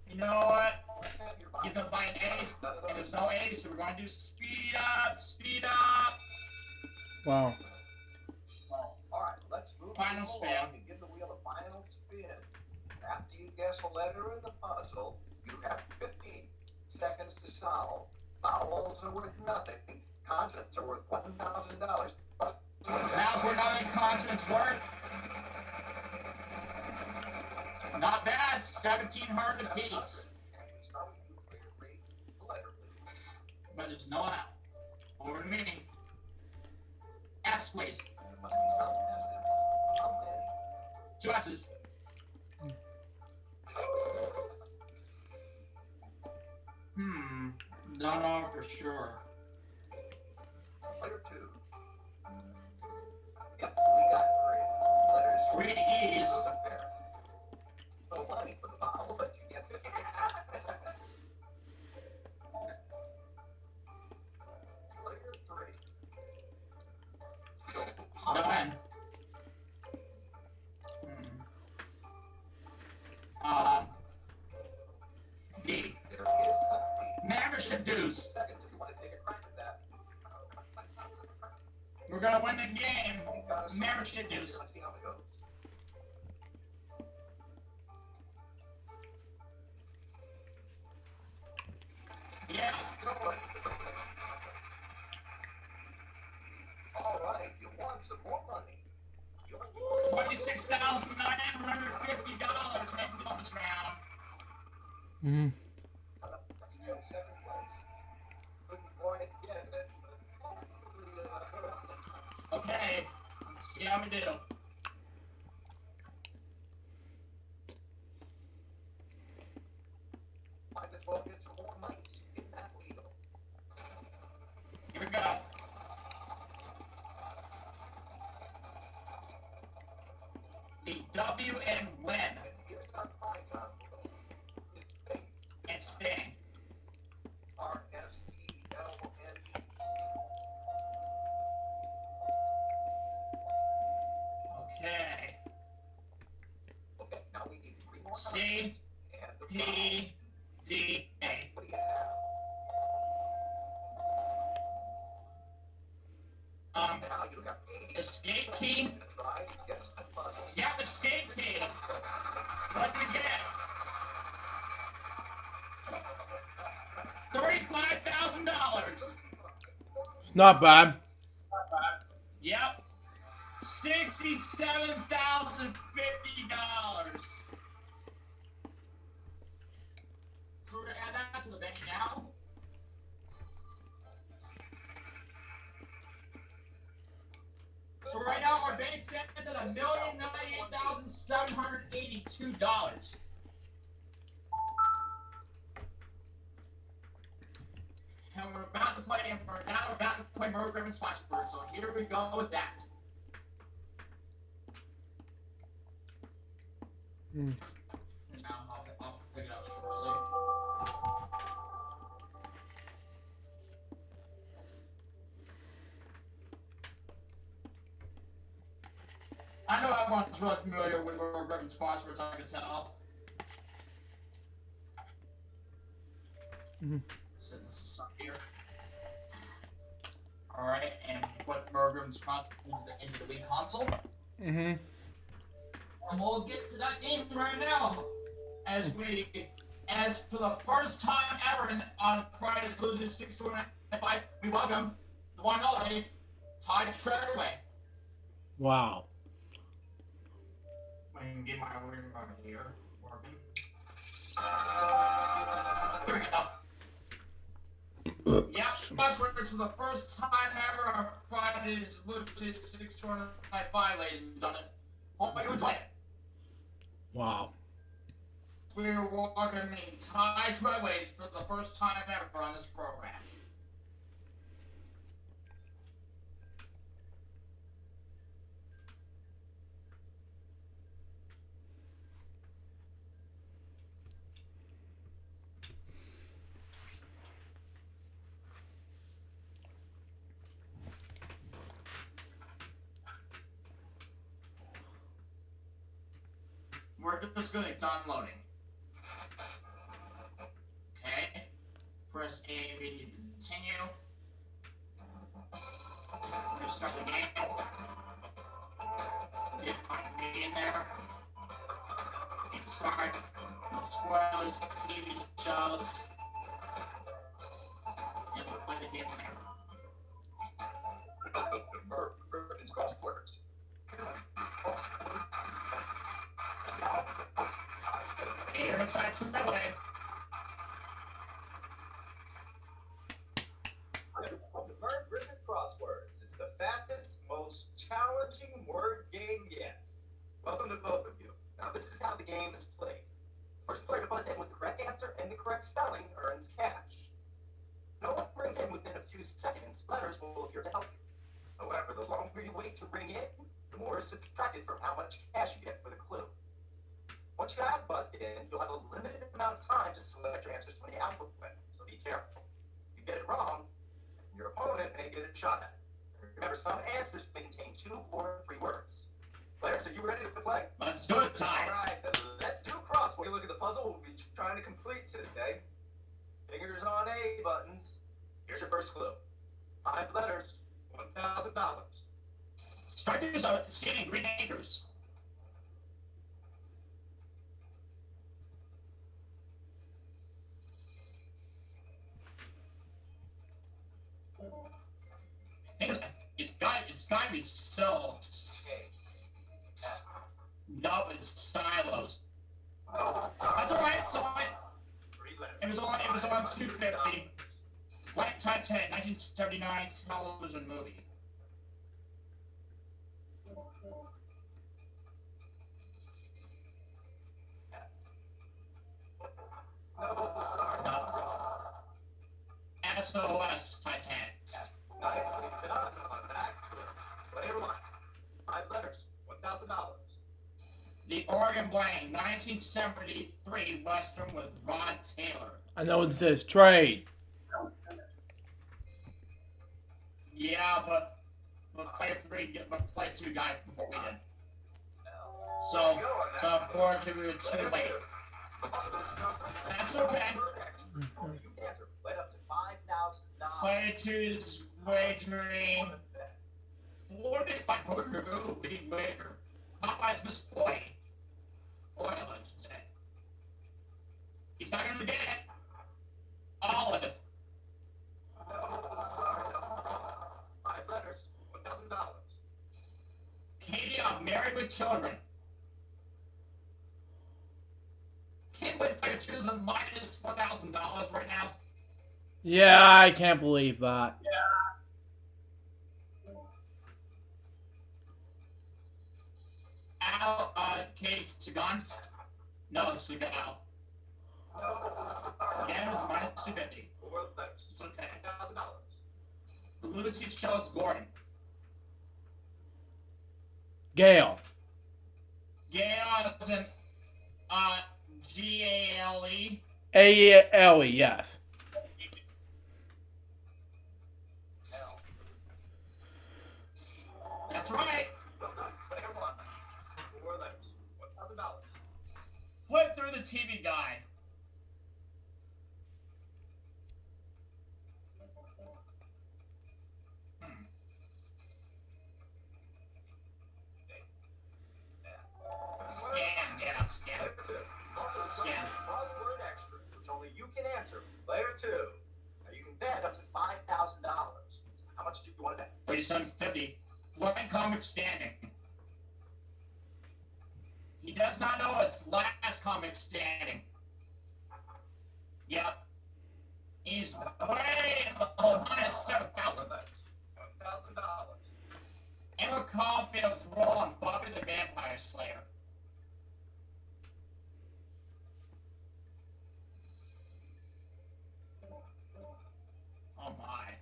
You know what? He's gonna buy an A, and there's no A, so we're gonna do speed up, speed up. Wow. Alright, let's move Final along spin. and give the wheel a final spin. After you guess a letter in the puzzle, you have 15 seconds to solve. Vowels are worth nothing. Consonants are worth $1,000. How's we're not in consonants worth? Not bad, 1,700 apiece. And we start with you for your free letter, please. But there's no out. Over to me. S, please. There must be some S's. How many? 2 S's. Don't know for sure. Letter two. Yep, we got three. Letters 3 E's. No money for the vowel, but you get 50. Letter three. Done. D. There is a Membership dues. seconds if you want to take a crack at that. We're gonna win the game. You've got a Membership dues. Let's see how it goes. Yeah. All right, you want some more money. You're $26,950 next bonus round. Mm-hmm. That's still second place. Couldn't quite get it, but Okay. Let's see how we do. might as well get some more money. In that wheel. Here we go. The W and when. And here's our prize on it's Sting. It's Sting. R-S-T-L-N-E. Okay. Okay, now we need three more C, numbers. And the vowel. P, D, A. What do you have? Now you have eight. Escape key. Try to guess the puzzle. Yeah, escape key. What did we get? $35,000. It's not bad. Yep. $67,050. So we're gonna add that to the bank now. So right now our bank stands at $1,098,782. And we're about to play Murder Griffin Splash Bird, so here we go with that. Mm. And now I'll pick it up shortly. I know everyone's really familiar with Murder Griffin Splash Birds, I can tell. Set this up here. Alright, and put Murder Griffin Splash into the Wii console. Mm-hmm. And we'll get to that game right now. As for the first time ever on Friday's LukeJ62895, we welcome the one and only Ty Treadaway. Wow. I can get my ring right here. Work Here we go. Yeah, crosswords for the first time ever on Friday's LukeJ62895, ladies and gentlemen. Hope you enjoy it. Wow. We're welcoming Ty Treadway for the first time ever on this program. We're just going to done loading. Okay. Press A to continue. We're going to start the game. Get my me in there. You can start. No spoilers, TV shows. And we'll play the game from there. Welcome to Merv Griffin's Crosswords. Here, it's Ty Treadway. Welcome to Merv Griffin Crosswords. It's the fastest, most challenging word game yet. Welcome to both of you. Now, this is how the game is played. First player to buzz in with the correct answer and the correct spelling earns cash. No one brings in within a few seconds, letters will appear to help you. However, the longer you wait to ring in, the more is subtracted from how much cash you get for the clue. Once you have buzzed in, you'll have a limited amount of time to select your answers from the alphabet, so be careful. If you get it wrong, your opponent may get a shot at it. Remember, some answers contain 2 or 3 words. Players, are you ready to play? Let's do it, Ty. Alright, let's do crossword. Look at the puzzle we'll be trying to complete today. Fingers on A buttons. Here's your first clue. 5 letters, $1,000. Strikers are seen in Green Acres. It's got to be silks. No, it's silos. That's alright, it's alright. It was on 250. Black Titanic, 1979 television movie. SOS Titanic. Nicely done on that. Player 1. 5 letters, $1,000. The Oregon Blaine, 1973 Western with Rod Taylor. I know it says trade. Yeah, but player 2 died before we did. So 4-2, we were too late. That's okay. Led up to $5,000. Player 2's wagering 45 big wager. Popeye's missed oil. Oil, I should say. He's not going to get it. Olive. No, sorry. 5 letters, $1,000. Katie, I'm married with children. Can't wait player 2's a minus $1,000 right now. Yeah, I can't believe that. Al, Katie Sagan? No, it's Sagan. Yeah, it was minus 250. 4 letters, It's okay. $1,000. Lucy chose Gordon. Gale. Gale is an, G-A-L-E. A-L-E, yes. That's right. Player 1. 4 letters, $1,000. Flip through the TV guide. Scan. Player 2. Also, Scan. crossword extra, which only you can answer. Player 2. Now you can bet up to $5,000. How much do you want to bet? 3750. One comic standing. He does not know it's last comic standing. Yep. He's way minus 7,000. $1,000. Emma Caulfield's role on Buffy the Vampire Slayer. Oh my.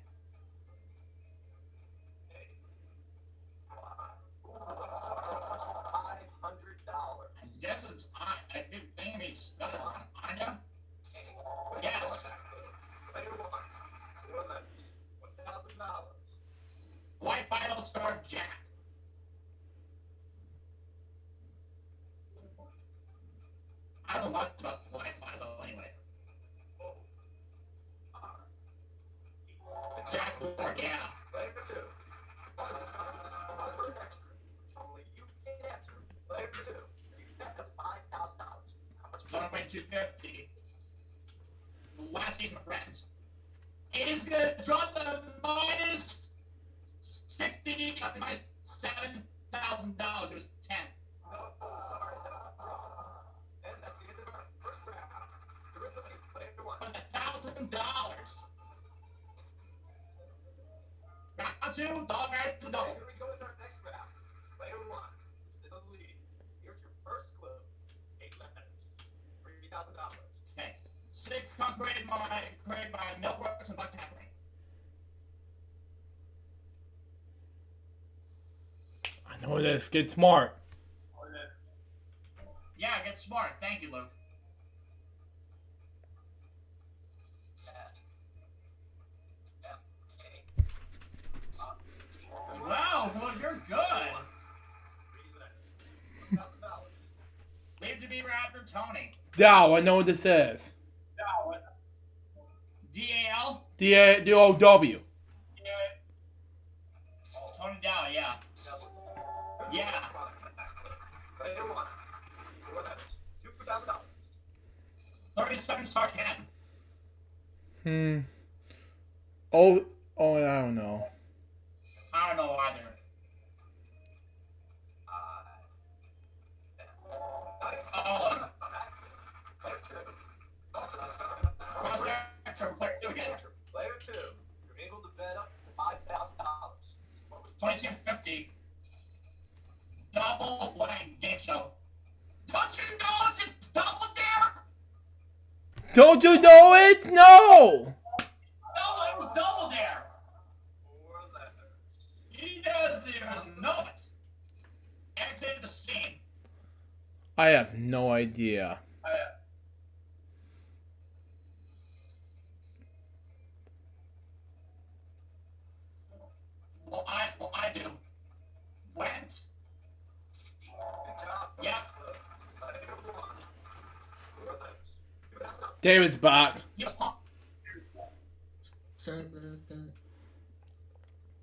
$500. I guess it's I think it's spelled wrong. Anya? Yes. Player one. $1,000. White Final Star Jack. I don't know much about White Final anyway. Jack Lord, yeah. Player two. Only you can answer. Player two. You bet $5,000. How much So I'm going 250. Last season of Friends. It is gonna drop the minus 60, minus $7,000. It was 10. Oh, sorry. And that's the end of our first round. You're in the lead. Player one. With $1,000. Round two, dollar marriage to double. Here we go with our next round. Player one. Still in the lead. Here's your first clue. 8 letters. $3,000. Okay. Sitcom created by Milkworks and Buck Henry. I know this. Get smart. Yeah, get smart. Thank you, Luke. Wow, well, you're good. Leave to be after Tony. Dow, I know what this is. DAL? D-O-W. Tony Dow, yeah. Yeah. Player one. 4 letters. $2,000. 37 star Ken. Oh, I don't know. I don't know either. Nice. Oh, Player two. what's that? Player 2 again. Player two. You're able to bet up to $5,000. 2250. Double blank game show. Don't you know it's double dare? Don't you know it? No! No, it was double dare. 4 letters. He doesn't even know it. Exit the scene. I have no idea. Well, I do. Went. Good job. Yeah. Player one. 4 letters. $2,000. David's back. He was pumped. Sorry about that.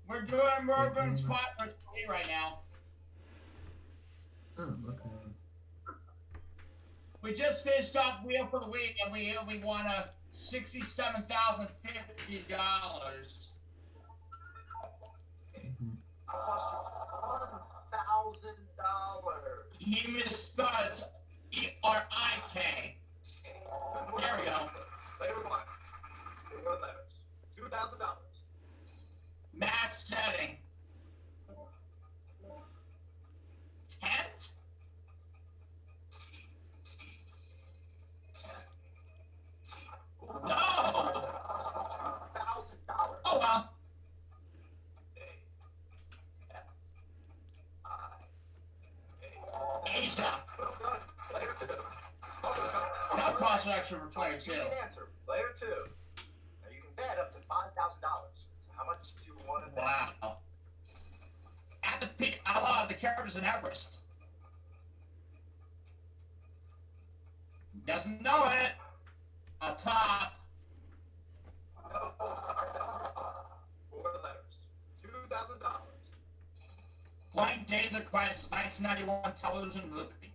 We're doing Mervyn Squad versus me right now. Oh, okay. We just finished off Wheel for the Week and we won a $67,050. I lost you $1,000. He misspelled it. E-R-I-K. There we go. Player one. 4 letters. $2,000. Match setting. Tent? No! $2,000. Oh well. Asia. Well done. Player two. No cross action for player two. You can answer. Player two. Now you can bet up to $5,000. So how much do you want to bet? Wow. At the peak, I love the characters in Everest. Doesn't know it. Up top. Oh, sorry. 4 letters. $2,000. Blank Days of Crisis, 1991 television movie.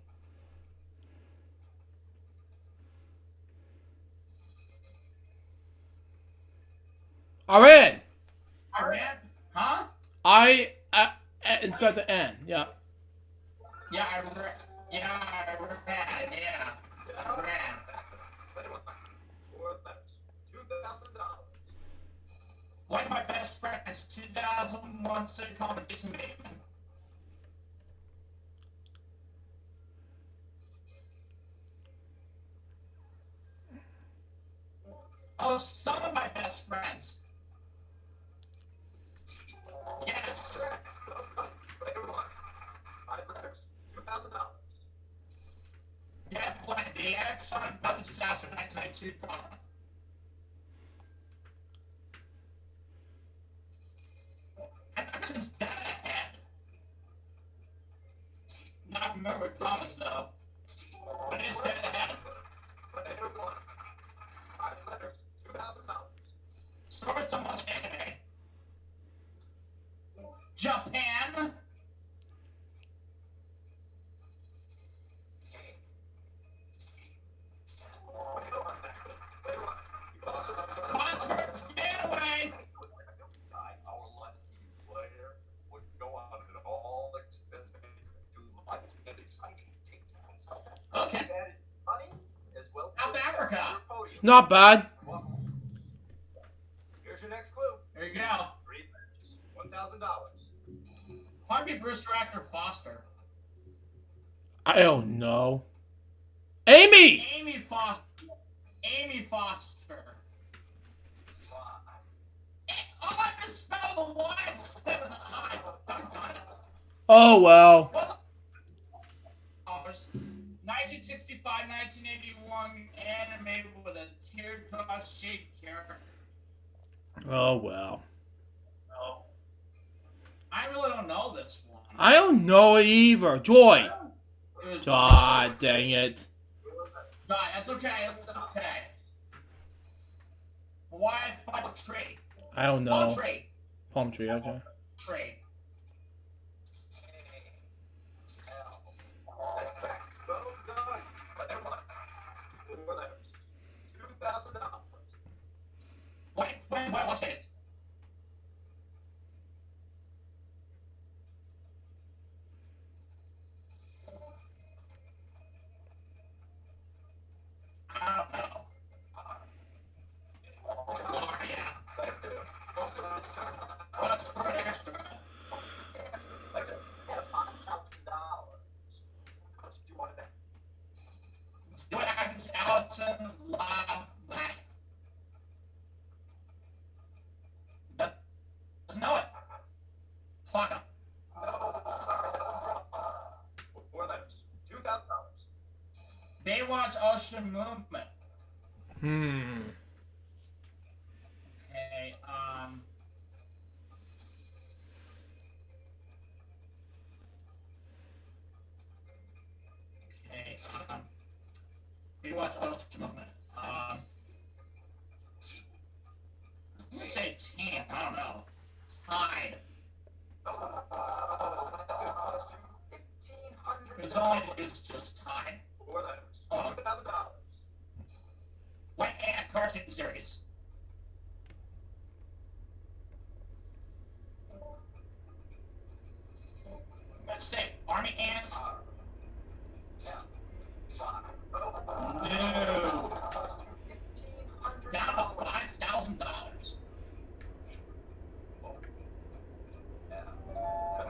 Iran! Iran? Huh? And start to N. Yeah. Yeah, Iran. Yeah, Iran. Yeah. Iran. 4 France 2001 sitcom Jason Bateman. Oh, some of my best friends. Yes. $5,000. Dead Blend DX on Another Disaster 1992 product. And since dead ahead. Not familiar with Thomas though. But it is dead ahead. Stories to most anime. Japan. Crosswords, get away. Our lucky player would go on an all-expensive to light and exciting take-downs. Okay. Added money as well. South Africa. It's not bad. Here's your next clue. There you go. $1,000. Harvey Brewster actor Foster. I don't know. Amy! Amy Foster. Amy Foster. Oh, I misspelled the Y instead of the I. Oh, well. What's 1965, 1981 animated with a teardrop shaped character. Oh, well. I really don't know this one. I don't know either. Joy. It was God dang it. Right, that's okay. That's okay. Why find a tree? I don't know. Tree. Palm tree, okay. Tree. That's correct. Well done. But never mind. More letters. $2,000. Wait, what's this? I don't know. Oh, yeah. What's for an extra? $5,000. How much do you want to bet? Do it actress Allison La Black. Doesn't know it. Plaka. No, sorry. More letters. $2,000. Baywatch Ocean Movement. Okay, Baywatch Ocean Movement. I'm gonna say tan, I don't know. Tide. That's going to cost you $1,500. It's just Tide. More letters. Oh. $2,000. What ant cartoon series? Let's say Army Ants. No. Down to $5,000.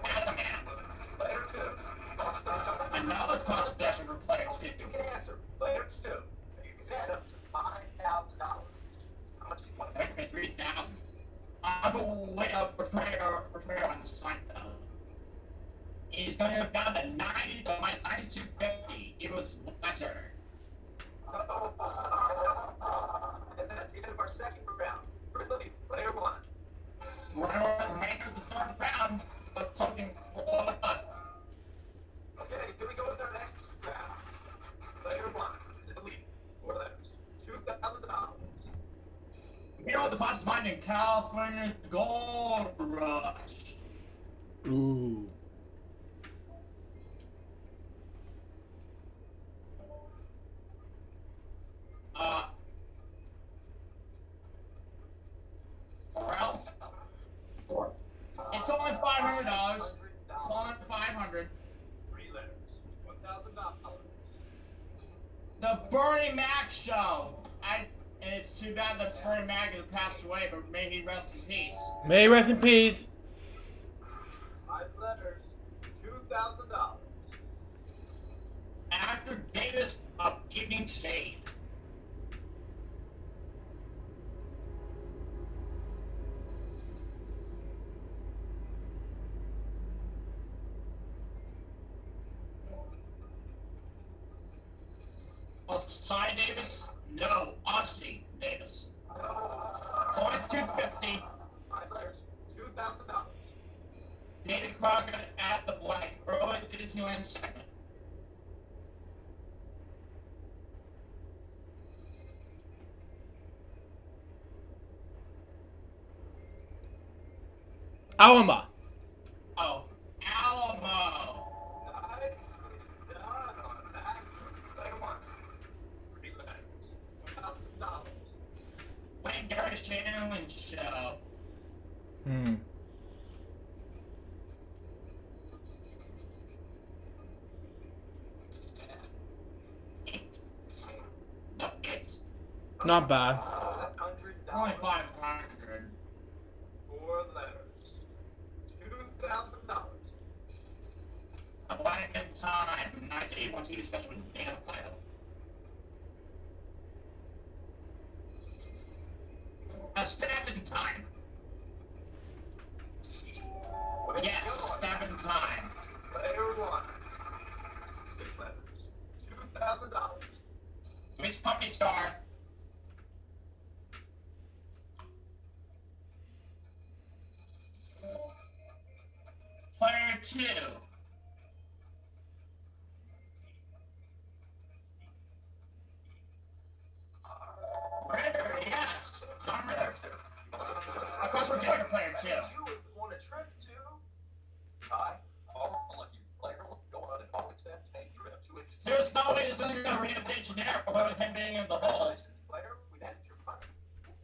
Adam Player 2. Another cost special for player 2. You can answer. Player 2. You can add up to $5,000. How much do you want to bet? Make me 3,000. I'm going to portrayal on Seinfeld. He's going to have gone to 90 to minus 9250. It was lesser. Oh, sorry. And that's the end of our second round. Ridley, player 1. We're going to remainder of the third round of talking all about. Okay, here we go with our next round. Player 1. Ridley, 4 letters. $2,000. You know what the boss is mine in California Gold Rush. Ooh. Well, it's only $500. It's only $500. 3 letters. $1,000. The Bernie Mac Show. it's too bad that Freddie Mercury passed away, but may he rest in peace. May he rest in peace. 5 letters, $2,000. Actor Davis of Evening Shade. Cy Davis? No, Ossie Davis. It's only 250. 5 letters, $2,000. David Crockett at the blank. Early Disneyland segment. Alma. Oh, Alamo. Nice done on that. Second one. 3 letters, $1,000. Wayne Gary's Challenge Show. No, it's Not bad. only $500. 500. 4 letters, $2,000. A Blank in Time, 1981 TV special with Dan Plato. A Step in Time. Yes, Step in Time. Player 1. 6 letters, $2,000. Three's Company Star. Player 2. Ritter, yes. John Ritter. Of course, we're doing a player 2. You would want a trip to Ty, our lucky player, go on an all-expense-paid trip to There's no way there's going to be a Rio de Janeiro without him being in the hole. Congratulations, player. We managed your money,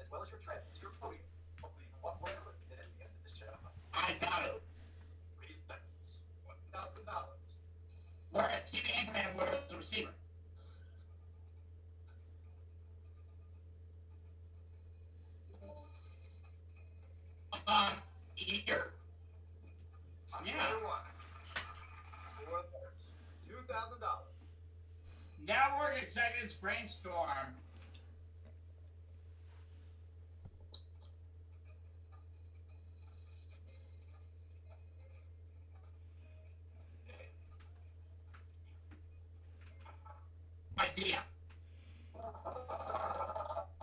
as well as your trip to your podium. Hopefully, you want more at the end of this show. I doubt it. 3 letters, $1,000. We're at TV Anchorman, we're the receiver. Eager. Yeah. Player 1. 4 letters, $2,000. Network executives brainstorm. Idea.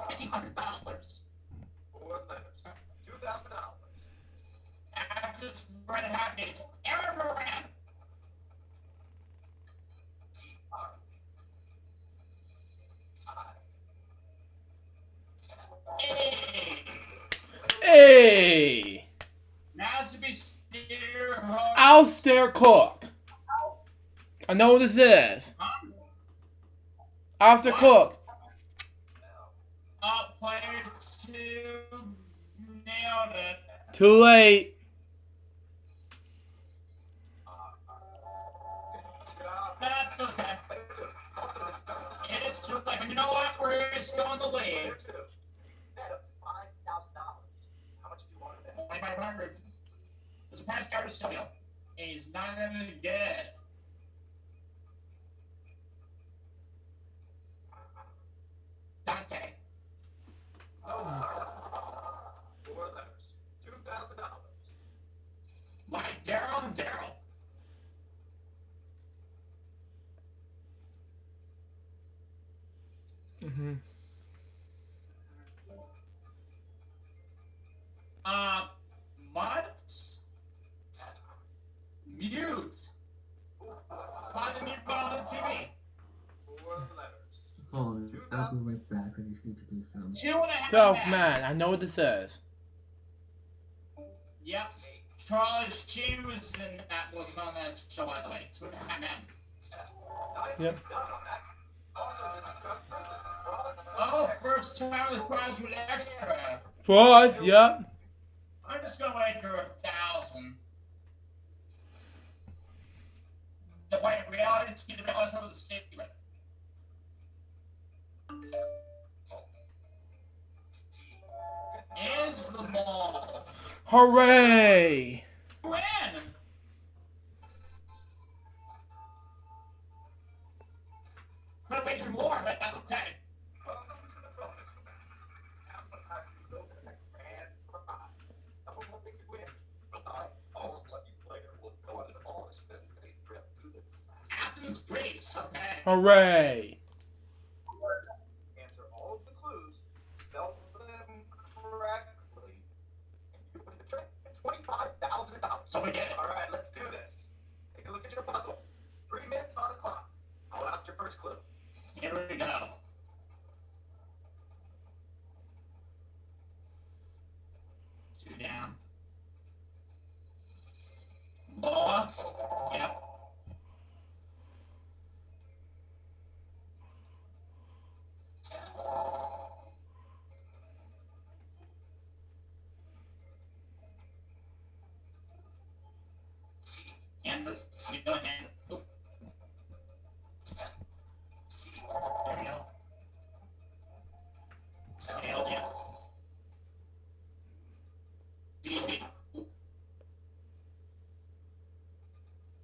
$1,500. 4 letters, $2,000. Actress Brenda Hackney's Aaron Moran. Hey. Hey! Nasby Steer. Alistair Cook. I know what this is. Alistair Cook. Player 2 nailed it. Too late. That's okay. It's too late. But you know what? We're still in the lead. Bet up to $5,000. How much do you want to bet? 2,500. There's a price card to Silvio. He's not gonna get it. Dante. Oh, sorry. 4 letters, $2,000. Like Daryl and Daryl. Muds? Mute. Find the mute button on the TV. 4 letters. Hold on, I'll be right back. I just need to do some. 2.5 Tough man. I know what this is. Yep. Charlie Sheen was in that, was on that show, by the way. 2.5 men. Nicely Yep. done on that. Also, this Oh, first time the prize with extra. For us, yep. I'm just gonna wait for 1,000. The white reality to the reality of the secret. is the ball. Hooray! Win. Could have wagered more, but that's okay. Welcome to the bonus round. Now it's time to go for the grand prize. I will let you win. Our lucky player will go on an all-expense-paid trip to the Athens, Greece. Okay. Hooray! answer all of the clues, spell them correctly, and you win the trip. $25,000. So we get it. All right, let's do this. Take a look at your puzzle. 3 minutes on the clock. Hold out your first clue. Here we go. Two down. Boa. Yep. And you go ahead. Oop. There we go. Scale, yeah. DB. Oop.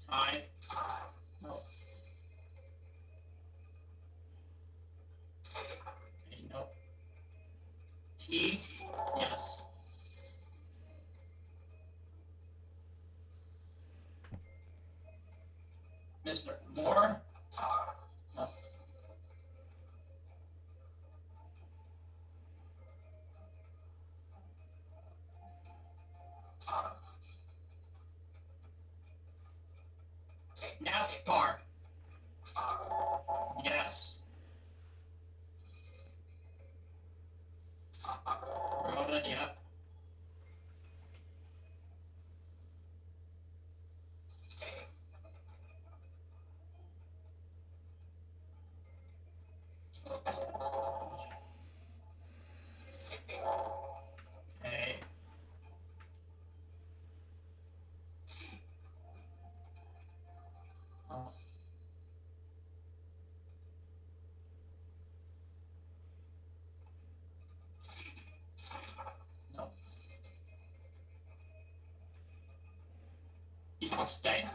Tie. No. Okay, no. T. Yes. Mr. Moore. No. NASCAR. Yes. Rhoda, yep. Okay. Oh. No. You can stay.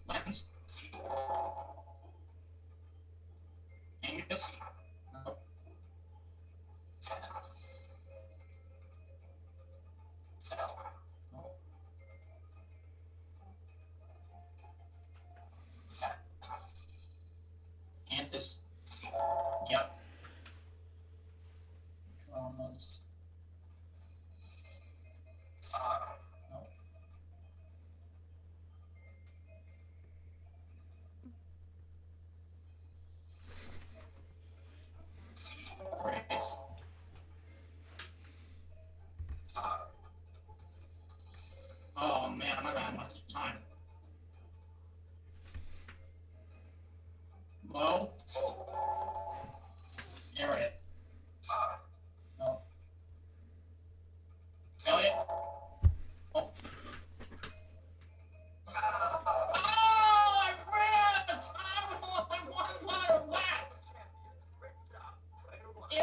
Lens. Angus. No. No. Antis. Yep. Dramas. No. Grace. Oh man, I'm not gonna have much time. Low. Harriet. No. Elliot. Oh. Oh, I ran! Time on one letter left! Great job. Player one. It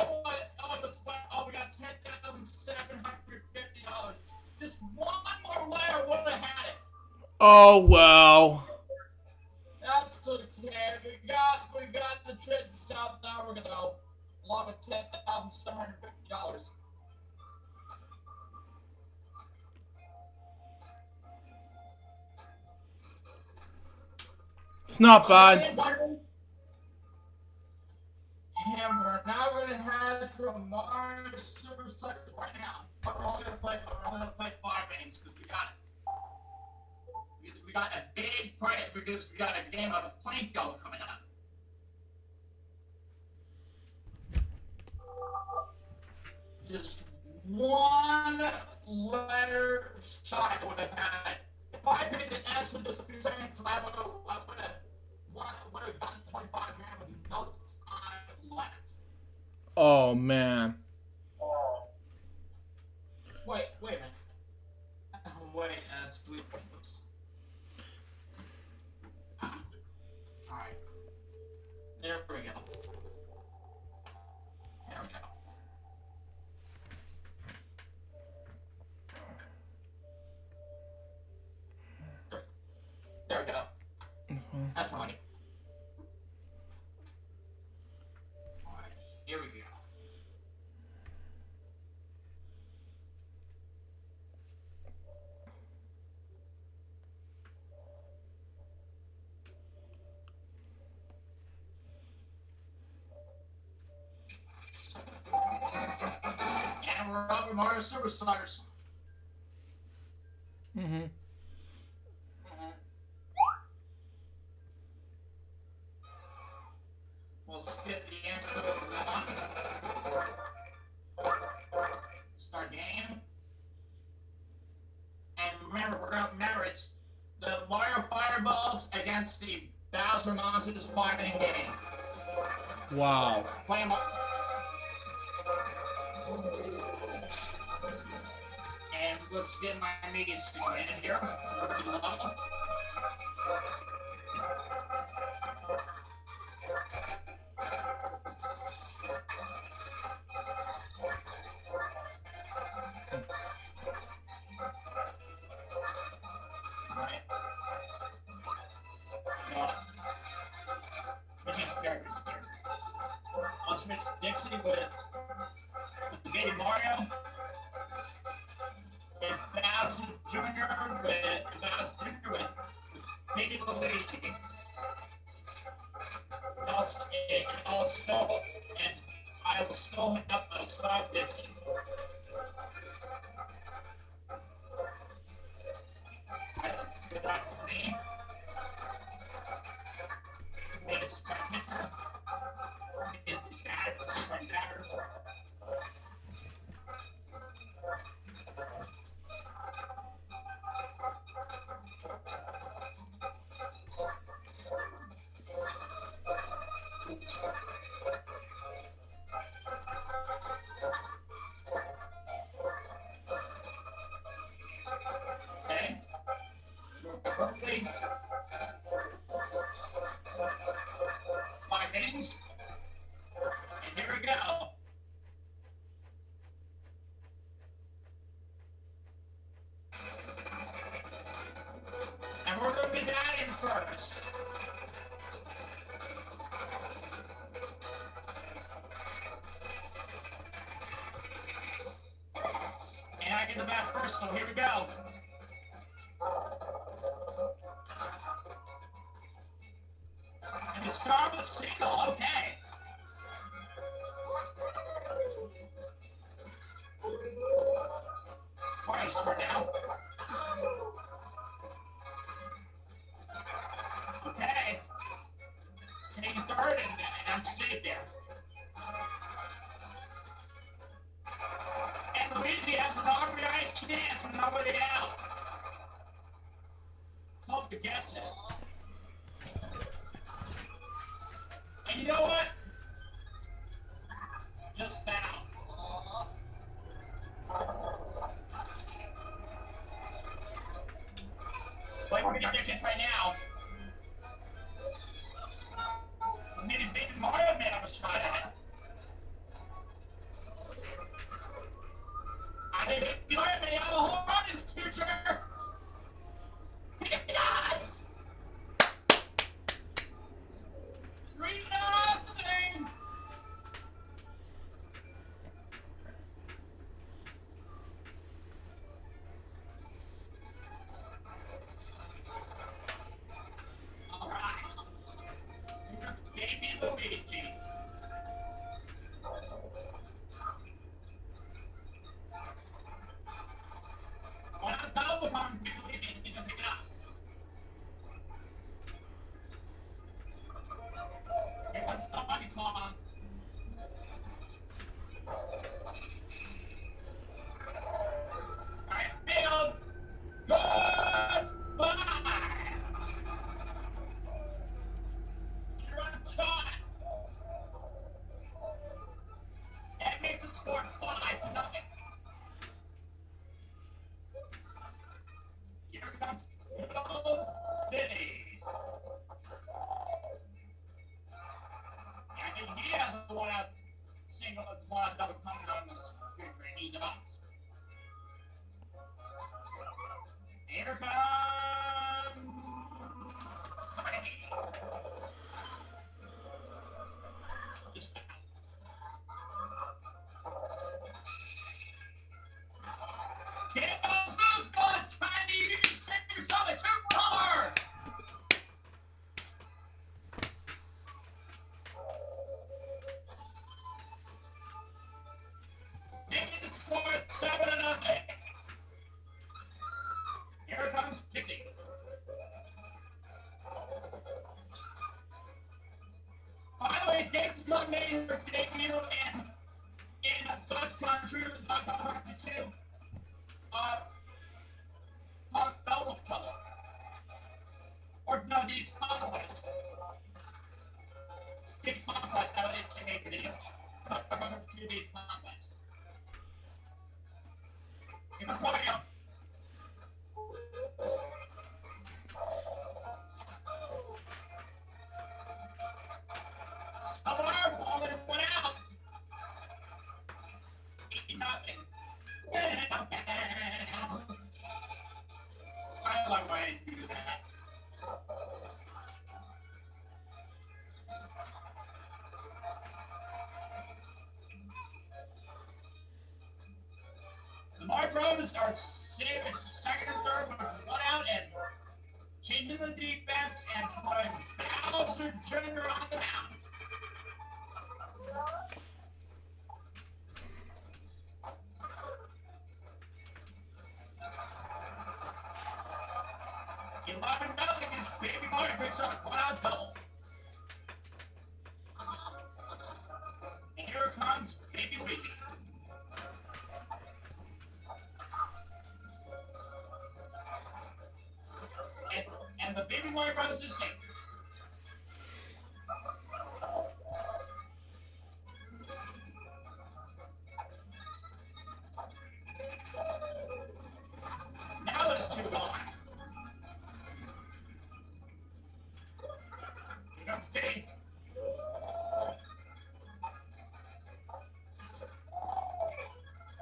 was, we got $10,750. Just one more letter would have had it. Oh well. That's okay. We got the trip to South Africa though, along with $10,750. It's not bad. And we're now gonna head to Mars Super Suckers right now. But we're only gonna play 5 games because we got it. Because we got a big break because we got a game of Planko coming up. Just one letter shy would have had it. If I picked an S in just a few seconds, I would have gotten 25 grand with no time left. Oh man. Wait a minute. Wait, sweet. Alright. There we go. There we go. That's funny. Alright, here we go. And we're up with Mario Superstars. Mm-hmm. We'll skip the intro one. Start game. And remember, it's the Mario Fireballs against the Bowser Monsters fighting game. Wow. Play 'em up. And let's get my knees in here. Let's mix Dixie with Baby Mario, and Bowser Jr. with Baby Luigi. And I will still have to stop Dixie. That's good for me. It's technical. Is the hiatus from there? Okay. Roughly 5 innings. And here we go. And we're going to be batting first. And I get the bat first, so here we go. And the start with a single, okay. Alright, start now. Okay. Take third, and I'm safe there. And Luigi has an RBI chance with nobody out. Hope he gets it. And you know what? Just foul. Wait, we're gonna get this right now. Maybe Baby Mario may have a shot at it. I think Baby Mario may have a home run in his future. He does! 3-0! Alright. Here's Baby Luigi. One on top of score is 7-0. Here comes Dixie. By the way, Dixie made her debut in Duck Country with Duck Country 2. Called Spell Trouble. Or no, the Conquest. King's Conquest, how it made her debut. Duck Country 2 King's Conquest. Here comes Mario. Alarm! All in one out! Nothing. I don't like why I didn't do that. The Mario Bros are saving second and third with one out and changing the defense and putting Bowser Jr. on the mound. Nothing is Baby Mario picks up one out double. And here comes Baby Luigi. And the Baby Mario Brothers is safe. Now it is 2 gone. Here comes Dave.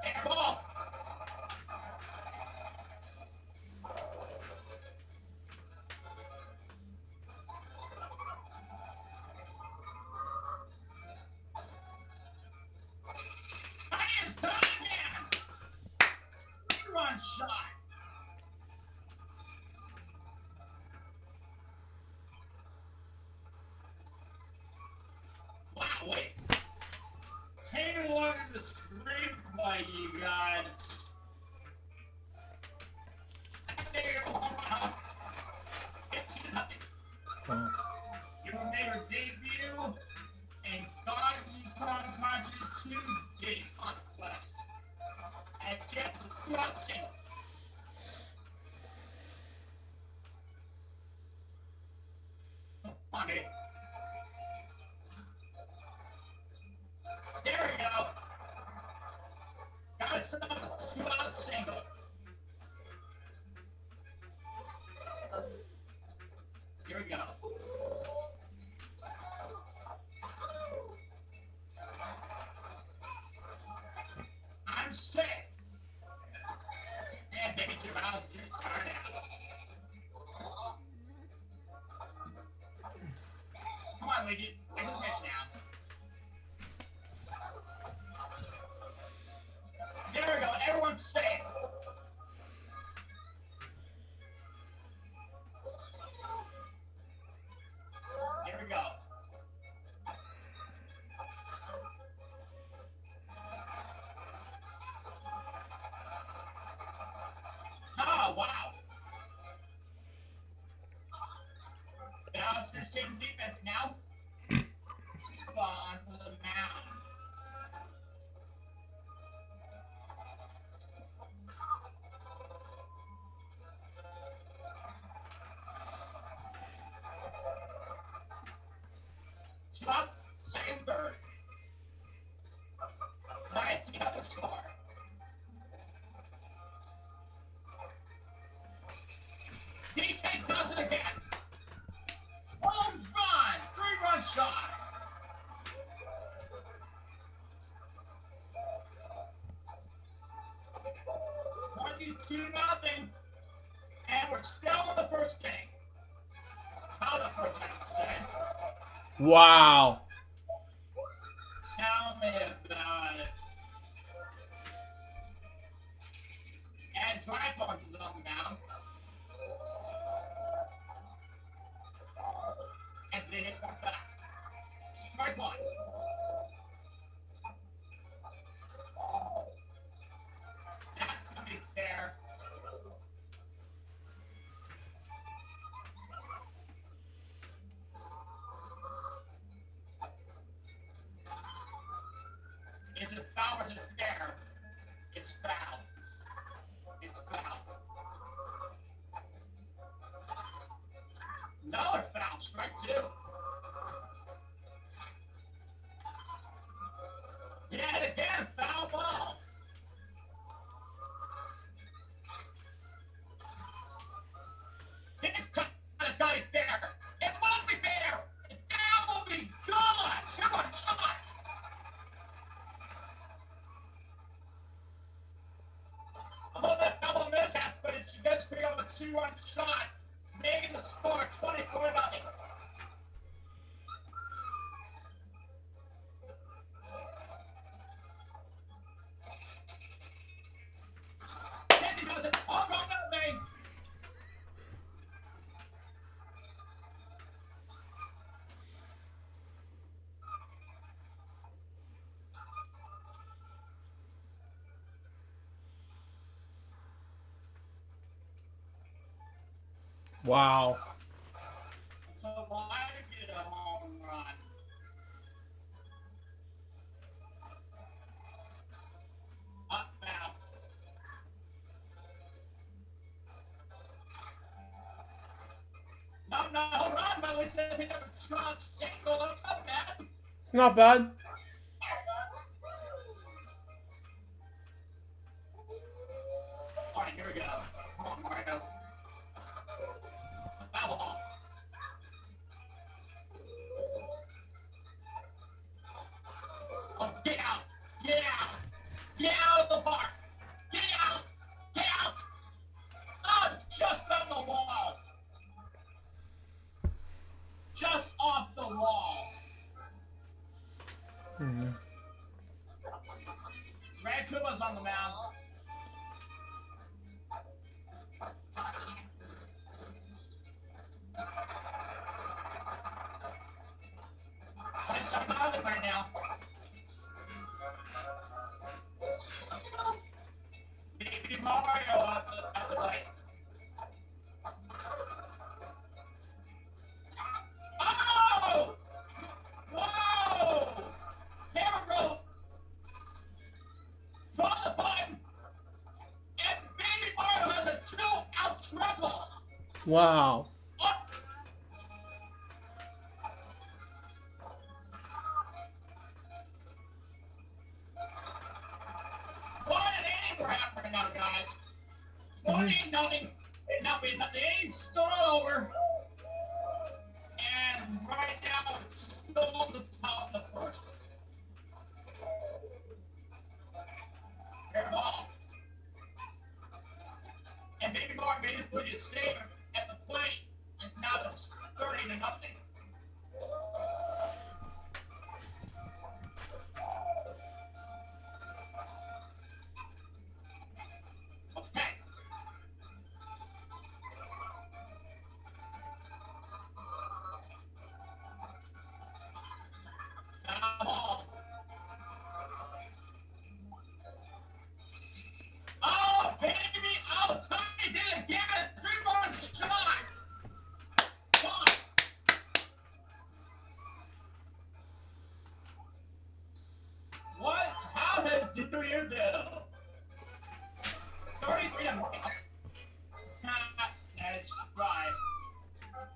Air ball. It's done again. Run shot. Wow, wait. Take a look at the screenplay, you guys. There you go. It's nothing. You made her debut in Donkey Kong Country 2 Diddy's Conquest. And Jeff was single. Okay. There we go. Got some 2-out single. Here we go. I'm safe. And maybe 2 outs. Here's card out. Come on, Luigi. I can pitch now. There we go. Everyone's safe. Here we go. Oh, wow. Bowser's taking defense now. Onto the mound. Top, second, third. Let's see how the score. DK does it again. Home run! 3-run shot. $22-0. And we're still in the first inning. How the first, I should say. Wow. Tell me about it. And Tripods is on the mound. And they just went back. Strike one. it foul or is it fair? It's foul. It's foul. Another foul. Strike 2. Yet again, foul ball. This time it's gotta be fair. It won't be fair. That will be good. 2-1 shot. Oh, that foul mishaps, but she does pick up a 2-1 shot, making the score 24-0. Nancy does it. Oh, no, nothing. Wow. So why get a home run? Up now. No, home run, but we said we never shot single. That's not bad. Not bad. All right, here we go. Come on, Mario. Foul ball. Oh, get out! Get out! Get out of the park! Get out! Get out! Oh, just on the wall! Just off the wall! Red Kuma's on the mound. It's on mountain right now. Baby Mario at the light. Oh! Whoa! Hammer rope! Draw the button! And Baby Mario has a 2-out triple! Wow. Up! What an inning we're having right now, guys. 20-0. Now the inning's still over. And right now it's still on the top of the first. Fair ball. And Baby Mario made it put his saver at the plate. And now it's 30-0. Okay. Ball. Oh, baby! Oh, Tommy did it again! 3-1 shot! Come. What? How did you do? 33 and 1. That's right.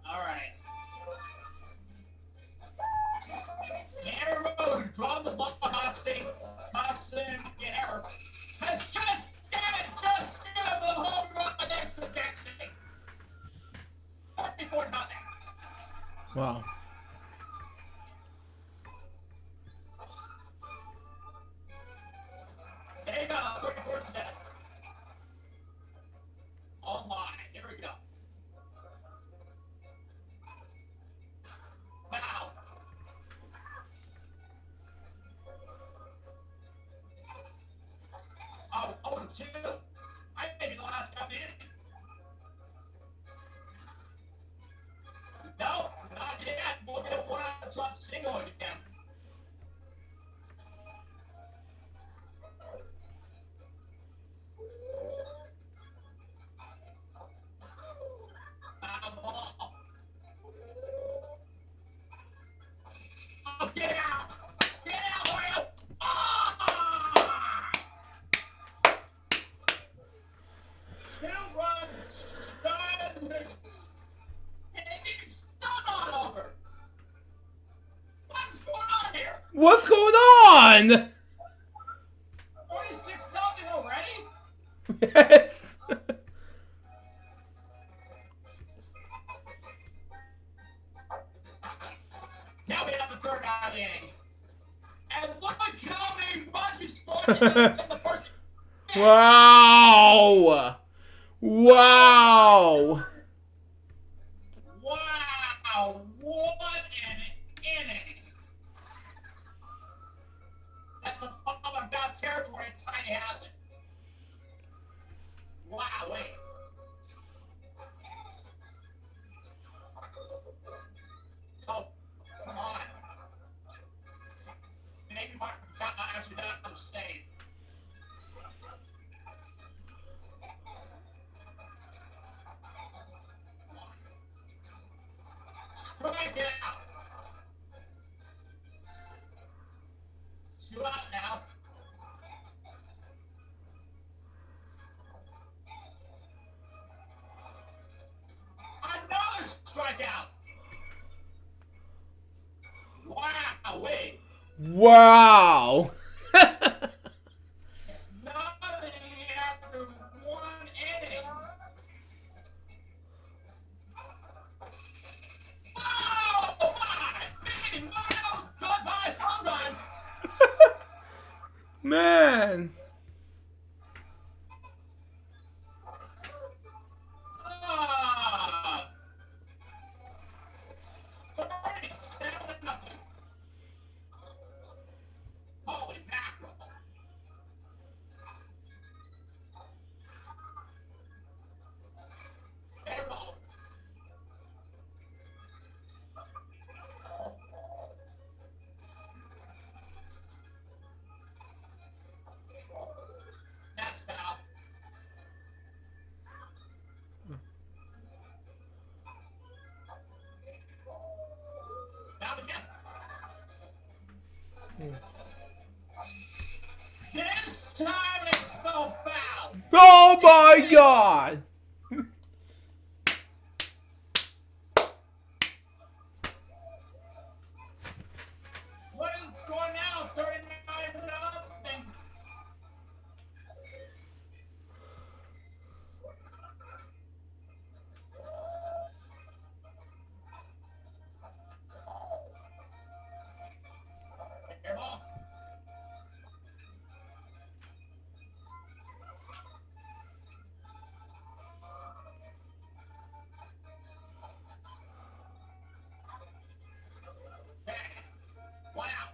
All right. Arrow, draw the ball, Costing, error. Has just got the home run next to Jackson. 44-0. Wow. There you go, 34 step. Oh my, here we go. Wow. Oh, 2. I may be the last out in. No, not yet. We'll get a 1-out single again. What's going on? 46-0 already? Yes. Now we have the third out of the inning. And look how many runs we scored in the first. Wow. Wow. Wow, what an inning. That's a pop of foul territory and Tiny has it. Wow, wait. Oh, come on. Maybe my actually that was safe. Strike it out. 2 out now. Another strikeout. Wow, wait. Wow. It's nothing after 1 inning. Oh my! Big Mario, goodbye home run. Man. Ah, 37-0. Holy mackerel! Arrow. That's foul. Foul again. This time it's no foul. Oh my God. What is the score now? 39-0. Air ball. Bang. 1 out.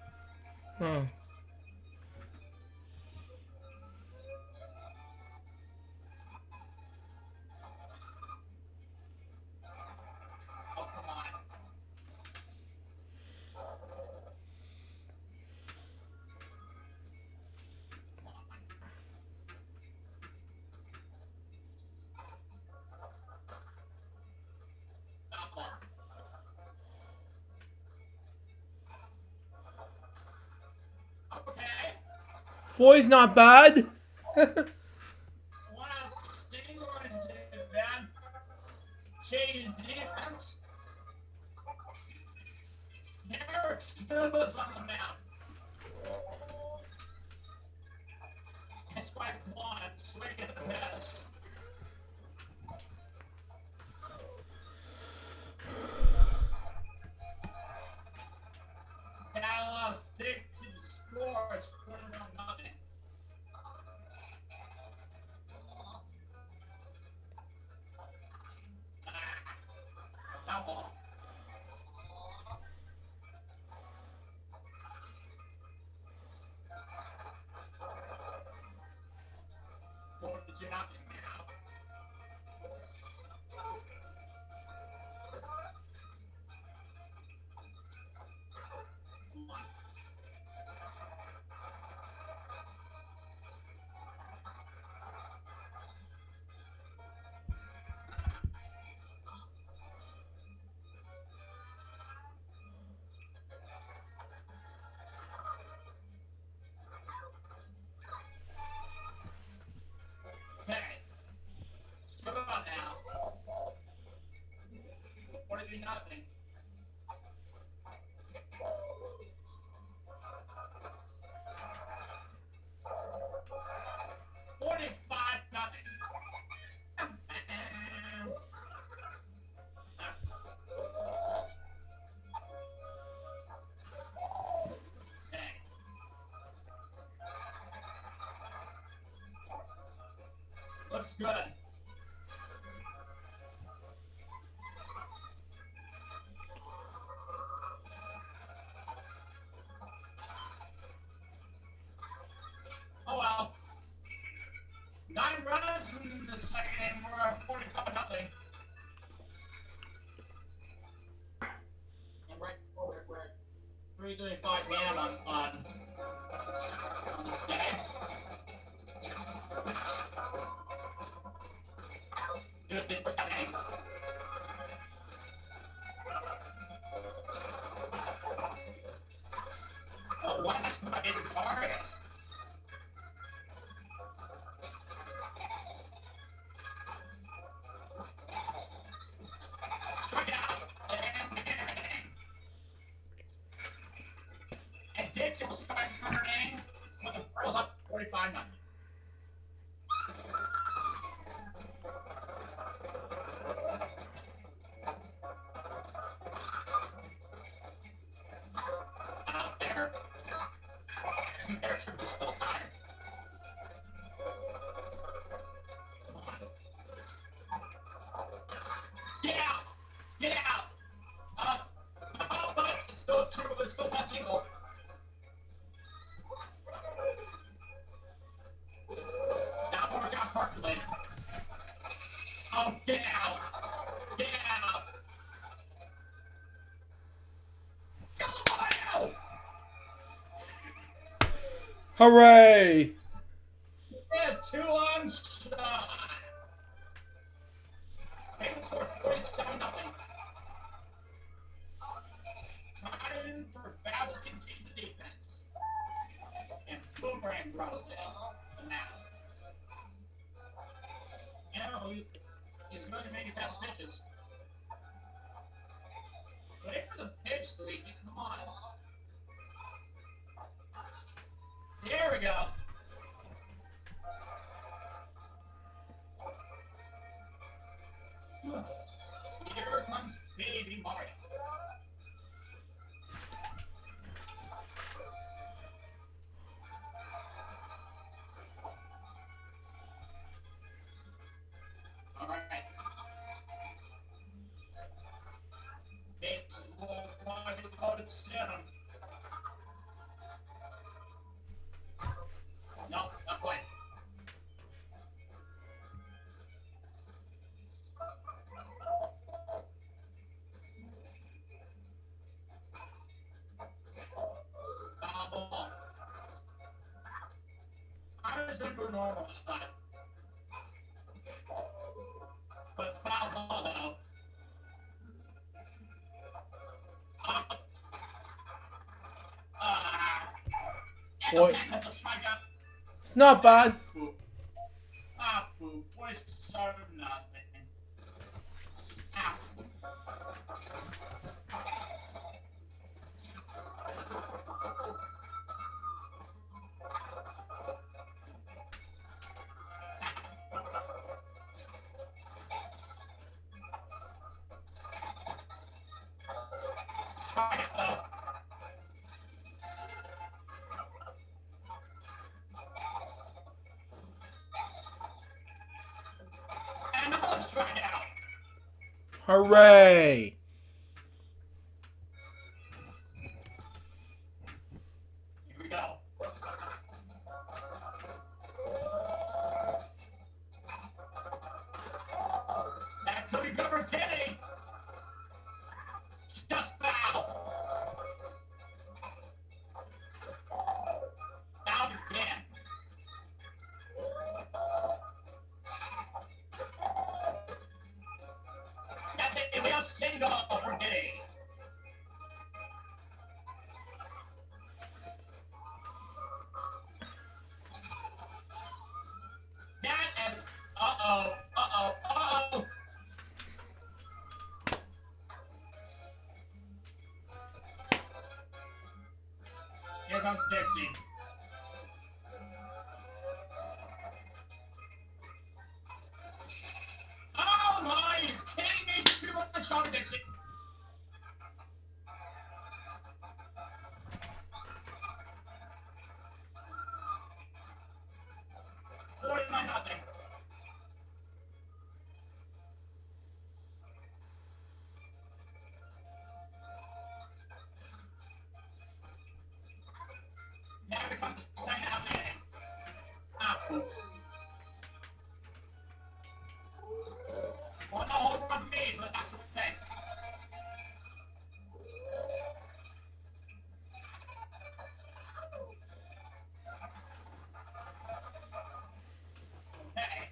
Oh. Oh, come on. Foul ball. Okay. 4's not bad. 1 out single into that. Change defense. Derek Schubas on the mound. That's quite one. Swing at the miss. Now stick to the scores. Put it on nothing. Foul ball. What did you not do now? Okay. Looks good. Oh well. 9 runs in the second, and we're at 45-0. And we're at 3:35 p.m. on this day. Here's the first inning. Oh, wow, that's not in the target. And Dixon started turning with the Pearls up 45-0. Out there. There's still tired. Come on. Get out! Get out! Oh, but it's still true. It's still not single. Now we're down perfectly. Oh, get out! Get out! Go out! Hooray! Yeah, 2-on shot. They scored 47-0. Time for Basil to change the defense. And Boomerang throws it. And now. You know, he's going to make fast pitches. Wait for the pitch, Luigi. Come on. There we go. Here comes Baby Mario. All right. It's loaded soon. No, not quite. Foul ball. I was in for normal shot. But foul ball though. And Boy. that's a strikeout. It's not bad. Voice serve nothing. Ah. Strikeout. And another strikeout. Hooray! Here we go. That could be good for Kenny. Just foul. Foul again. That's it. And we have single for Kenny. That is. Uh-oh. Here comes Dixie. Oh my! Are you kidding me? 2-1 shot, Dixie. Nothing. comes the second out man. Ah, poop. Well, no, hold on to me, but that's okay. Okay.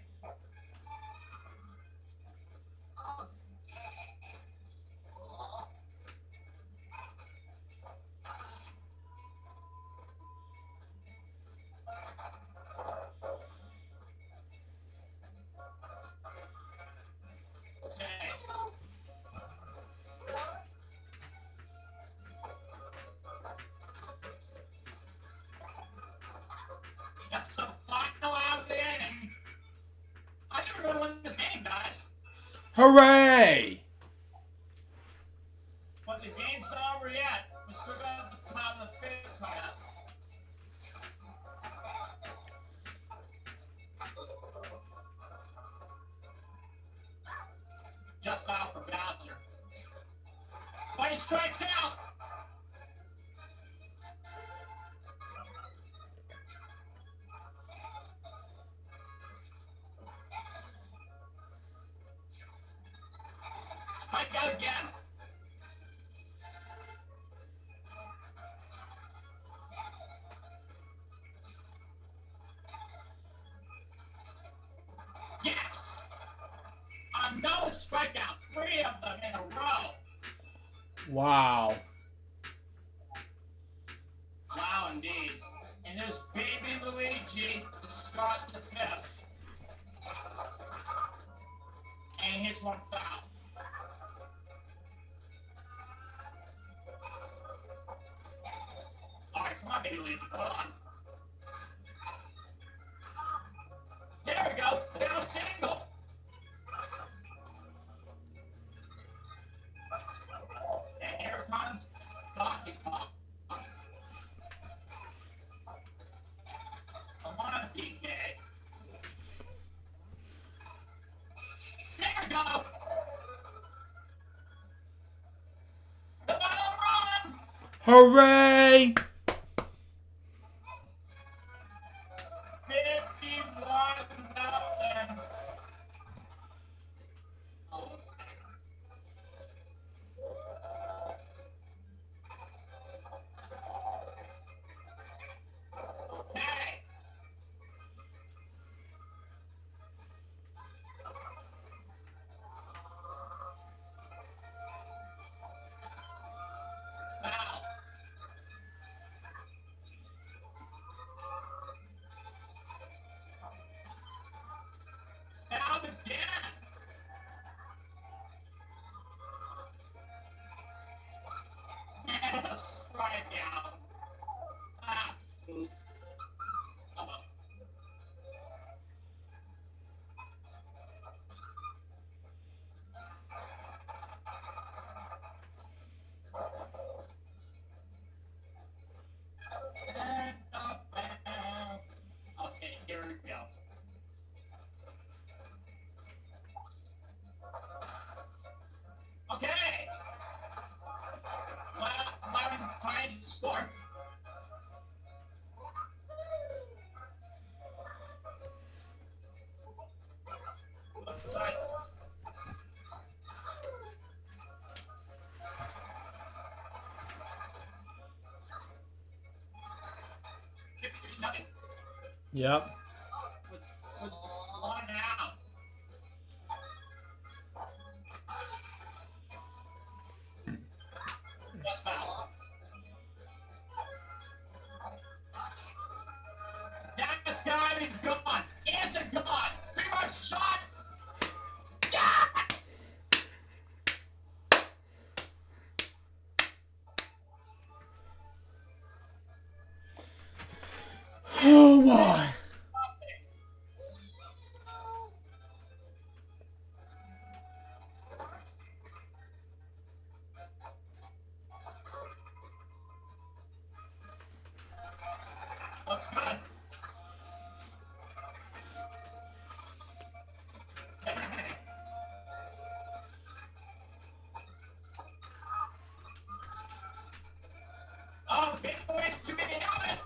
That's the final out of the inning. I never going to win this game, guys. Hooray! But the game's not over yet. We still got the top of the fifth coming up. Just out for Bowser. But he strikes out. Strike out again. Yes! Another strikeout. 3 of them in a row. Wow. Wow, indeed. And there's baby Luigi to start the fifth. And he hits one foul. Alright, come on, baby Luigi. Hold on. There we go. Now single. And here comes Donkey Kong. Come on, DK. There we go. The final run. Hooray! 51-0. Okay. Foul. Foul again. And a strikeout. Ah, poop. Oh, well. Okay, here we go. Okay. Myron trying to score. Side. Nothing. Yep. With one out. That's foul. That's gotta be gone. Is it gone? Pretty much shot. Yeah! Oh my. Looks good. Oh, big way to be out it.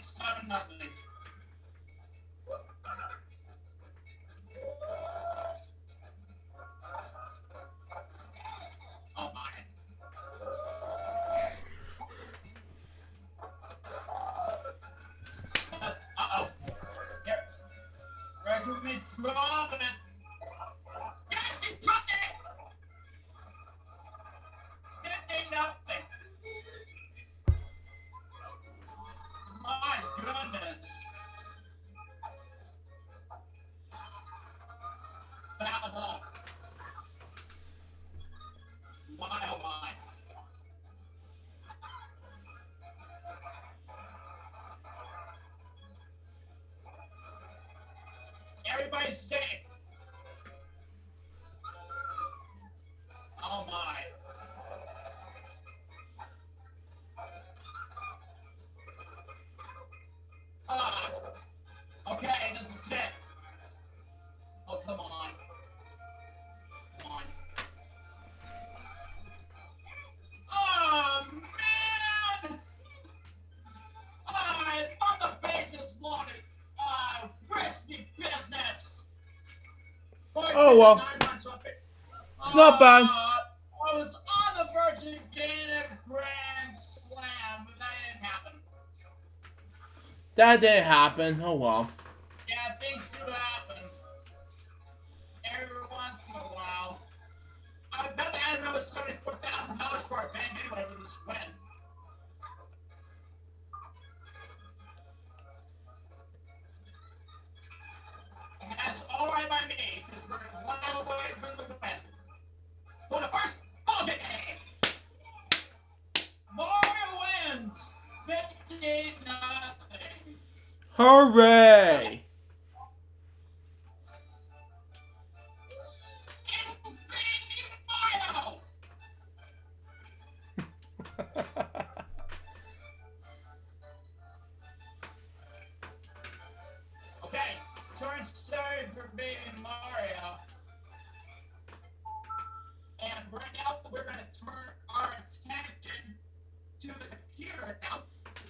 7-0. Oh my. Uh-oh. Here. Right with me, drop it. Yes, he dropped it! 15-0. My goodness. Foul ball. My oh my. Everybody's safe. Oh my. Okay, this is it. Oh, come on. Come on. Oh, man! On the bases loaded. Risky business. Oh, well. It's not bad. I was on the verge of getting a grand slam, but that didn't happen. That didn't happen. Oh well. Yeah, things do happen. Every once in a while. I bet I had another $74,000 for our bank anyway with this win. And that's all right by me, because we're 1 away from the win. For the first ball game, Mario wins 58-0. Hooray! It's Baby Mario! Okay, turn started for Baby Mario. And right now, we're going to turn our attention to the computer now.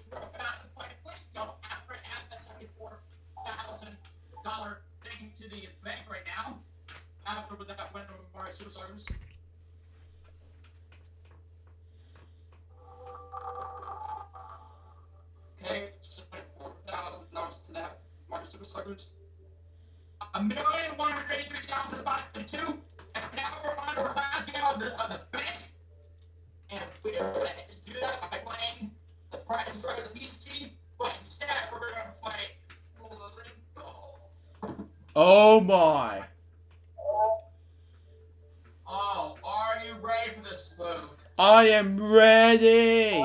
We're about to play Blinko after it has the $74,000 thing to the bank right now. After that win with Mario Superstars. Okay, $74,000 to that Mario Superstars. 1,183,502. And now we're on to our last game of the bank. And we are going to do that by playing the Price Right of the PC. But instead, we're going to play Blinko. Oh my. Oh, are you ready for this, Luke? I am ready.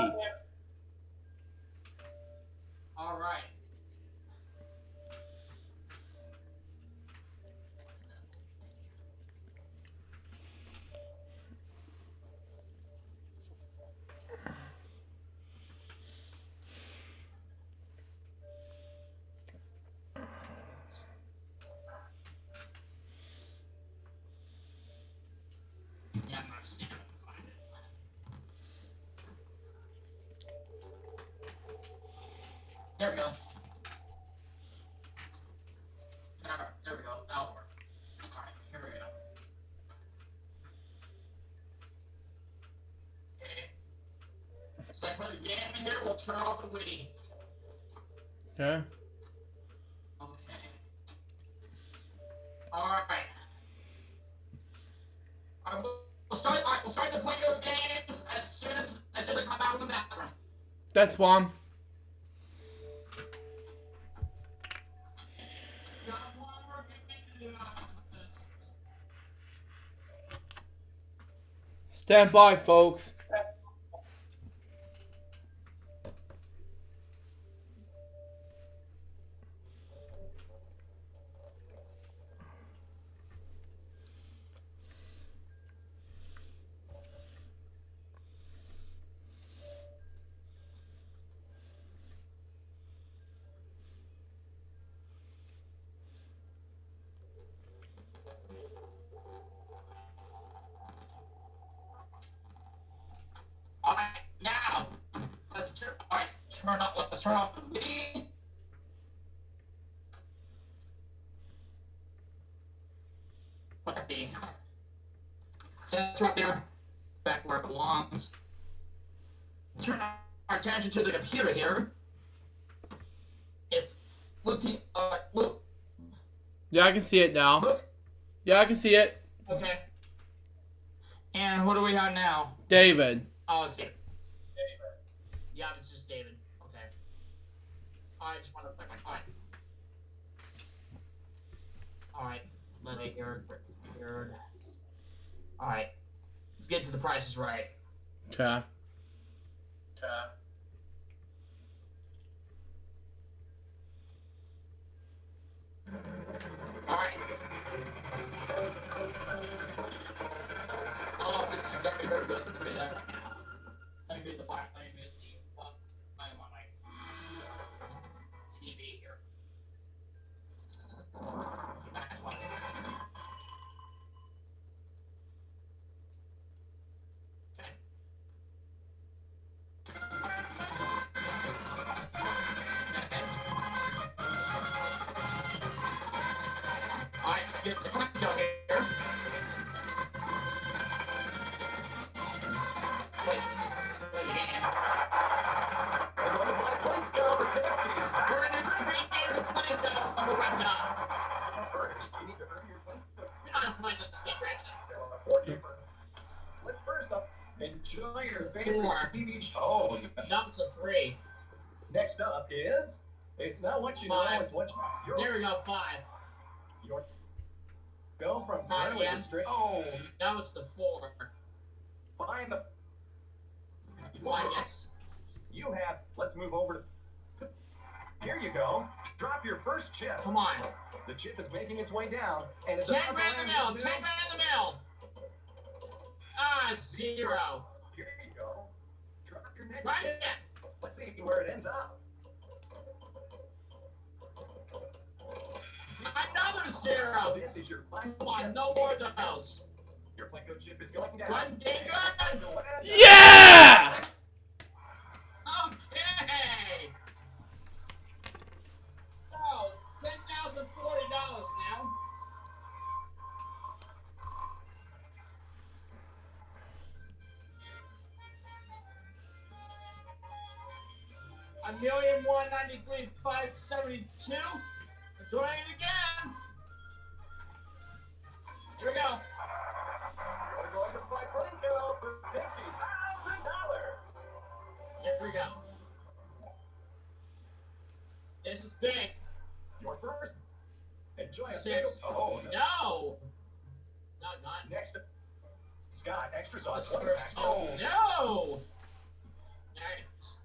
All right. Yeah, I'm not standing to find it. There we go. There we go. That'll work. All right, here we go. Okay. So I put the game in here. We'll turn off the Wii. Okay. Okay. All right. We'll start the Blinko games as soon as they come out of the bathroom. That's one. Got one more game to do after this. Stand by, folks. All right, now let's turn off the Wii. That's right there. Back where it belongs. Turn our attention to the computer here. If looking, look. Yeah, I can see it now. Look. Yeah, I can see it. Okay. And what do we have now? David. Oh, it's David. Yeah, it's just David. Okay. I just want to click my eye. Alright. Let me hear. Alright. Let's get to the prices right. Okay. Alright. Oh, this is going to be very good. Let's read that right now. Let me read the black. Let me read the I am on my TV here. That's what. Okay. Alright, let's get the Plinko here. Wait again. We're in 3 games of Plinko, and we're running up. We're not playing this game, Rich. Let's first up enjoy your favorite 4. TV show. Now it's a 3. Next up is it's not what you know, 5. it's what you There we go, 5. your go from Five, currently yeah. to straight. Oh, Now it's the 4. find the 5, yes. you have. Let's move over to. Here you go. Drop your first chip. Come on. The chip is making its way down, and it's 10 about to grand in the land mill, into- 10 grand in the mill. Ah, it's 0. Here you go. Drop your next Right chip. in. Let's see where it ends up. Another 0. This is your final Come on, chip. no more of those. Your Plinko chip is going down. One game good. Yeah! Okay. So, $10,040 now. $1,193,572. Doing it again. Here we go. We're going to buy Plinko for $50,000. Here we go. This is big. Your first. Enjoy a 6. single. Oh, no. No. Not. Next up, Scott, extra sauce. What's 20 first? pack. Oh, no. Nice.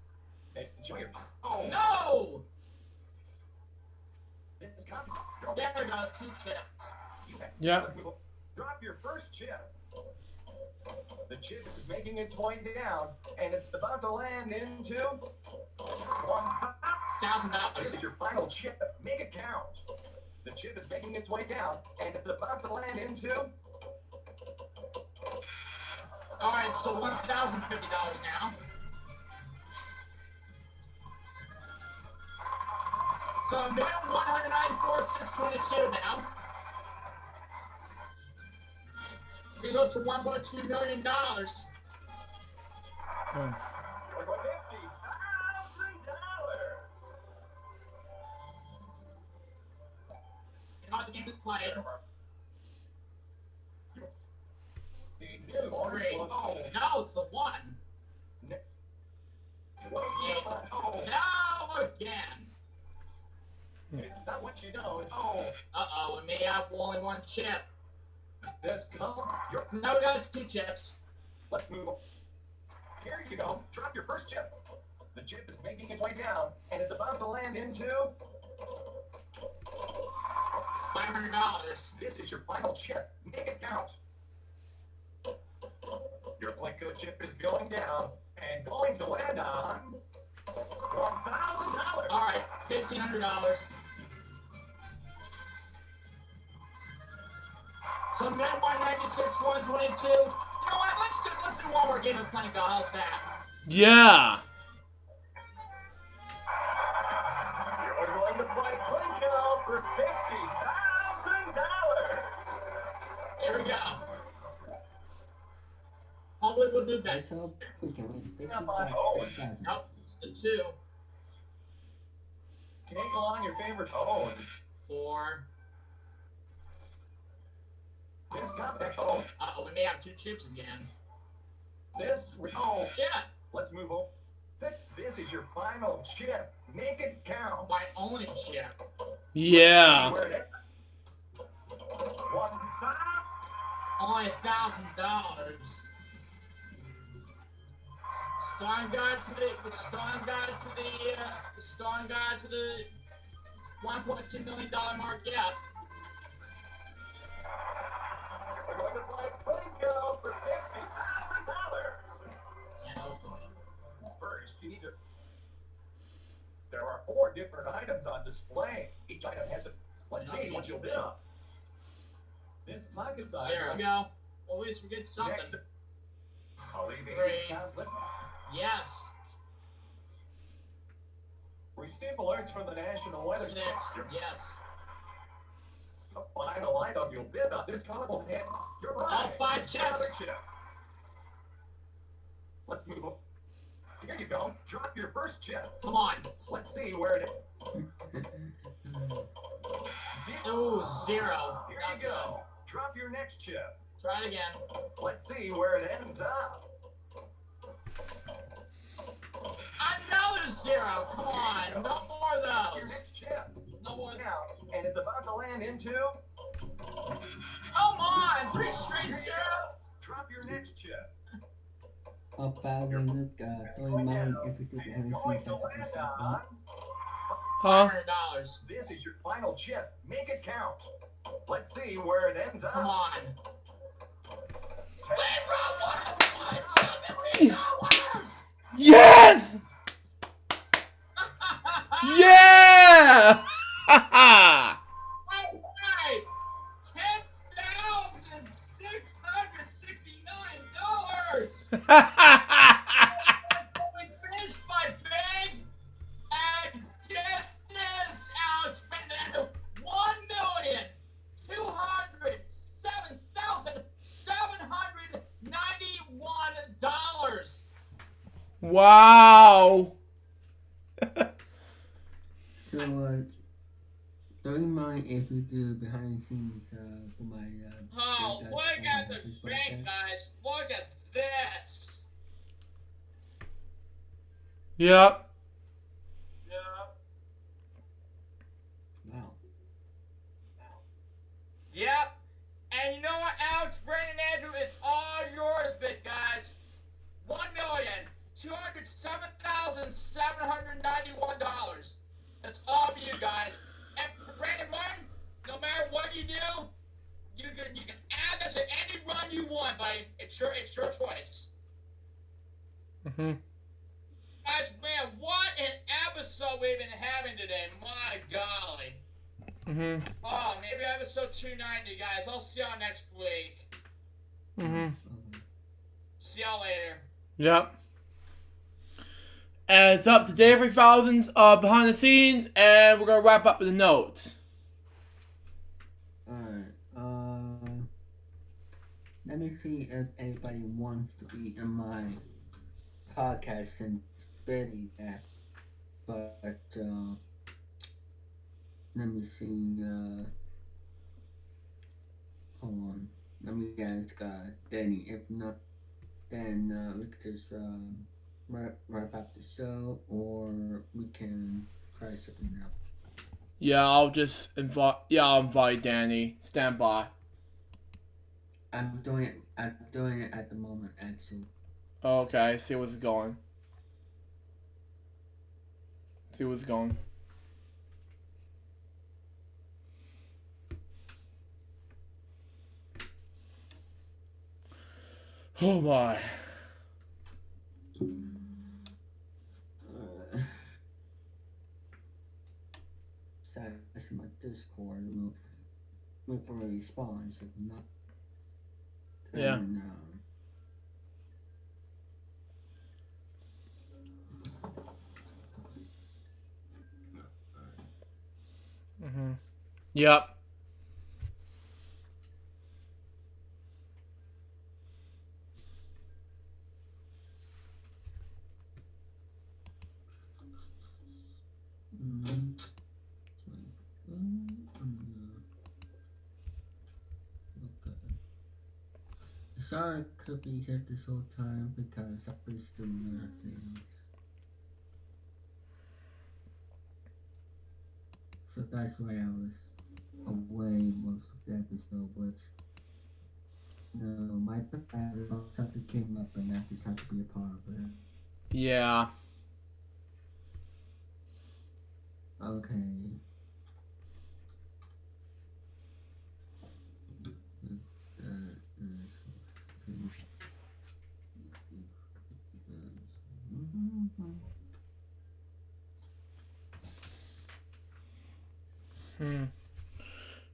Enjoy your. Oh, No. It's got. There we go. 2 chips. Yeah. Let's move on. Drop your first chip. The chip is making its way down, and it's about to land into $1,000. This $1,000. is your final chip. Make it count. The chip is making its way down, and it's about to land into. All right, so $1,050 now. So $1,194,622 now. It goes to $1.2 million. We're going $50,000. And how the game is played. The new orange 3. one. Oh, No, it's the 1. oh, No, again. it's not what you know. It's Uh-oh, we may have only 1 chip. this comes. Your. Now we got 2 chips. Let's move on. Here you go. Drop your first chip. The chip is making its way down, and it's about to land into. $500. This is your final chip. Make it count. Your Plinko chip is going down and going to land on $1,000. All right, $1,500. So $1,196,122. You know what? Let's do one more game of Plinko. How's that? Yeah. You're going to play Plinko for $50,000. Here we go. Okay, so we can win Oh, 55,000. Nope, it's the 2. take along your favorite. Oh, 4. this comic. Oh, We may have 2 chips again. this. Oh, Shit! let's move on. This is your final chip. Make it count. My only chip. Yeah. Where it is. One time. Only $1,000. Starting guide to the $1.2 million mark. Yeah. We're going to play bingo for $50,000. Yeah. First, you need to. There are 4 different items on display. Each item has a. Let's see what you'll bid on. This pocket size. There we go. Always forget something. Next. I'll leave 3. it. Yes. Receive alerts from the National Weather 6. Service. Yes. The final item you'll bid on. This colorful hit. You're right. All 5 Another chips. chip. Let's move on. Here you go. Drop your first chip. Come on. Let's see where it is. Ooh, 0. Here you go. Drop your next chip. Try it again. Let's see where it ends up. Another 0. Come on. No more of Your those. next chip. No more. Now, and it's about to land into. Come on. 3 straight zeros. Drop your next chip. Up 500, throwing mine if we do behind the Going scenes to after this. land on. Huh? $500. This is your final chip. Make it count. Let's see where it ends up. Come on. $1.7 Yes! Yeah! Alright, $10,669. We finished my big, and get this out, $1,207,791. Wow. So, throwing mine if we do behind the scenes for my. Oh, guys, look at the this bank, podcast. guys. Look at this. Yep. Wow. Yep. And you know what, Alex, Brandon, Andrew, it's all yours, big guys. $1,207,791. That's all for you guys. And Brandon Martin, no matter what you do, you can add that to any run you want, buddy. It's your choice. Guys, man, what an episode we've been having today. My golly. Oh, maybe episode 290, guys. I'll see y'all next week. See y'all later. Yep. And it's up to Dave 3000's behind the scenes, and we're gonna wrap up with the notes. Alright. Let me see if anybody wants to be in my podcast since Betty that. But let me see. Hold on. Let me ask Danny. If not, then we could just wrap up the show, or we can try something else. Yeah, I'll invite Danny. Stand by. I'm doing it at the moment, actually. Okay, see what's going. Oh my. So that's my Discord. Look for a response. If not, Yeah. then, Yep. sorry I could be here this whole time because I've been doing other things. So that's why I was away most of the episode, but no, my bad. Something came up and I just had to be a part of it. Yeah. Okay.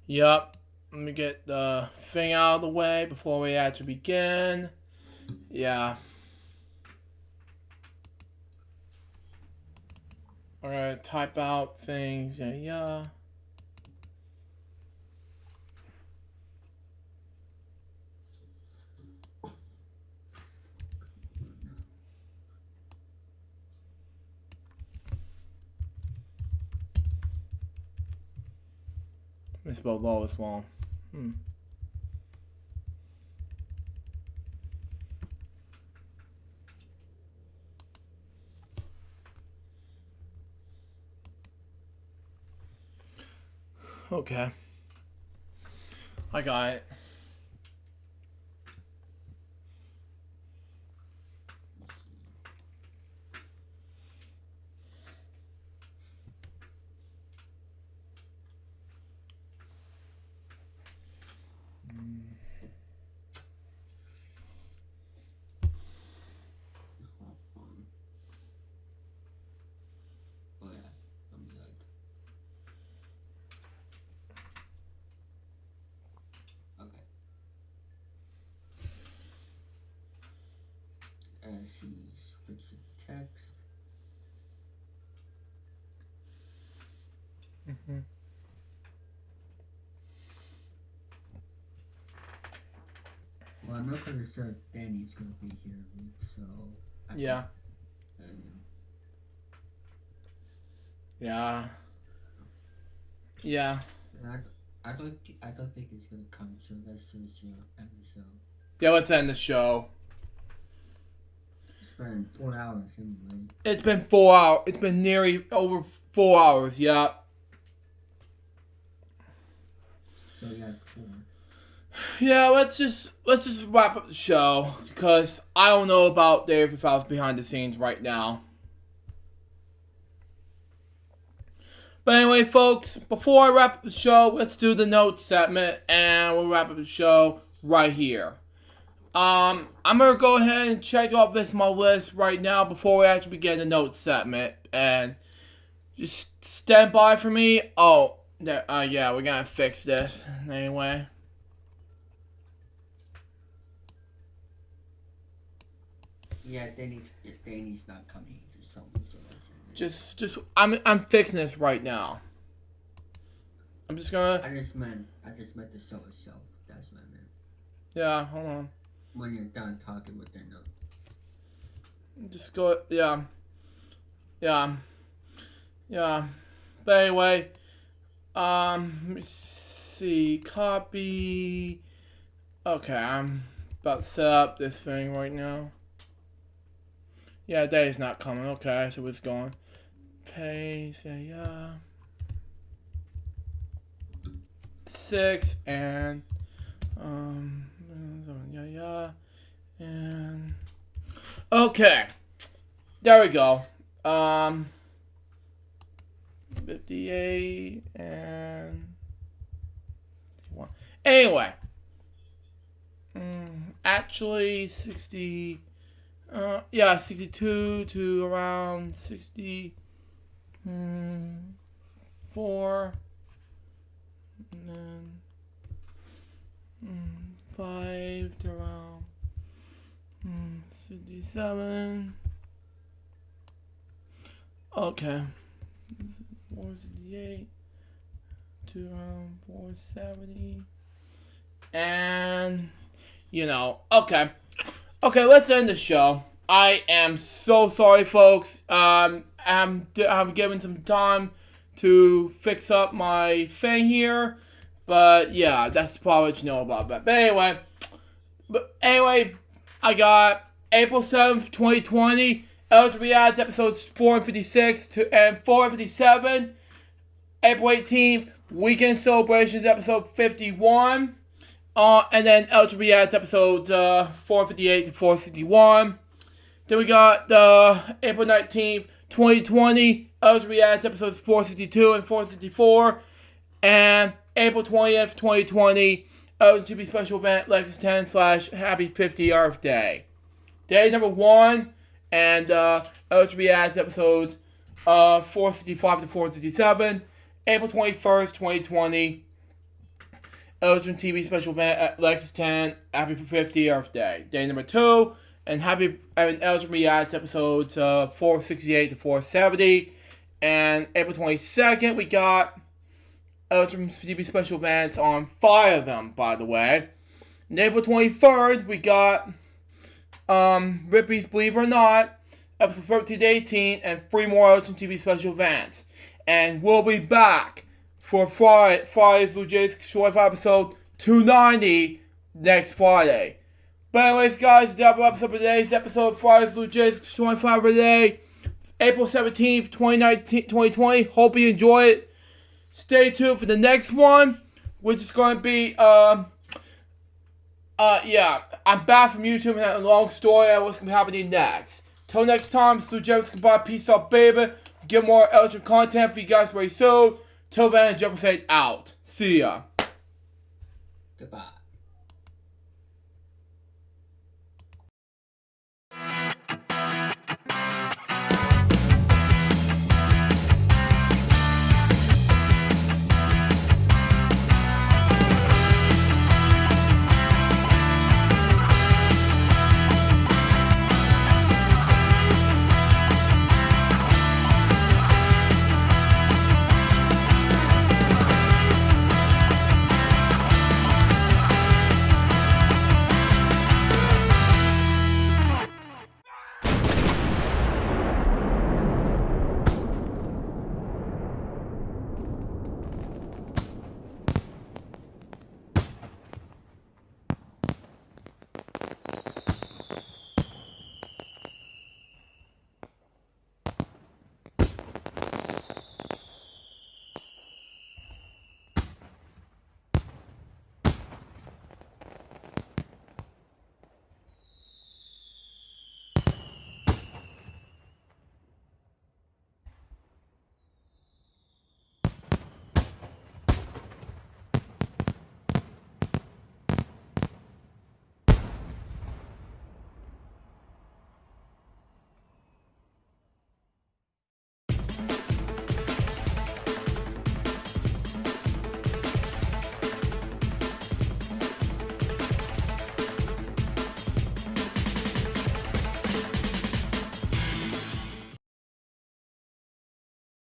Yup. Let me get the thing out of the way before we actually begin. Yeah. Alright, type out things. Yeah. Let me spell lowest wrong. Okay. I got it. As he's fixing text. Well, I'm not gonna say Danny's gonna be here, so. Yeah. Yeah. Yeah. I don't think it's gonna come, so let's finish the episode. Yeah, let's end the show. It's been 4 hours anyway. It's been 4 hours. It's been nearly over 4 hours. Yeah. So yeah, 4. Yeah, let's just wrap up the show because I don't know about Dave if I was behind the scenes right now. But anyway, folks, before I wrap up the show, let's do the notes segment, and we'll wrap up the show right here. I'm gonna go ahead and check off this my list right now before we actually begin the notes segment, and just stand by for me. Oh, there, yeah, we're gonna fix this anyway. Yeah, Danny's not coming. Just told me so. Just, I'm fixing this right now. I'm just gonna. I just meant the show itself. That's what I meant. Yeah, hold on. When you're done talking with their note. Just go. Yeah. But anyway, let me see. Copy. Okay, I'm about to set up this thing right now. Yeah, Daddy's not coming. Okay, so it's going. Paste, yeah. 6 and yeah. And okay. There we go. 58 and 1. Anyway. Actually 60 yeah, 62 to around 64, and then 5 to around 57. Okay, 468 to around 470, and okay. Okay, let's end the show. I am so sorry, folks. I'm giving some time to fix up my thing here. But, yeah, that's probably what you know about that. But anyway, But anyway, I got April 7th, 2020, eligible reacts episodes 456 and 457. April 18th, Weekend Celebrations episode 51. And then eligible reacts episodes 458 to 461. Then we got April 19th, 2020, eligible reacts episodes 462 and 464. And April 20th, 2020, LGBT special event, Lexus 10 / Happy 50th Earth Day. Day number 1, and LGBT ads episodes 465 to 467. April 21st, 2020, LGBT TV special event at Lexus 10, Happy 50th Earth Day. Day number 2, and LGBT ads episodes 468 to 470. And April 22nd, we got LGBT special events on 5 of them, by the way. And April 23rd, we got Rippy's Believe It or Not, episode 13 to 18, and 3 more LGBT special events. And we'll be back for Friday's LukeJ62895 episode 290 next Friday. But anyways, guys, the episode of today's episode of Friday's LukeJ62895 today, April 17th, 2020. Hope you enjoy it. Stay tuned for the next one, which is going to be, I'm back from YouTube and had a long story on what's going to be happening next. Till next time, it's LukeJ. Goodbye, peace out, baby. Get more eligible content for you guys very soon. Till then, Jefferson out. See ya. Goodbye.